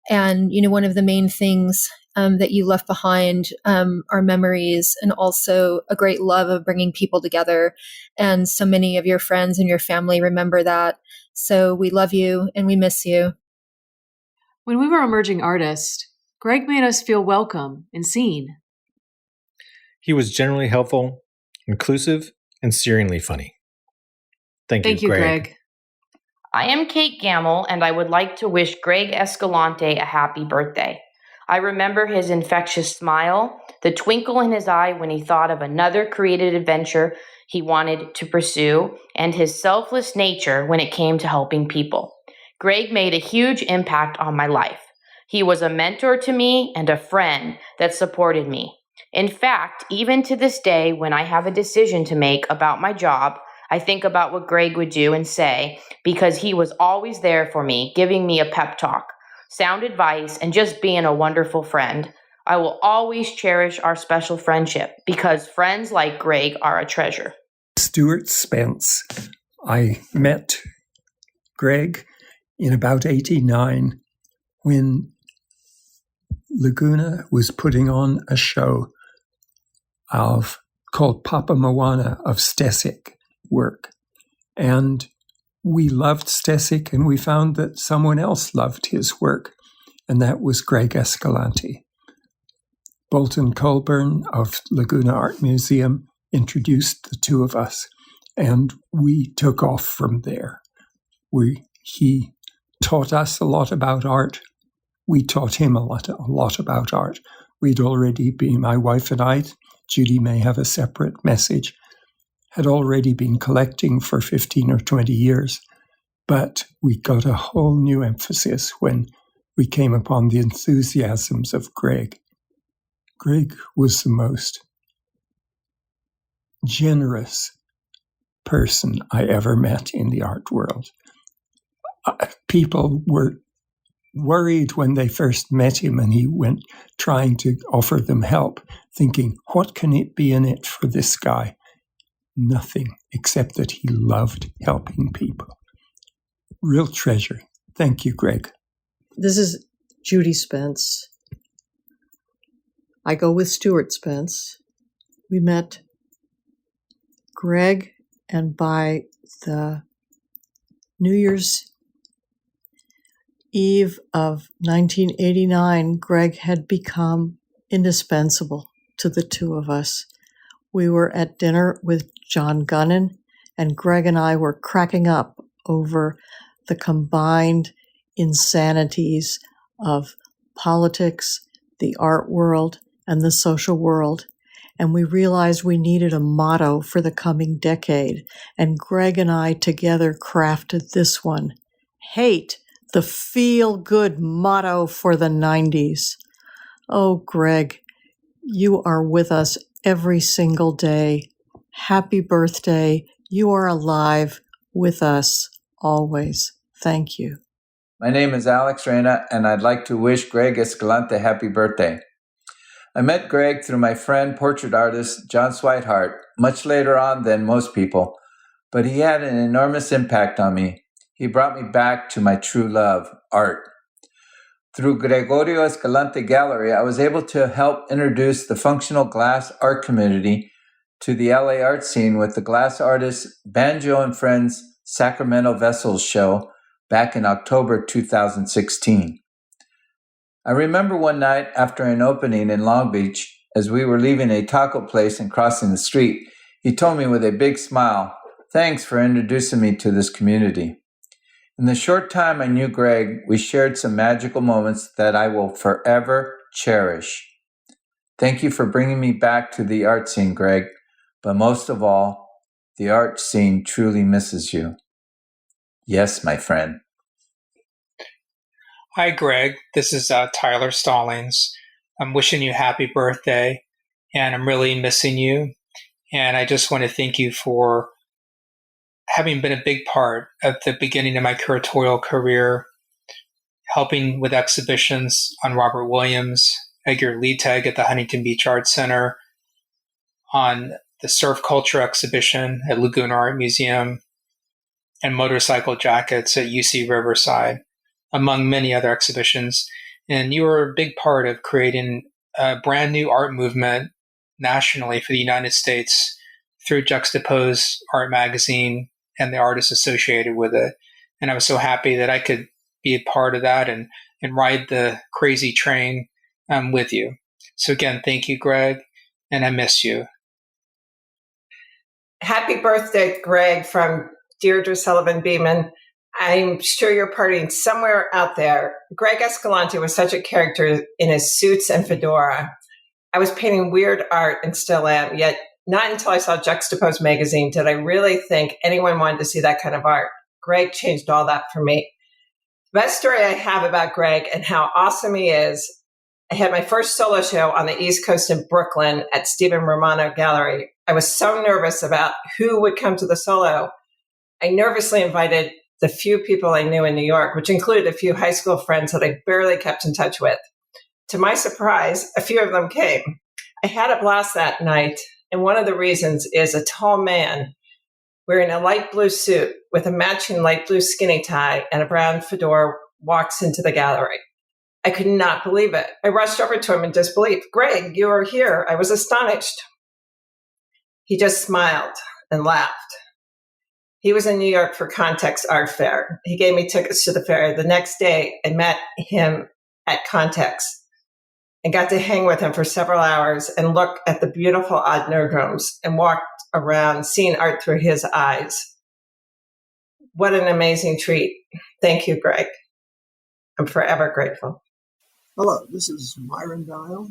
And, one of the main things that you left behind are memories and also a great love of bringing people together. And so many of your friends and your family remember that. So we love you and we miss you. When we were emerging artists, Greg made us feel welcome and seen. He was generally helpful, inclusive, and searingly funny. Thank you, Greg. I am Kate Gamble, and I would like to wish Greg Escalante a happy birthday. I remember his infectious smile, the twinkle in his eye when he thought of another creative adventure he wanted to pursue, and his selfless nature when it came to helping people. Greg made a huge impact on my life. He was a mentor to me and a friend that supported me. In fact, even to this day, when I have a decision to make about my job, I think about what Greg would do and say, because he was always there for me, giving me a pep talk, sound advice, and just being a wonderful friend. I will always cherish our special friendship because friends like Greg are a treasure. Stuart Spence. I met Greg in about 89 when Laguna was putting on a show called Papa Moana of Stesic work. And we loved Stesic, and we found that someone else loved his work, and that was Greg Escalante. Bolton Colburn of Laguna Art Museum introduced the two of us, and we took off from there. He taught us a lot about art. We taught him a lot about art. We'd already been, my wife and I, Judy may have a separate message, had already been collecting for 15 or 20 years, but we got a whole new emphasis when we came upon the enthusiasms of Greg. Greg was the most generous person I ever met in the art world. People were worried when they first met him and he went trying to offer them help, thinking, what can it be in it for this guy? Nothing, except that he loved helping people. Real treasure. Thank you, Greg. This is Judy Spence. I go with Stuart Spence. We met Greg, and by the New Year's Eve of 1989, Greg had become indispensable to the two of us. We were at dinner with John Gunnan, and Greg and I were cracking up over the combined insanities of politics, the art world, and the social world. And we realized we needed a motto for the coming decade. And Greg and I together crafted this one: hate, the feel-good motto for the 90s. Oh, Greg, you are with us every single day. Happy birthday. You are alive with us always. Thank you. My name is Alex Reyna, and I'd like to wish Greg Escalante happy birthday. I met Greg through my friend, portrait artist John Swihart, much later on than most people, but he had an enormous impact on me. He brought me back to my true love, art. Through Gregorio Escalante Gallery, I was able to help introduce the functional glass art community to the LA art scene with the glass artist Banjo and Friends Sacramento Vessels show back in October 2016. I remember one night after an opening in Long Beach, as we were leaving a taco place and crossing the street, he told me with a big smile, "Thanks for introducing me to this community." In the short time I knew Greg, we shared some magical moments that I will forever cherish. Thank you for bringing me back to the art scene, Greg, but most of all, the art scene truly misses you. Yes, my friend. Hi, Greg. This is Tyler Stallings. I'm wishing you happy birthday, and I'm really missing you. And I just want to thank you for having been a big part at the beginning of my curatorial career, helping with exhibitions on Robert Williams, Edgar Lietag at the Huntington Beach Art Center, on the surf culture exhibition at Laguna Art Museum, and motorcycle jackets at UC Riverside, among many other exhibitions. And you were a big part of creating a brand new art movement nationally for the United States through Juxtapoz Art Magazine and the artists associated with it. And I was so happy that I could be a part of that and ride the crazy train with you. So again, thank you, Greg, and I miss you. Happy birthday, Greg, from Deirdre Sullivan Beeman. I'm sure you're partying somewhere out there. Greg Escalante was such a character in his suits and fedora. I was painting weird art and still am, yet not until I saw Juxtapoz Magazine did I really think anyone wanted to see that kind of art. Greg changed all that for me. The best story I have about Greg and how awesome he is, I had my first solo show on the East Coast in Brooklyn at Stephen Romano Gallery. I was so nervous about who would come to the solo. I nervously invited the few people I knew in New York, which included a few high school friends that I barely kept in touch with. To my surprise, a few of them came. I had a blast that night, and one of the reasons is a tall man wearing a light blue suit with a matching light blue skinny tie and a brown fedora walks into the gallery. I could not believe it. I rushed over to him in disbelief. "Greg, you are here." I was astonished. He just smiled and laughed. He was in New York for Context Art Fair. He gave me tickets to the fair. The next day, I met him at Context and got to hang with him for several hours and look at the beautiful Ad Nurgrams and walked around seeing art through his eyes. What an amazing treat. Thank you, Greg. I'm forever grateful. Hello, this is Myron Dial.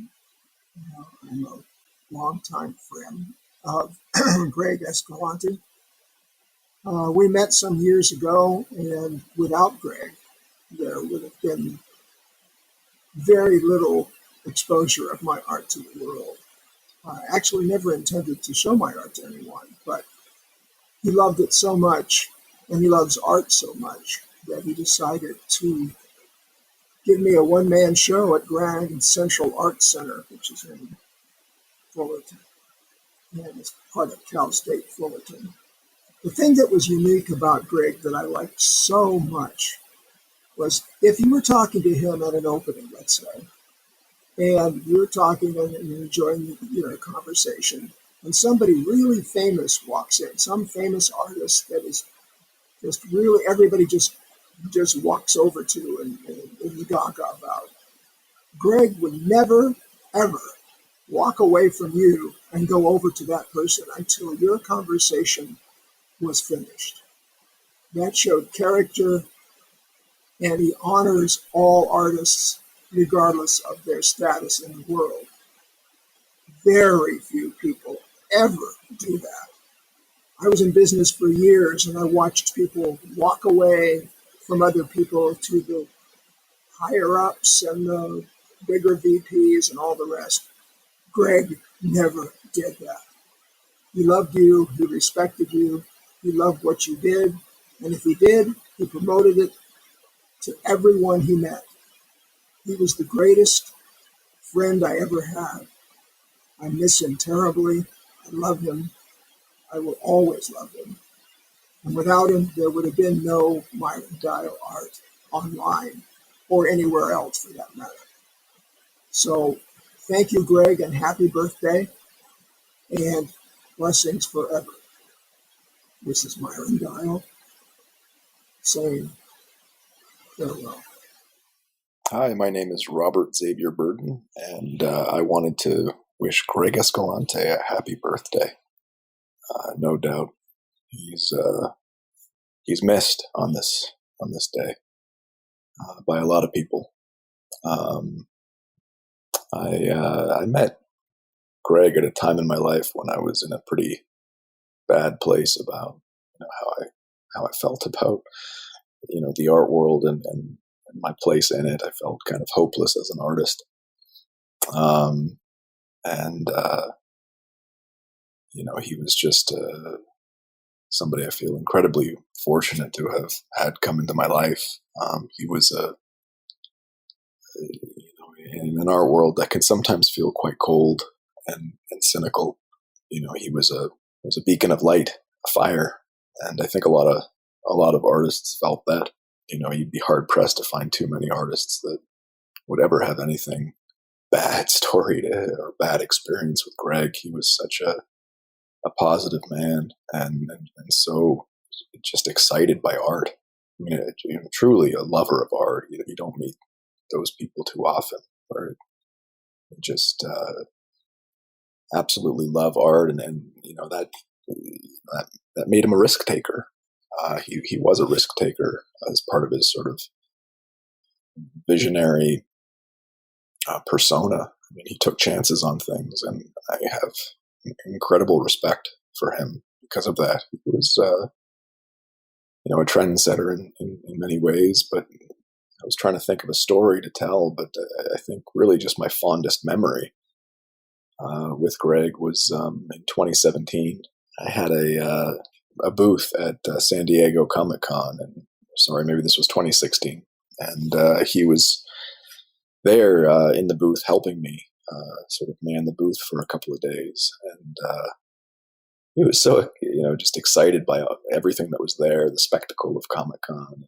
I'm a longtime friend of Greg Escalante. We met some years ago, and without Greg, there would have been very little exposure of my art to the world. I actually never intended to show my art to anyone, but he loved it so much, and he loves art so much, that he decided to give me a one-man show at Grand Central Art Center, which is in Fullerton, and it's part of Cal State Fullerton. The thing that was unique about Greg that I liked so much was if you were talking to him at an opening, let's say, and you were talking and enjoying your conversation, and somebody really famous walks in, some famous artist that is just really everybody just walks over to and is gaga about. Greg would never, ever walk away from you and go over to that person until your conversation was finished. That showed character, and he honors all artists regardless of their status in the world. Very few people ever do that. I was in business for years, and I watched people walk away from other people to the higher-ups and the bigger VPs and all the rest. Greg never did that. He loved you, he respected you, he loved what you did, and if he did, he promoted it to everyone he met. He was the greatest friend I ever had. I miss him terribly. I love him. I will always love him. And without him, there would have been no Myron Dial art online or anywhere else for that matter. So thank you, Greg, and happy birthday and blessings forever. This is Myron Dial saying farewell. Hi, my name is Robert Xavier Burton, and I wanted to wish Greg Escalante a happy birthday. No doubt, he's missed on this day by a lot of people. I met Greg at a time in my life when I was in a pretty bad place about how I felt about the art world and my place in it. I felt kind of hopeless as an artist. He was just somebody I feel incredibly fortunate to have had come into my life. He was in an art world that can sometimes feel quite cold and cynical. He was a beacon of light, a fire, and I think a lot of artists felt that. You'd be hard pressed to find too many artists that would ever have anything bad story or bad experience with Greg. He was such a positive man and so just excited by art. Truly a lover of art. You don't meet those people too often, or just absolutely love art, and that made him a risk taker. He was a risk taker as part of his sort of visionary persona. He took chances on things, and I have incredible respect for him because of that. He was, a trendsetter in many ways, but I was trying to think of a story to tell, but I think really just my fondest memory with Greg was in 2017. I had a booth at San Diego Comic-Con, and maybe this was 2016, and he was there in the booth helping me sort of man the booth for a couple of days, and he was so just excited by everything that was there, the spectacle of Comic-Con,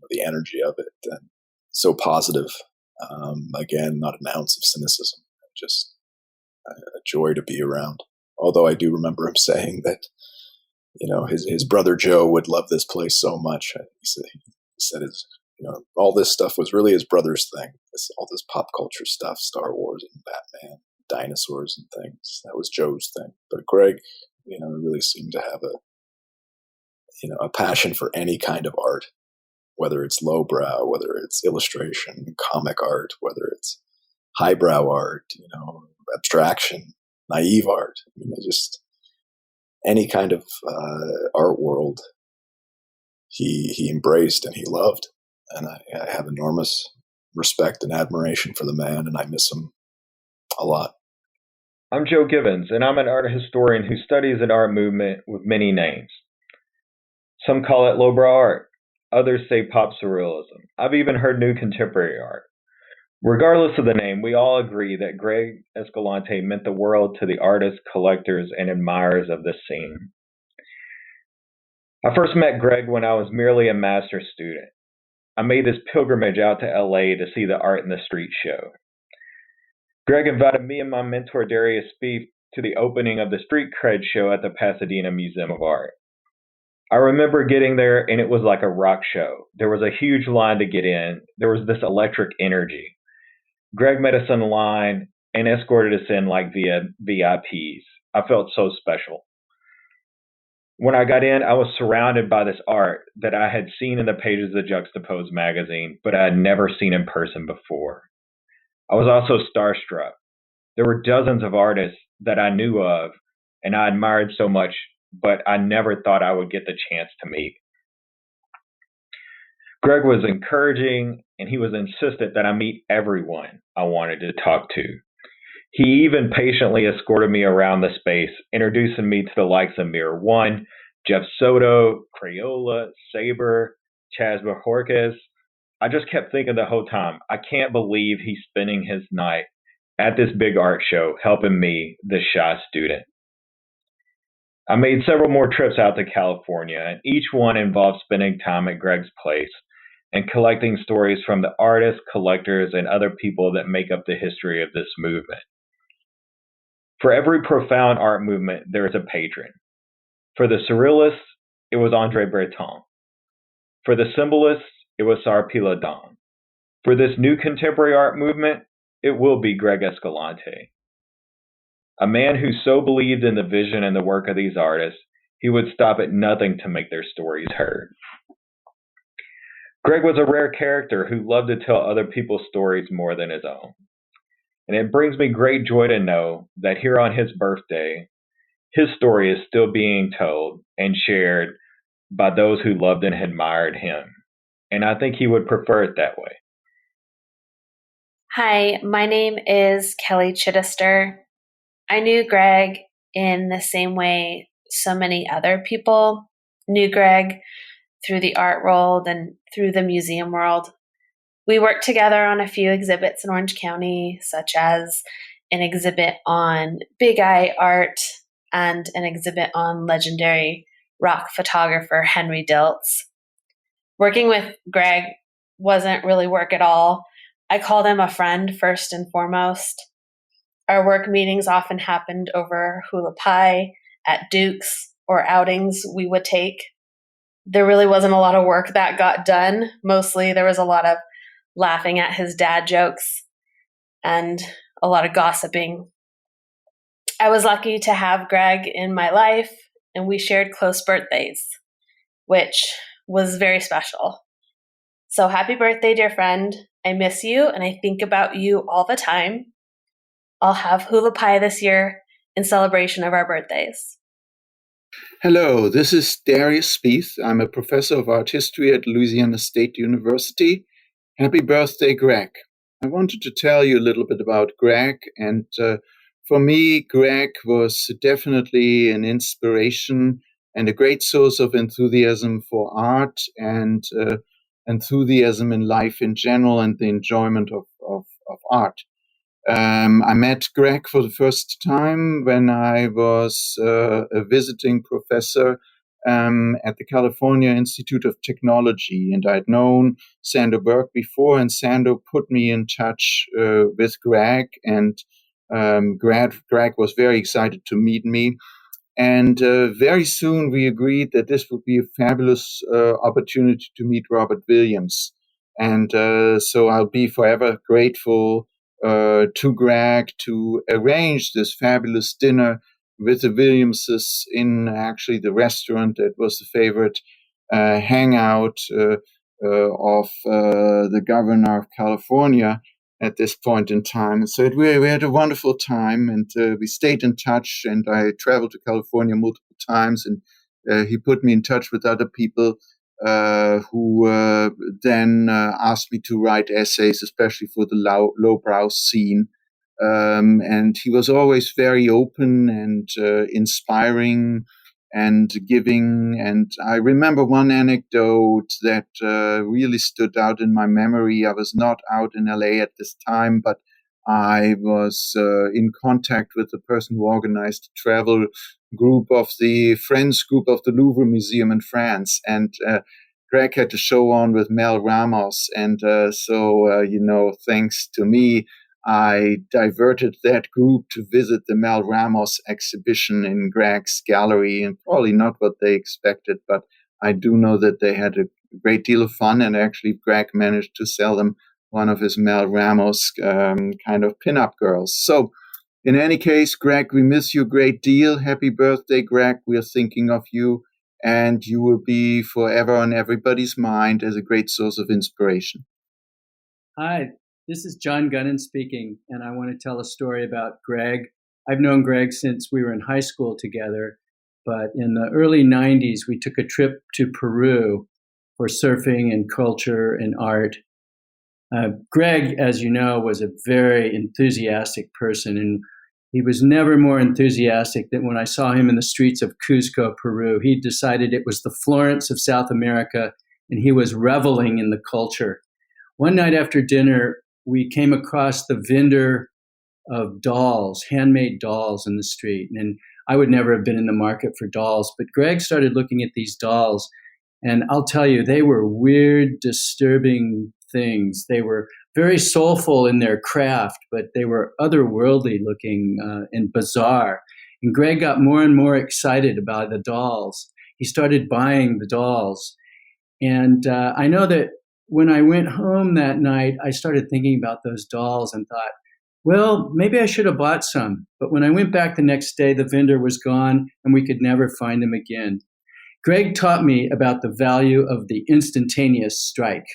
the energy of it, and so positive. Again, not an ounce of cynicism, just a joy to be around. Although I do remember him saying that his brother Joe would love this place so much. He said all this stuff was really his brother's thing. All this pop culture stuff, Star Wars and Batman, dinosaurs and things. That was Joe's thing. But Greg, really seemed to have a passion for any kind of art, whether it's lowbrow, whether it's illustration, comic art, whether it's highbrow art, abstraction, naive art. Just any kind of art world he embraced and he loved. And I have enormous respect and admiration for the man, and I miss him a lot. I'm Joe Givens, and I'm an art historian who studies an art movement with many names. Some call it lowbrow art. Others say pop surrealism. I've even heard new contemporary art. Regardless of the name, we all agree that Greg Escalante meant the world to the artists, collectors, and admirers of this scene. I first met Greg when I was merely a master's student. I made this pilgrimage out to LA to see the Art in the Street show. Greg invited me and my mentor Darius Spieth to the opening of the Street Cred show at the Pasadena Museum of Art. I remember getting there and it was like a rock show. There was a huge line to get in. There was this electric energy. Greg met us in line and escorted us in like VIPs. I felt so special. When I got in, I was surrounded by this art that I had seen in the pages of Juxtapoz Magazine, but I had never seen in person before. I was also starstruck. There were dozens of artists that I knew of and I admired so much, but I never thought I would get the chance to meet. Greg was encouraging, and he was insistent that I meet everyone I wanted to talk to. He even patiently escorted me around the space, introducing me to the likes of Mirror One, Jeff Sourdough, Crayola, Saber, Chaz Bojórquez. I just kept thinking the whole time, I can't believe he's spending his night at this big art show helping me, the shy student. I made several more trips out to California, and each one involved spending time at Greg's place and collecting stories from the artists, collectors, and other people that make up the history of this movement. For every profound art movement, there is a patron. For the Surrealists, it was André Breton. For the Symbolists, it was Sarah Piladon. For this new contemporary art movement, it will be Greg Escalante. A man who so believed in the vision and the work of these artists, he would stop at nothing to make their stories heard. Greg was a rare character who loved to tell other people's stories more than his own. And it brings me great joy to know that here on his birthday, his story is still being told and shared by those who loved and admired him. And I think he would prefer it that way. Hi, my name is Kelly Chittister. I knew Greg in the same way so many other people knew Greg, through the art world and through the museum world. We worked together on a few exhibits in Orange County, such as an exhibit on Big Eye art and an exhibit on legendary rock photographer Henry Diltz. Working with Greg wasn't really work at all. I called him a friend first and foremost. Our work meetings often happened over hula pie, at Duke's, or outings we would take. There really wasn't a lot of work that got done. Mostly there was a lot of laughing at his dad jokes and a lot of gossiping. I was lucky to have Greg in my life, and we shared close birthdays, which was very special. So happy birthday, dear friend. I miss you, and I think about you all the time. I'll have hula pie this year in celebration of our birthdays. Hello, this is Darius Spieth. I'm a professor of art history at Louisiana State University. Happy birthday, Greg. I wanted to tell you a little bit about Greg, and for me, Greg was definitely an inspiration and a great source of enthusiasm for art and enthusiasm in life in general and the enjoyment of art. I met Greg for the first time when I was a visiting professor at the California Institute of Technology, and I'd known Sandor Burke before, and Sandor put me in touch with Greg, and Greg was very excited to meet me. And very soon we agreed that this would be a fabulous opportunity to meet Robert Williams. And so I'll be forever grateful to Greg to arrange this fabulous dinner with the Williamses in actually the restaurant that was the favorite hangout of the governor of California at this point in time. So we had a wonderful time, and we stayed in touch, and I traveled to California multiple times, and he put me in touch with other people who then asked me to write essays, especially for the lowbrow scene. And he was always very open and inspiring and giving. And I remember one anecdote that really stood out in my memory. I was not out in LA at this time, but I was in contact with the person who organized the travel group of the Friends group of the Louvre Museum in France. And Greg had to show on with Mel Ramos. And so, thanks to me, I diverted that group to visit the Mel Ramos exhibition in Greg's gallery, and probably not what they expected, but I do know that they had a great deal of fun, and actually Greg managed to sell them one of his Mel Ramos kind of pinup girls. So In any case, Greg, we miss you a great deal. Happy birthday, Greg. We're thinking of you, and you will be forever on everybody's mind as a great source of inspiration. Hi, this is John Gunnan speaking, and I want to tell a story about Greg. I've known Greg since we were in high school together, but in the early 90s, we took a trip to Peru for surfing and culture and art. Greg, as you know, was a very enthusiastic person, and he was never more enthusiastic than when I saw him in the streets of Cusco, Peru. He decided it was the Florence of South America, and he was reveling in the culture. One night after dinner, we came across the vendor of dolls, handmade dolls in the street. And I would never have been in the market for dolls, but Greg started looking at these dolls. And I'll tell you, they were weird, disturbing things. They were very soulful in their craft, but they were otherworldly looking and bizarre. And Greg got more and more excited about the dolls. He started buying the dolls. And I know that when I went home that night, I started thinking about those dolls and thought, well, maybe I should have bought some. But when I went back the next day, the vendor was gone and we could never find him again. Greg taught me about the value of the instantaneous strike.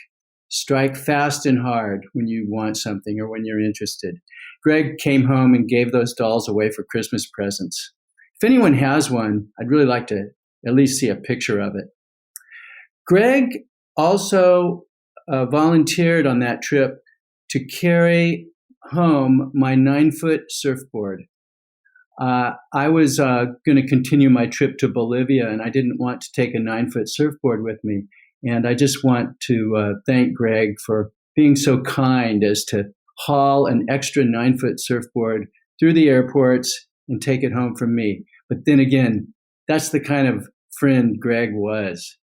Strike fast and hard when you want something or when you're interested. Greg came home and gave those dolls away for Christmas presents. If anyone has one, I'd really like to at least see a picture of it. Greg also volunteered on that trip to carry home my 9-foot surfboard. I was going to continue my trip to Bolivia, and I didn't want to take a 9-foot surfboard with me. And I just want to thank Greg for being so kind as to haul an extra 9-foot surfboard through the airports and take it home from me. But then again, that's the kind of friend Greg was.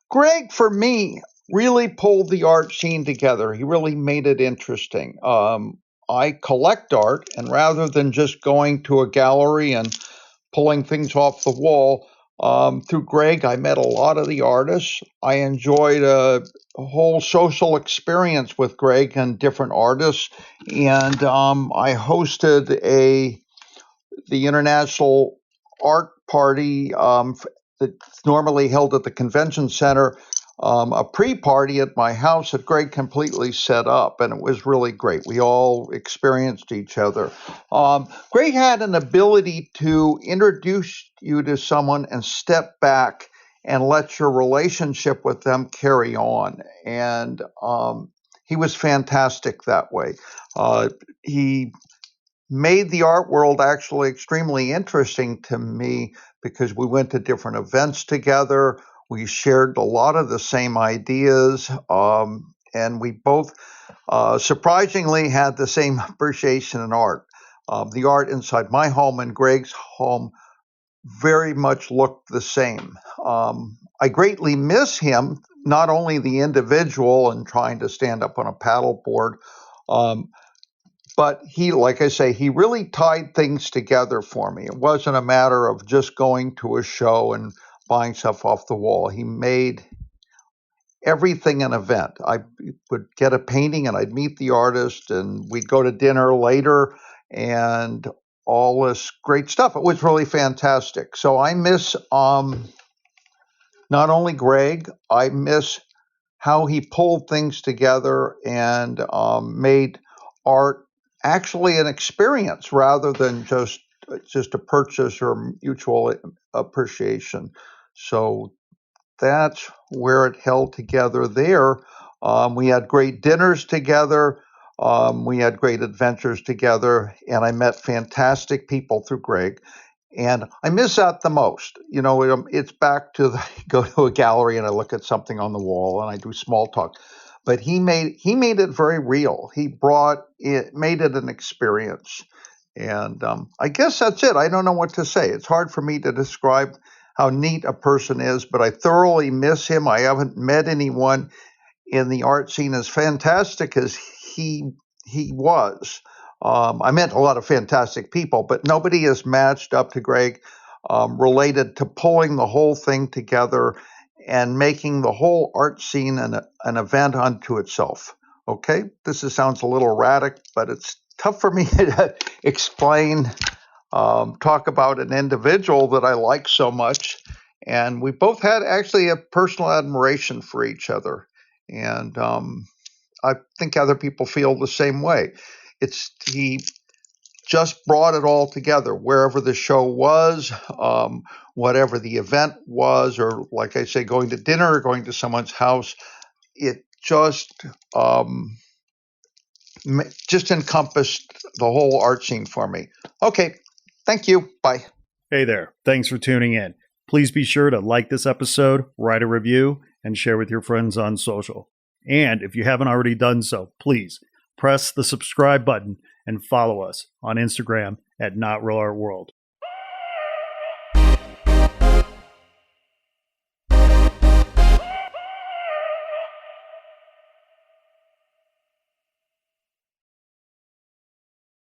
Greg, for me, really pulled the art scene together. He really made it interesting. I collect art, and rather than just going to a gallery and pulling things off the wall, through Greg, I met a lot of the artists. I enjoyed a whole social experience with Greg and different artists, and I hosted the International Art Party that's normally held at the convention center, a pre-party at my house that Greg completely set up, and it was really great. We all experienced each other. Greg had an ability to introduce you to someone and step back and let your relationship with them carry on. And he was fantastic that way. He made the art world actually extremely interesting to me because we went to different events together. We shared a lot of the same ideas, and we both surprisingly had the same appreciation in art. The art inside my home and Greg's home very much looked the same. I greatly miss him, not only the individual and trying to stand up on a paddleboard, but he, like I say, he really tied things together for me. It wasn't a matter of just going to a show and buying stuff off the wall. He made everything an event. I would get a painting and I'd meet the artist and we'd go to dinner later and all this great stuff. It was really fantastic. So I miss not only Greg, I miss how he pulled things together and made art actually an experience rather than just a purchase or mutual appreciation. So that's where it held together there. We had great dinners together. We had great adventures together, and I met fantastic people through Greg. And I miss that the most. You know, it's back to go to a gallery and I look at something on the wall and I do small talk. But he made it very real. He made it an experience. And I guess that's it. I don't know what to say. It's hard for me to describe how neat a person is, but I thoroughly miss him. I haven't met anyone in the art scene as fantastic as he was. I met a lot of fantastic people, but nobody has matched up to Greg related to pulling the whole thing together and making the whole art scene an event unto itself. Okay, sounds a little erratic, but it's tough for me to explain, talk about an individual that I like so much. And we both had actually a personal admiration for each other. And I think other people feel the same way. He just brought it all together, wherever the show was, whatever the event was, or like I say, going to dinner or going to someone's house. It just encompassed the whole art scene for me. Okay, thank you. Bye. Hey there. Thanks for tuning in. Please be sure to like this episode, write a review, and share with your friends on social. And if you haven't already done so, please press the subscribe button and follow us on Instagram at Not Real Art World.